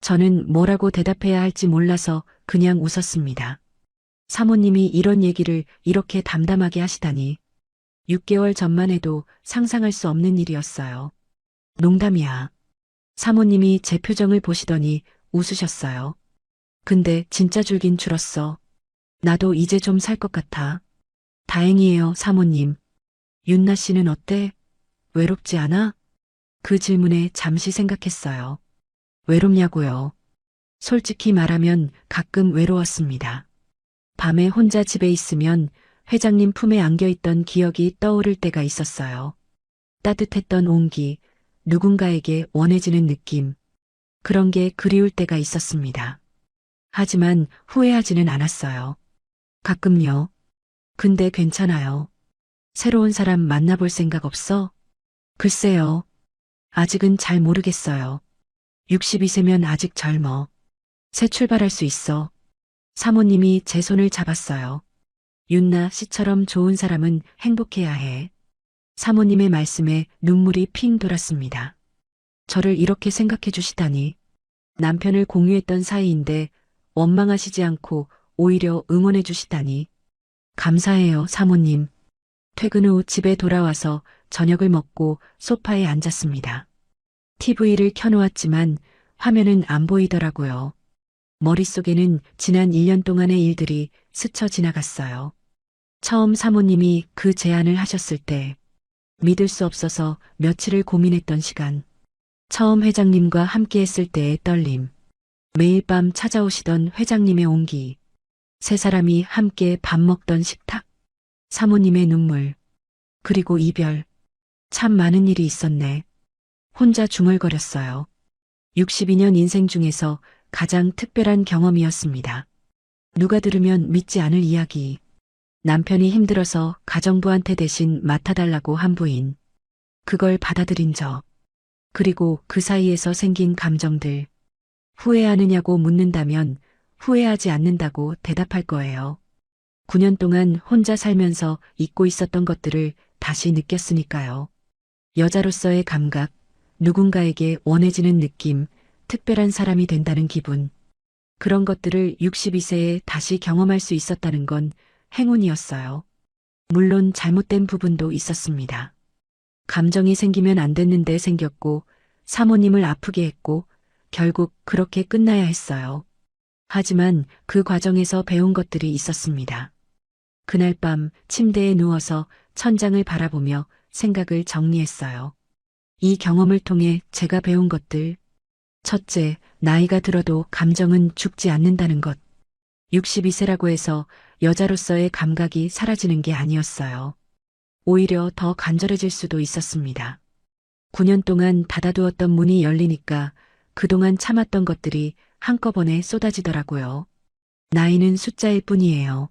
저는 뭐라고 대답해야 할지 몰라서 그냥 웃었습니다. 사모님이 이런 얘기를 이렇게 담담하게 하시다니. 6개월 전만 해도 상상할 수 없는 일이었어요. 농담이야. 사모님이 제 표정을 보시더니 웃으셨어요. 근데 진짜 줄긴 줄었어. 나도 이제 좀 살 것 같아. 다행이에요, 사모님. 윤나 씨는 어때? 외롭지 않아? 그 질문에 잠시 생각했어요. 외롭냐고요? 솔직히 말하면 가끔 외로웠습니다. 밤에 혼자 집에 있으면 회장님 품에 안겨있던 기억이 떠오를 때가 있었어요. 따뜻했던 온기, 누군가에게 원해지는 느낌. 그런 게 그리울 때가 있었습니다. 하지만 후회하지는 않았어요. 가끔요. 근데 괜찮아요. 새로운 사람 만나볼 생각 없어? 글쎄요. 아직은 잘 모르겠어요. 62세면 아직 젊어. 새 출발할 수 있어. 사모님이 제 손을 잡았어요. 윤나 씨처럼 좋은 사람은 행복해야 해. 사모님의 말씀에 눈물이 핑 돌았습니다. 저를 이렇게 생각해 주시다니. 남편을 공유했던 사이인데 원망하시지 않고 오히려 응원해 주시다니. 감사해요, 사모님. 퇴근 후 집에 돌아와서 저녁을 먹고 소파에 앉았습니다. TV를 켜놓았지만 화면은 안 보이더라고요. 머릿속에는 지난 1년 동안의 일들이 스쳐 지나갔어요. 처음 사모님이 그 제안을 하셨을 때 믿을 수 없어서 며칠을 고민했던 시간. 처음 회장님과 함께 했을 때의 떨림. 매일 밤 찾아오시던 회장님의 온기. 세 사람이 함께 밥 먹던 식탁. 사모님의 눈물. 그리고 이별. 참 많은 일이 있었네. 혼자 중얼거렸어요. 62년 인생 중에서 가장 특별한 경험이었습니다. 누가 들으면 믿지 않을 이야기. 남편이 힘들어서 가정부한테 대신 맡아달라고 한 부인. 그걸 받아들인 저. 그리고 그 사이에서 생긴 감정들. 후회하느냐고 묻는다면 후회하지 않는다고 대답할 거예요. 9년 동안 혼자 살면서 잊고 있었던 것들을 다시 느꼈으니까요. 여자로서의 감각, 누군가에게 원해지는 느낌, 특별한 사람이 된다는 기분. 그런 것들을 62세에 다시 경험할 수 있었다는 건 행운이었어요. 물론 잘못된 부분도 있었습니다. 감정이 생기면 안 됐는데 생겼고, 사모님을 아프게 했고, 결국 그렇게 끝나야 했어요. 하지만 그 과정에서 배운 것들이 있었습니다. 그날 밤 침대에 누워서 천장을 바라보며 생각을 정리했어요. 이 경험을 통해 제가 배운 것들. 첫째, 나이가 들어도 감정은 죽지 않는다는 것. 62세라고 해서 여자로서의 감각이 사라지는 게 아니었어요. 오히려 더 간절해질 수도 있었습니다. 9년 동안 닫아두었던 문이 열리니까 그동안 참았던 것들이 한꺼번에 쏟아지더라고요. 나이는 숫자일 뿐이에요.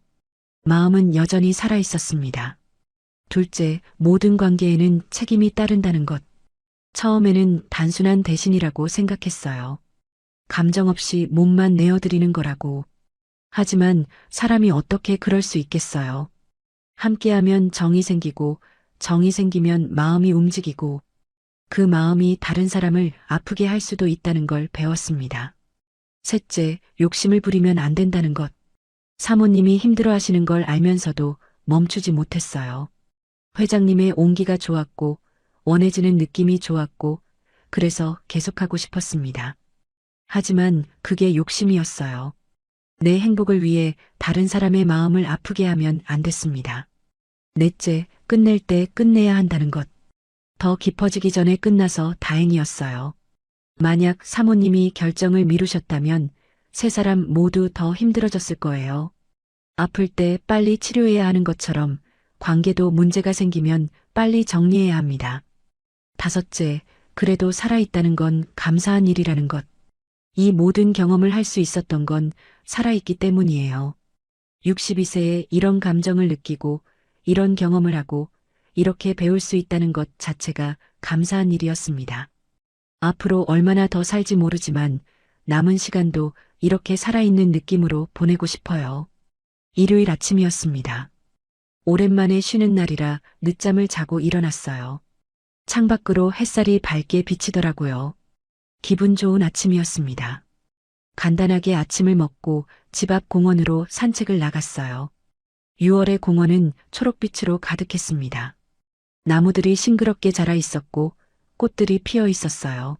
마음은 여전히 살아있었습니다. 둘째, 모든 관계에는 책임이 따른다는 것. 처음에는 단순한 대신이라고 생각했어요. 감정 없이 몸만 내어드리는 거라고. 하지만 사람이 어떻게 그럴 수 있겠어요. 함께하면 정이 생기고, 정이 생기면 마음이 움직이고, 그 마음이 다른 사람을 아프게 할 수도 있다는 걸 배웠습니다. 셋째, 욕심을 부리면 안 된다는 것. 사모님이 힘들어하시는 걸 알면서도 멈추지 못했어요. 회장님의 온기가 좋았고, 원해지는 느낌이 좋았고, 그래서 계속하고 싶었습니다. 하지만 그게 욕심이었어요. 내 행복을 위해 다른 사람의 마음을 아프게 하면 안 됐습니다. 넷째, 끝낼 때 끝내야 한다는 것. 더 깊어지기 전에 끝나서 다행이었어요. 만약 사모님이 결정을 미루셨다면 세 사람 모두 더 힘들어졌을 거예요. 아플 때 빨리 치료해야 하는 것처럼 관계도 문제가 생기면 빨리 정리해야 합니다. 다섯째, 그래도 살아있다는 건 감사한 일이라는 것. 이 모든 경험을 할 수 있었던 건 살아있기 때문이에요. 62세에 이런 감정을 느끼고 이런 경험을 하고 이렇게 배울 수 있다는 것 자체가 감사한 일이었습니다. 앞으로 얼마나 더 살지 모르지만 남은 시간도 이렇게 살아있는 느낌으로 보내고 싶어요. 일요일 아침이었습니다. 오랜만에 쉬는 날이라 늦잠을 자고 일어났어요. 창밖으로 햇살이 밝게 비치더라고요. 기분 좋은 아침이었습니다. 간단하게 아침을 먹고 집 앞 공원으로 산책을 나갔어요. 6월의 공원은 초록빛으로 가득했습니다. 나무들이 싱그럽게 자라 있었고 꽃들이 피어 있었어요.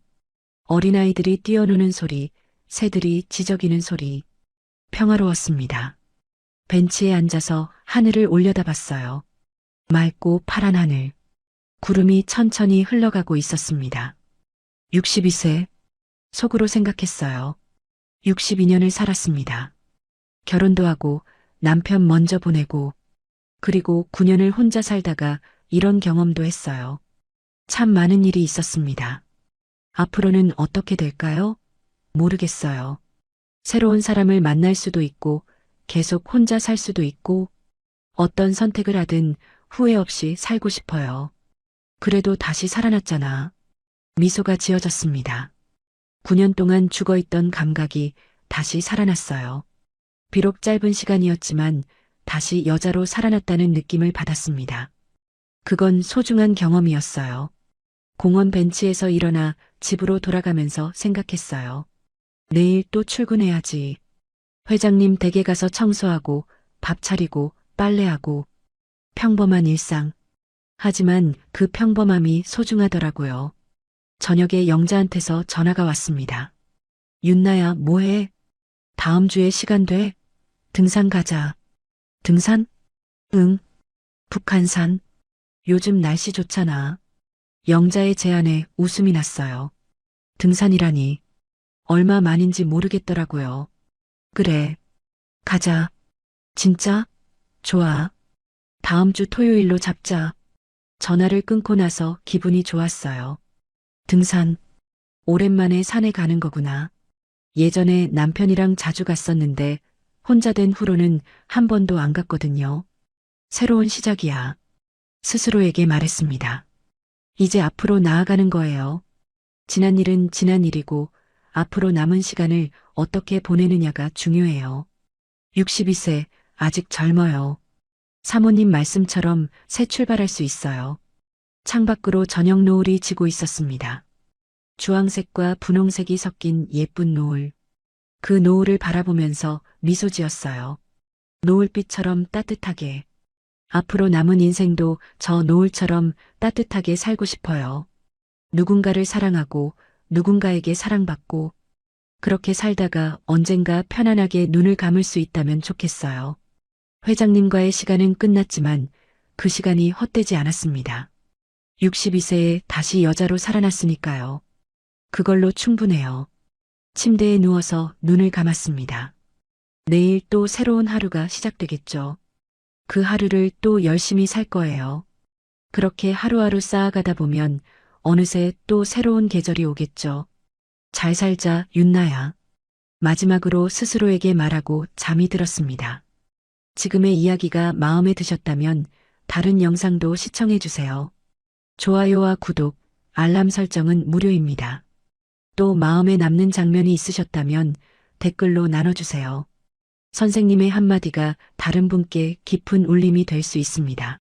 어린아이들이 뛰어노는 소리, 새들이 지저귀는 소리. 평화로웠습니다. 벤치에 앉아서 하늘을 올려다봤어요. 맑고 파란 하늘. 구름이 천천히 흘러가고 있었습니다. 62세. 속으로 생각했어요. 62년을 살았습니다. 결혼도 하고 남편 먼저 보내고 그리고 9년을 혼자 살다가 이런 경험도 했어요. 참 많은 일이 있었습니다. 앞으로는 어떻게 될까요? 모르겠어요. 새로운 사람을 만날 수도 있고 계속 혼자 살 수도 있고 어떤 선택을 하든 후회 없이 살고 싶어요. 그래도 다시 살아났잖아. 미소가 지어졌습니다. 9년 동안 죽어있던 감각이 다시 살아났어요. 비록 짧은 시간이었지만 다시 여자로 살아났다는 느낌을 받았습니다. 그건 소중한 경험이었어요. 공원 벤치에서 일어나 집으로 돌아가면서 생각했어요. 내일 또 출근해야지. 회장님 댁에 가서 청소하고 밥 차리고 빨래하고 평범한 일상. 하지만 그 평범함이 소중하더라고요. 저녁에 영자한테서 전화가 왔습니다. 윤나야, 뭐해? 다음 주에 시간 돼? 등산 가자. 등산? 응. 북한산. 요즘 날씨 좋잖아. 영자의 제안에 웃음이 났어요. 등산이라니. 얼마 만인지 모르겠더라고요. 그래. 가자. 진짜? 좋아. 다음 주 토요일로 잡자. 전화를 끊고 나서 기분이 좋았어요. 등산. 오랜만에 산에 가는 거구나. 예전에 남편이랑 자주 갔었는데 혼자 된 후로는 한 번도 안 갔거든요. 새로운 시작이야. 스스로에게 말했습니다. 이제 앞으로 나아가는 거예요. 지난 일은 지난 일이고 앞으로 남은 시간을 어떻게 보내느냐가 중요해요. 62세, 아직 젊어요. 사모님 말씀처럼 새 출발할 수 있어요. 창밖으로 저녁 노을이 지고 있었습니다. 주황색과 분홍색이 섞인 예쁜 노을. 그 노을을 바라보면서 미소 지었어요. 노을빛처럼 따뜻하게. 앞으로 남은 인생도 저 노을처럼 따뜻하게 살고 싶어요. 누군가를 사랑하고 누군가에게 사랑받고 그렇게 살다가 언젠가 편안하게 눈을 감을 수 있다면 좋겠어요. 회장님과의 시간은 끝났지만 그 시간이 헛되지 않았습니다. 62세에 다시 여자로 살아났으니까요. 그걸로 충분해요. 침대에 누워서 눈을 감았습니다. 내일 또 새로운 하루가 시작되겠죠. 그 하루를 또 열심히 살 거예요. 그렇게 하루하루 쌓아가다 보면 어느새 또 새로운 계절이 오겠죠. 잘 살자, 윤나야. 마지막으로 스스로에게 말하고 잠이 들었습니다. 지금의 이야기가 마음에 드셨다면 다른 영상도 시청해주세요. 좋아요와 구독, 알람 설정은 무료입니다. 또 마음에 남는 장면이 있으셨다면 댓글로 나눠주세요. 선생님의 한마디가 다른 분께 깊은 울림이 될 수 있습니다.